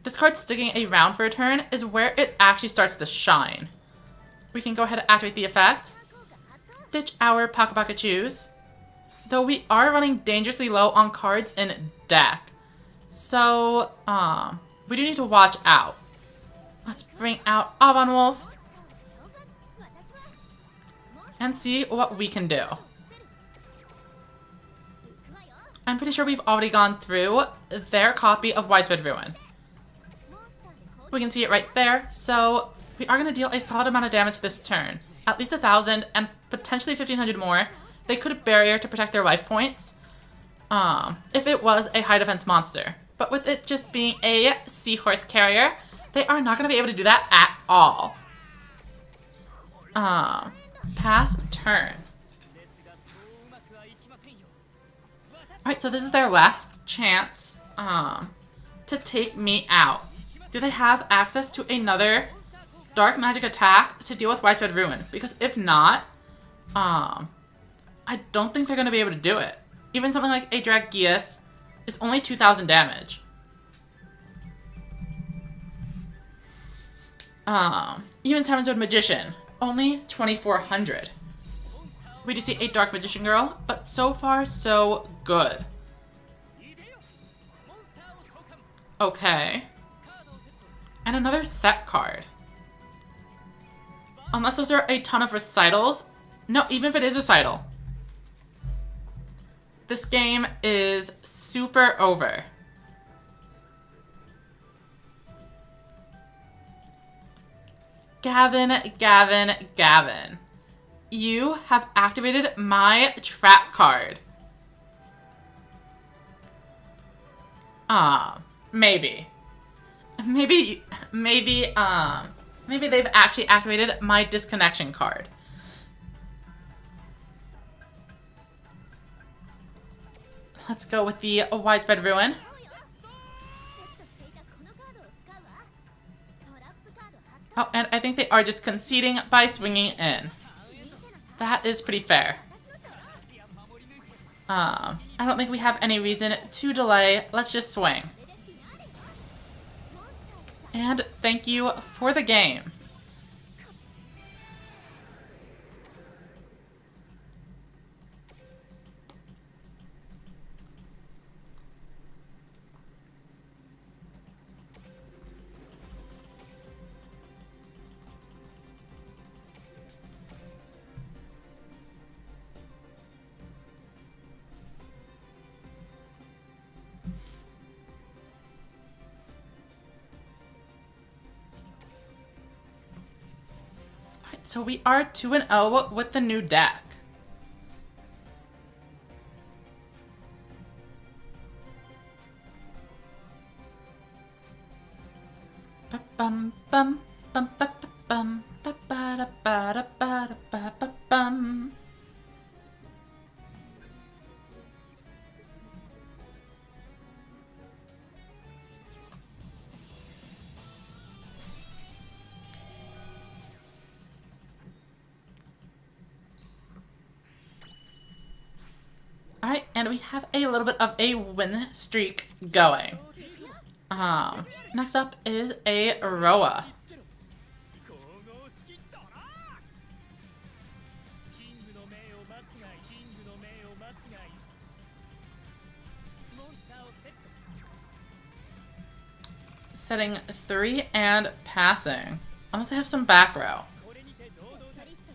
this card sticking around for a turn is where it actually starts to shine. We can go ahead and activate the effect. Ditch our Pakapakachus. Though we are running dangerously low on cards in deck. So, we do need to watch out. Let's bring out Avon Wolf. And see what we can do. I'm pretty sure we've already gone through their copy of Widespread Ruin. We can see it right there, so we are going to deal a solid amount of damage this turn. At least 1,000 and potentially 1,500 more. They could have barrier to protect their life points if it was a high defense monster. But with it just being a Seahorse Carrier, they are not going to be able to do that at all. Pass turn. Alright, so this is their last chance to take me out. Do they have access to another Dark Magic attack to deal with Widespread Ruin? Because if not, I don't think they're going to be able to do it. Even something like a Dragias is only 2,000 damage. Even Seven Sword Magician, only 2,400. We do see a Dark Magician Girl, but so far, so good. Okay. And another set card. Unless those are a ton of recitals. No, even if it is recital. This game is super over. Gavin. You have activated my trap card. Maybe. Maybe they've actually activated my disconnection card. Let's go with the widespread ruin. Oh, and I think they are just conceding by swinging in. That is pretty fair. I don't think we have any reason to delay. Let's just swing. And thank you for the game. So we are 2-0 with the new deck. Bum bum bum bum bum bum bum bum bum. Alright, and we have a little bit of a win streak going. Next up is a Roa. Setting 3 and passing. Unless they have some back row.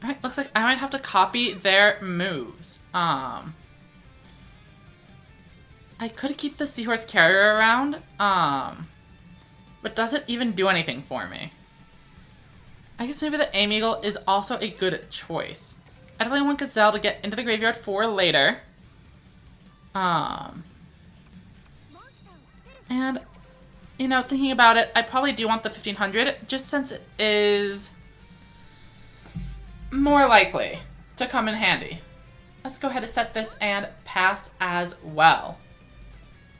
Alright, looks like I might have to copy their moves. I could keep the Seahorse Carrier around, but does it even do anything for me? I guess maybe the Aim Eagle is also a good choice. I definitely want Gazelle to get into the graveyard for later. And, you know, thinking about it, I probably do want the 1500, just since it is more likely to come in handy. Let's go ahead and set this and pass as well.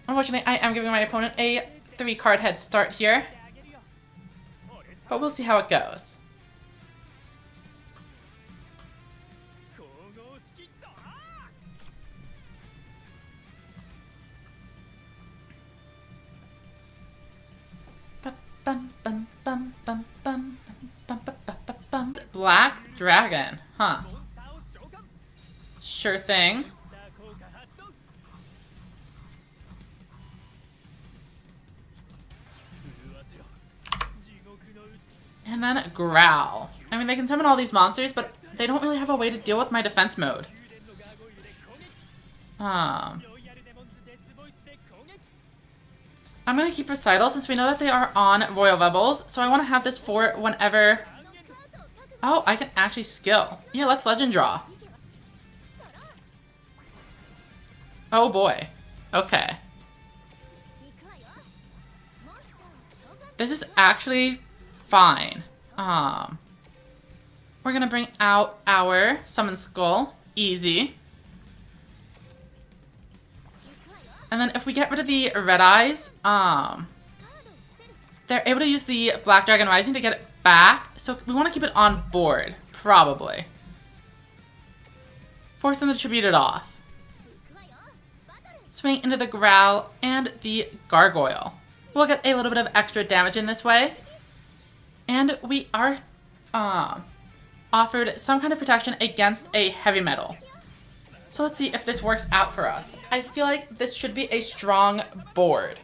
Unfortunately, I am giving my opponent a 3-card head start here, but we'll see how it goes. Black Dragon, huh? Sure thing. And then Growl. I mean, they can summon all these monsters, but they don't really have a way to deal with my defense mode. I'm going to keep Recital since we know that they are on Royal Rebels, so I want to have this for whenever... Oh, I can actually skill. Yeah, let's Legend Draw. Oh boy. Okay. This is actually fine. We're gonna bring out our Summon Skull. Easy. And then if we get rid of the Red Eyes, they're able to use the Black Dragon Rising to get it back. So we want to keep it on board, probably. Force them to tribute it off. Swing into the Growl and the Gargoyle. We'll get a little bit of extra damage in this way. And we are offered some kind of protection against a heavy metal. So let's see if this works out for us. I feel like this should be a strong board.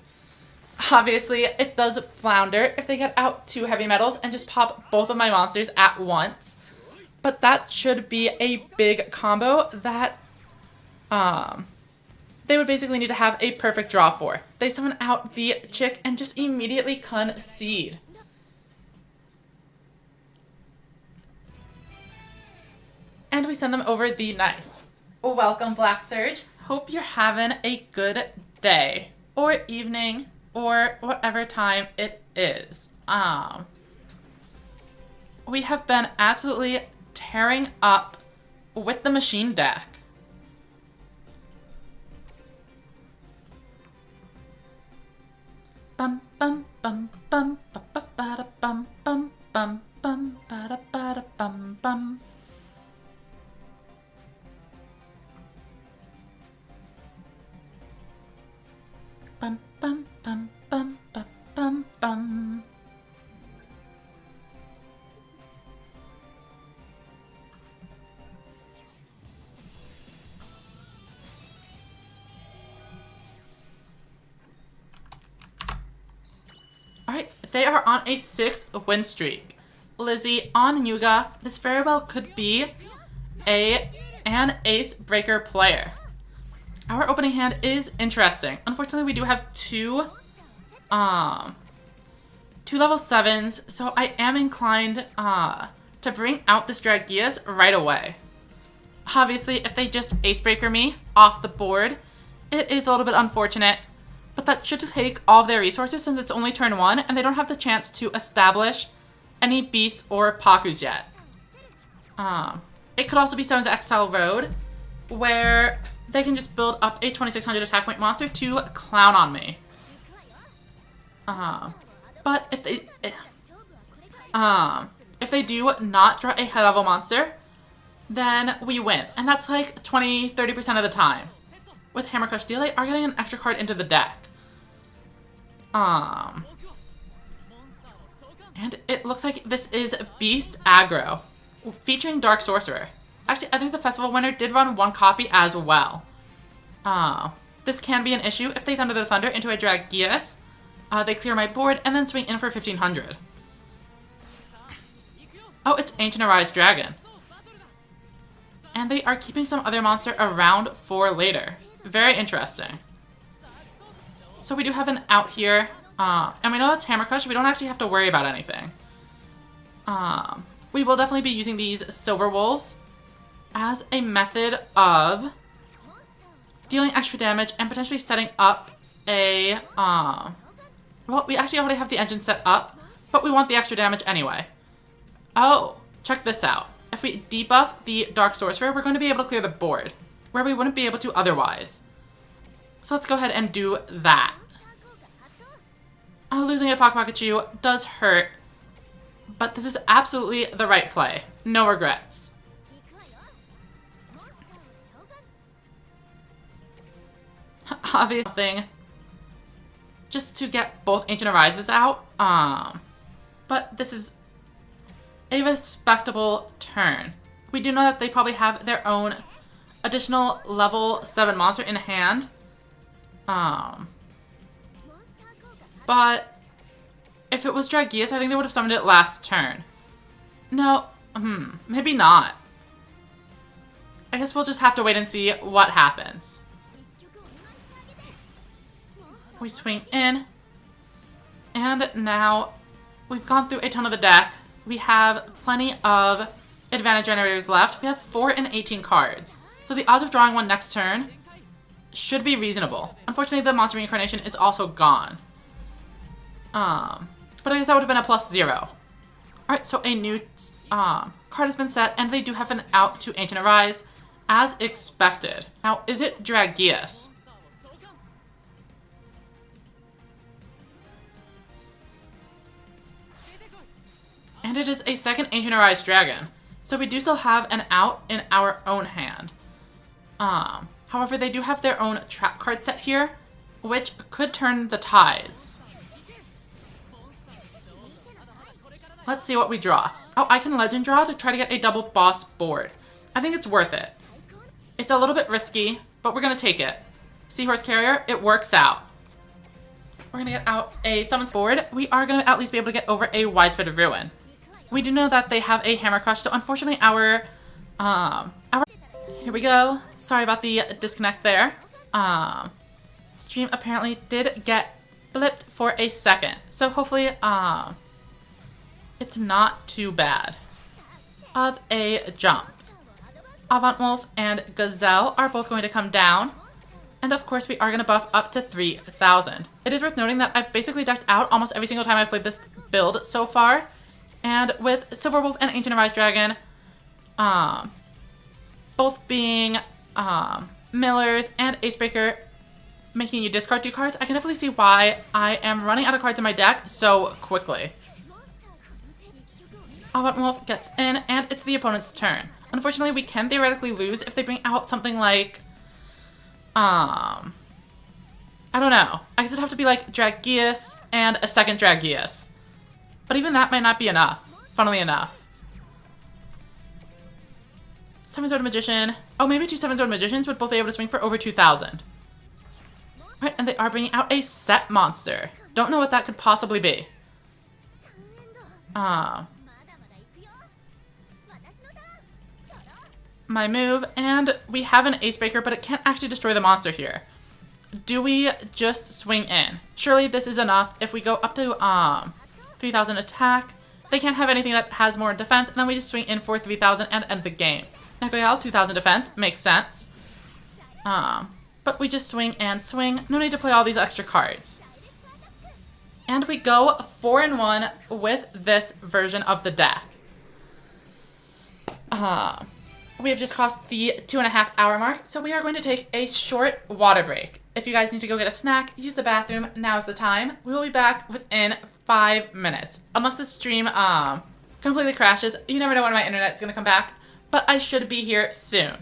Obviously, it does flounder if they get out 2 heavy metals and just pop both of my monsters at once. But that should be a big combo that they would basically need to have a perfect draw for. They summon out the chick and just immediately concede. And we send them over the nice. Welcome, Black Surge. Hope you're having a good day or evening or whatever time it is. We have been absolutely tearing up with the machine deck. Bum bum bum bum ba ba ba da bum bum bum bum ba da ba da bum bum. Bum bum bum bum ba bum bum. Alright, they are on a 6-win streak. Lizzie on Yuga. This very well could be an ace breaker player. Our opening hand is interesting. Unfortunately, we do have two level 7s, so I am inclined to bring out this Dragias right away. Obviously, if they just ace breaker me off the board, it is a little bit unfortunate. But that should take all of their resources since it's only turn 1 and they don't have the chance to establish any beasts or Pakus yet. It could also be 7's Exile Road, where they can just build up a 2600 attack point monster to clown on me. But if they do not draw a high level monster, then we win. And that's like 20-30% of the time. With Hammer Crush Deal, they are getting an extra card into the deck. And it looks like this is Beast Aggro, featuring Dark Sorcerer. Actually, I think the festival winner did run one copy as well. This can be an issue if they Thunder the Thunder into a Dragias. They clear my board and then swing in for 1500. Oh, it's Ancient Arise Dragon. And they are keeping some other monster around for later. Very interesting. So we do have an out here. And we know that's Hammer Crush. We don't actually have to worry about anything. We will definitely be using these Silver Wolves as a method of dealing extra damage and potentially setting up a... well, we actually already have the engine set up, but we want the extra damage anyway. Oh, check this out. If we debuff the Dark Sorcerer, we're going to be able to clear the board, where we wouldn't be able to otherwise. So let's go ahead and do that. Losing a Pocket Pikachu does hurt, but this is absolutely the right play. No regrets. Obviously, just to get both Ancient Arises out, but this is a respectable turn. We do know that they probably have their own additional level 7 monster in hand. But if it was Dragias, I think they would have summoned it last turn. No, maybe not. I guess we'll just have to wait and see what happens. We swing in, and now we've gone through a ton of the deck. We have plenty of advantage generators left. We have 4 and 18 cards. So the odds of drawing one next turn should be reasonable. Unfortunately, the monster reincarnation is also gone. But I guess that would have been a +0. Alright, so a new card has been set, and they do have an out to Ancient Arise, as expected. Now, is it Dragias? And it is a second Ancient Arise Dragon. So we do still have an out in our own hand. However, they do have their own trap card set here, which could turn the tides. Let's see what we draw. Oh, I can Legend Draw to try to get a double boss board. I think it's worth it. It's a little bit risky, but we're going to take it. Seahorse Carrier, it works out. We're going to get out a Summons board. We are going to at least be able to get over a Widespread of Ruin. We do know that they have a Hammer Crush, so unfortunately our... Here we go. Sorry about the disconnect there. Stream apparently did get blipped for a second. So hopefully, it's not too bad of a jump. Avant Wolf and Gazelle are both going to come down. And of course, we are going to buff up to 3,000. It is worth noting that I've basically decked out almost every single time I've played this build so far. And with Silver Wolf and Ancient Arise Dragon, both being Millers and Acebreaker, making you discard 2 cards, I can definitely see why I am running out of cards in my deck so quickly. Avant Wolf gets in, and it's the opponent's turn. Unfortunately, we can theoretically lose if they bring out something like, I don't know. I guess it'd have to be like Dragius and a second Dragius. But even that might not be enough, funnily enough. 7-Sword Magician. Oh, maybe 2 7-Sword Magicians would both be able to swing for over 2,000. Right, and they are bringing out a set monster. Don't know what that could possibly be. My move, and we have an Acebreaker, but it can't actually destroy the monster here. Do we just swing in? Surely this is enough. If we go up to 3,000 attack, they can't have anything that has more defense, and then we just swing in for 3,000 and end the game. Nagoyal, 2,000 defense, makes sense. But we just swing and swing. No need to play all these extra cards. And we go 4-1 with this version of the deck. We have just crossed the 2.5-hour mark, so we are going to take a short water break. If you guys need to go get a snack, use the bathroom, now's the time. We will be back within 5 minutes. Unless the stream completely crashes. You never know when my internet's going to come back, but I should be here soon.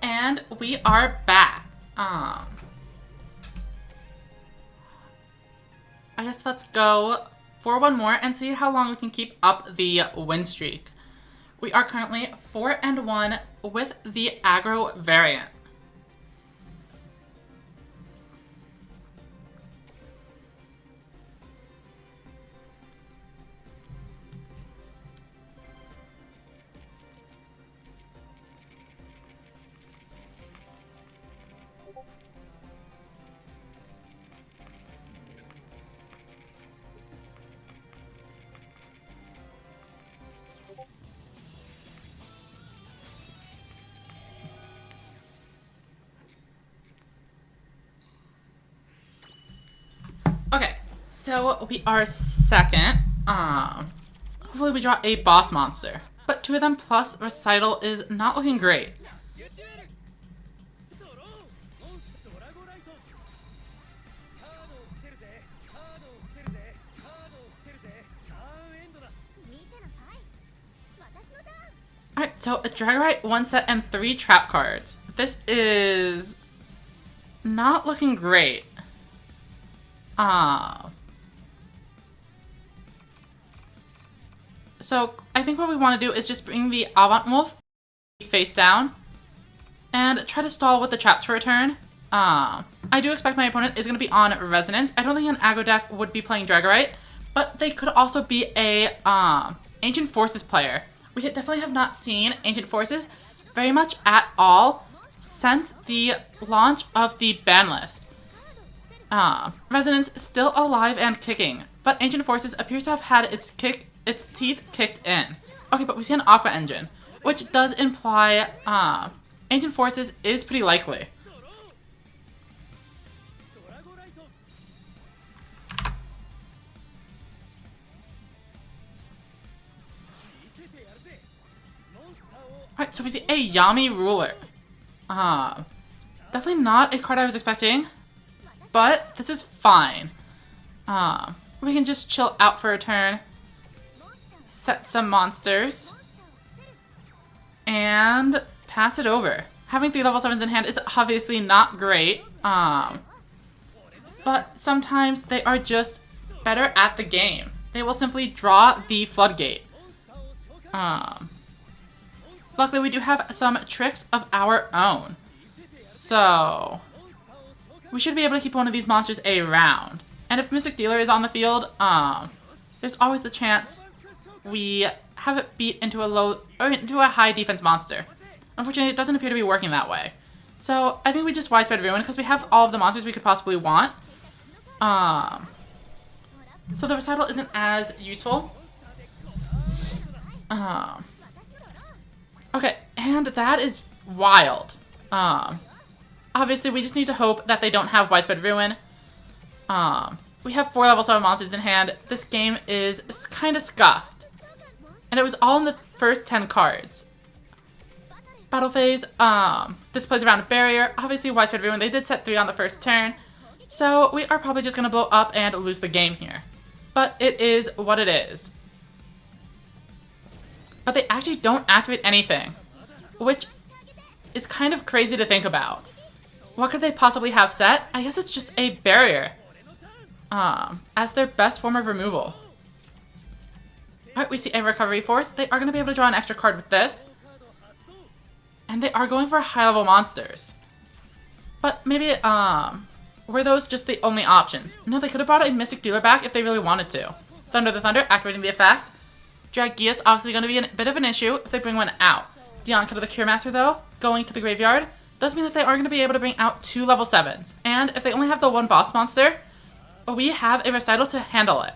And we are back. I guess let's go for one more and see how long we can keep up the win streak. We are currently 4-1 with the Aggro variant. Okay, so we are second. Hopefully we draw a boss monster. But 2 of them plus recital is not looking great. Alright, so a Dragorite, 1 set, and 3 trap cards. This is not looking great. So I think what we want to do is just bring the Avant Wolf face down and try to stall with the traps for a turn. I do expect my opponent is going to be on Resonance. I don't think an aggro deck would be playing Dragorite, but they could also be a Ancient Forces player. We definitely have not seen Ancient Forces very much at all since the launch of the ban list. Resonance still alive and kicking, but Ancient Forces appears to have had its teeth kicked in. Okay, but we see an Aqua Engine, which does imply Ancient Forces is pretty likely. Alright, so we see a Yami Ruler. Definitely not a card I was expecting, but this is fine. We can just chill out for a turn, set some monsters, and pass it over. Having 3 level 7s in hand is obviously not great, but sometimes they are just better at the game. They will simply draw the floodgate. Luckily, we do have some tricks of our own, so we should be able to keep one of these monsters around. And if Mystic Dealer is on the field, there's always the chance we have it beat into a high defense monster. Unfortunately, it doesn't appear to be working that way. So I think we just Widespread Ruin because we have all of the monsters we could possibly want. So the recital isn't as useful. Okay, and that is wild. Obviously, we just need to hope that they don't have Widespread Ruin. We have 4 level 7 monsters in hand. This game is kind of scuffed. And it was all in the first 10 cards. Battle phase, this plays around a barrier. Obviously, Widespread Ruin, they did set 3 on the first turn. So we are probably just going to blow up and lose the game here. But it is what it is. But they actually don't activate anything, which is kind of crazy to think about. What could they possibly have set? I guess it's just a barrier as their best form of removal. Alright, we see a Recovery Force. They are going to be able to draw an extra card with this. And they are going for high-level monsters. But maybe, were those just the only options? No, they could have brought a Mystic Dealer back if they really wanted to. Thunder the Thunder, activating the effect. Dragius obviously going to be a bit of an issue if they bring one out. Dianca the Cure Master, though, going to the graveyard, does mean that they are going to be able to bring out 2 level 7s. And if they only have the 1 boss monster, we have a recital to handle it.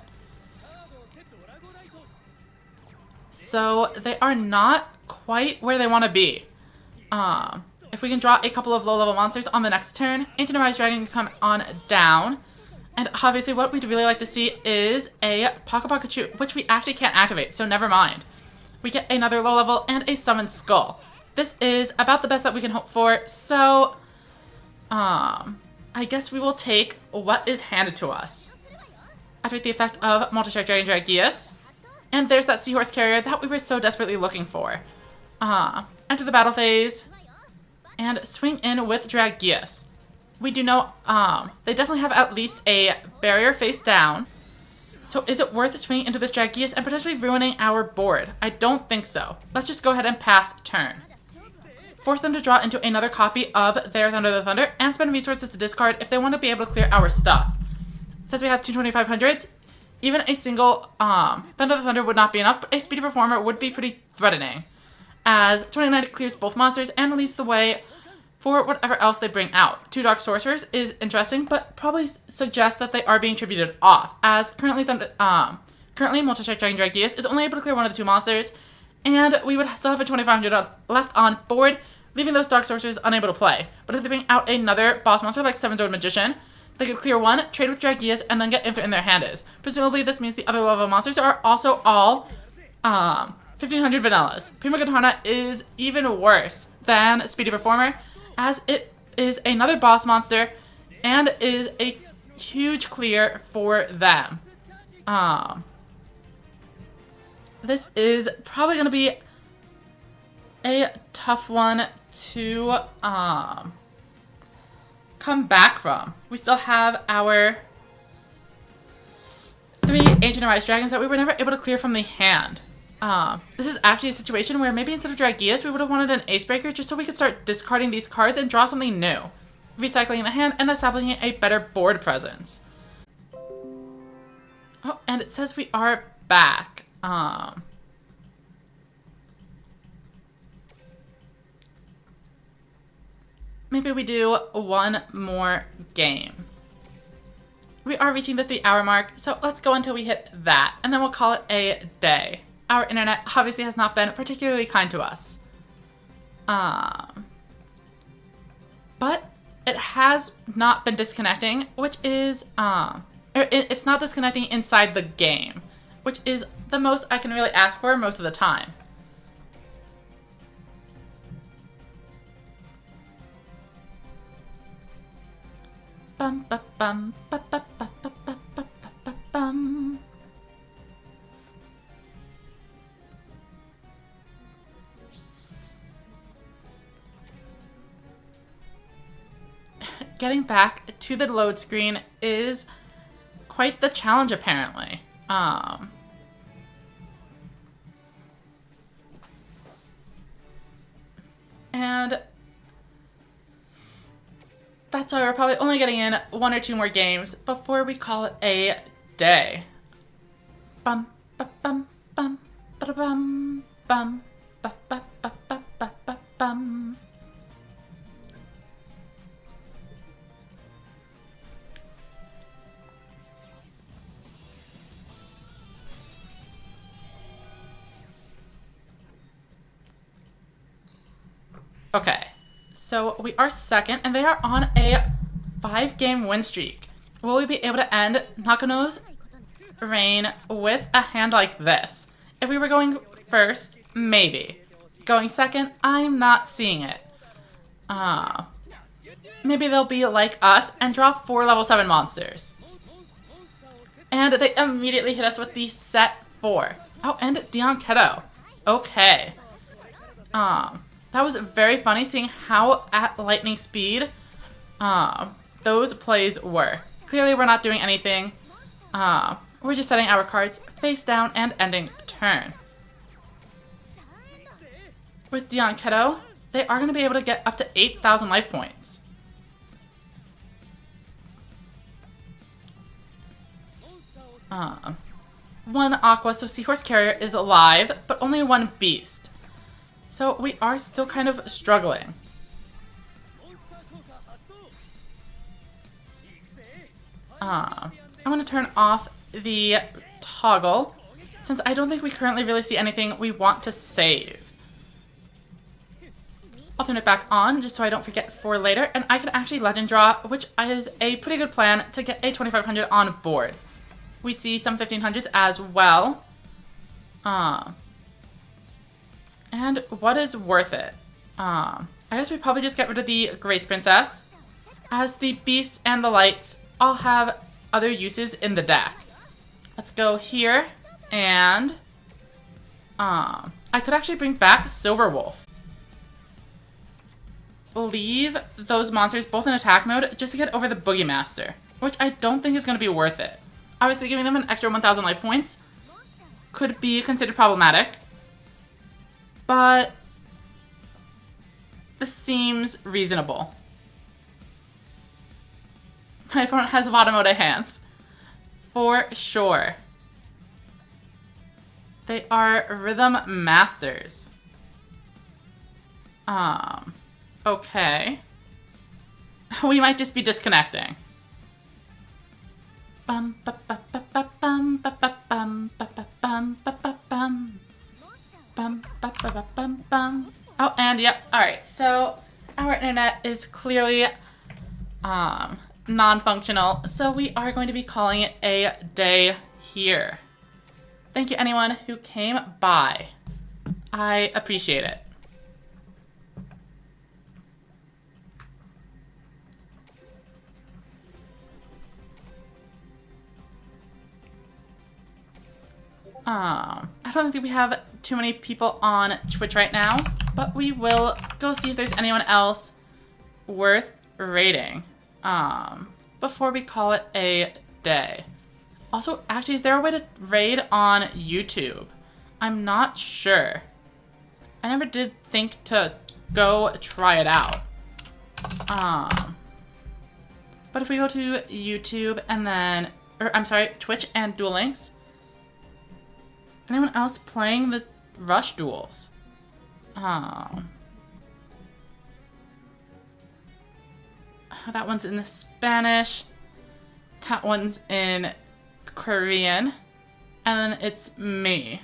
So they are not quite where they want to be. If we can draw a couple of low-level monsters on the next turn, Ancient Arise Dragon can come on down. And obviously what we'd really like to see is a Pocket Pikachu, which we actually can't activate, so never mind. We get another low level and a Summoned Skull. This is about the best that we can hope for, so I guess we will take what is handed to us. Activate the effect of Multi-Strike Dragon Dragius. And there's that Seahorse Carrier that we were so desperately looking for. Enter the battle phase and swing in with Dragius. We do know they definitely have at least a barrier face down. So is it worth swinging into this Dragius and potentially ruining our board? I don't think so. Let's just go ahead and pass turn. Force them to draw into another copy of their Thunder the Thunder and spend resources to discard if they want to be able to clear our stuff. Since we have two 2500s, even a single Thunder the Thunder would not be enough, but a Speedy Performer would be pretty threatening, as 29 clears both monsters and leads the way for whatever else they bring out. Two Dark Sorcerers is interesting, but probably suggests that they are being tributed off, as currently Multi-Strike Dragon Dragius is only able to clear one of the two monsters, and we would still have a 2500 left on board, leaving those Dark Sorcerers unable to play. But if they bring out another boss monster like Seven Sword Magician, they could clear one, trade with Dragius, and then get infinite in their hand is. Presumably this means the other level monsters are also all 1500 vanillas. Prima Katana is even worse than Speedy Performer, as it is another boss monster and is a huge clear for them. This is probably going to be a tough one to come back from. We still have our 3 Ancient Arise Dragons that we were never able to clear from the hand. This is actually a situation where maybe instead of Dragius, we would have wanted an Ace Breaker just so we could start discarding these cards and draw something new, recycling the hand and establishing a better board presence. Oh, and it says we are back. Maybe we do one more game. We are reaching the 3-hour mark, so let's go until we hit that, and then we'll call it a day. Our internet obviously has not been particularly kind to us. But it has not been disconnecting, which is, it's not disconnecting inside the game, which is the most I can really ask for most of the time. Bum, ba, bum, ba, ba, ba, ba, ba, ba, ba, bum. Getting back to the load screen is quite the challenge, apparently. And that's why we're probably only getting in 1 or 2 more games before we call it a day. Bum, ba, bum, bum, ba, bum, bum, ba, ba, ba, ba, ba, ba, bum. Okay, so we are second, and they are on a 5-game win streak. Will we be able to end Nakano's reign with a hand like this? If we were going first, maybe. Going second, I'm not seeing it. Maybe they'll be like us and draw 4 level 7 monsters. And they immediately hit us with the set 4. Oh, and Dion Keto. Okay. That was very funny seeing how at lightning speed those plays were. Clearly we're not doing anything. We're just setting our cards face down and ending turn. With Dion Keto, they are going to be able to get up to 8,000 life points. One Aqua, so Seahorse Carrier is alive, but only 1 Beast. So we are still kind of struggling. I'm going to turn off the toggle, since I don't think we currently really see anything we want to save. I'll turn it back on just so I don't forget for later, and I can actually legend draw, which is a pretty good plan to get a 2500 on board. We see some 1500s as well. And what is worth it? I guess we probably just get rid of the Grace Princess, as the Beasts and the Lights all have other uses in the deck. Let's go here, and I could actually bring back Silver Wolf. Leave those monsters both in attack mode just to get over the Boogie Master, which I don't think is going to be worth it. Obviously, giving them an extra 1,000 life points could be considered problematic, but this seems reasonable. My opponent has Watamode hands. For sure. They are Rhythm Masters. Okay. We might just be disconnecting. Bum ba ba ba ba bum ba ba bum ba ba bum ba ba bum. Bum ba ba ba bum bum. Oh, and yep. Alright, so our internet is clearly non-functional, so we are going to be calling it a day here. Thank you anyone who came by. I appreciate it. I don't think we have too many people on Twitch right now, but we will go see if there's anyone else worth raiding before we call it a day. Also, actually, is there a way to raid on YouTube? I'm not sure. I never did think to go try it out. But if we go to YouTube and then, or I'm sorry, Twitch and Duel Links, anyone else playing the Rush duels? That one's in the Spanish. That one's in Korean. And then it's me.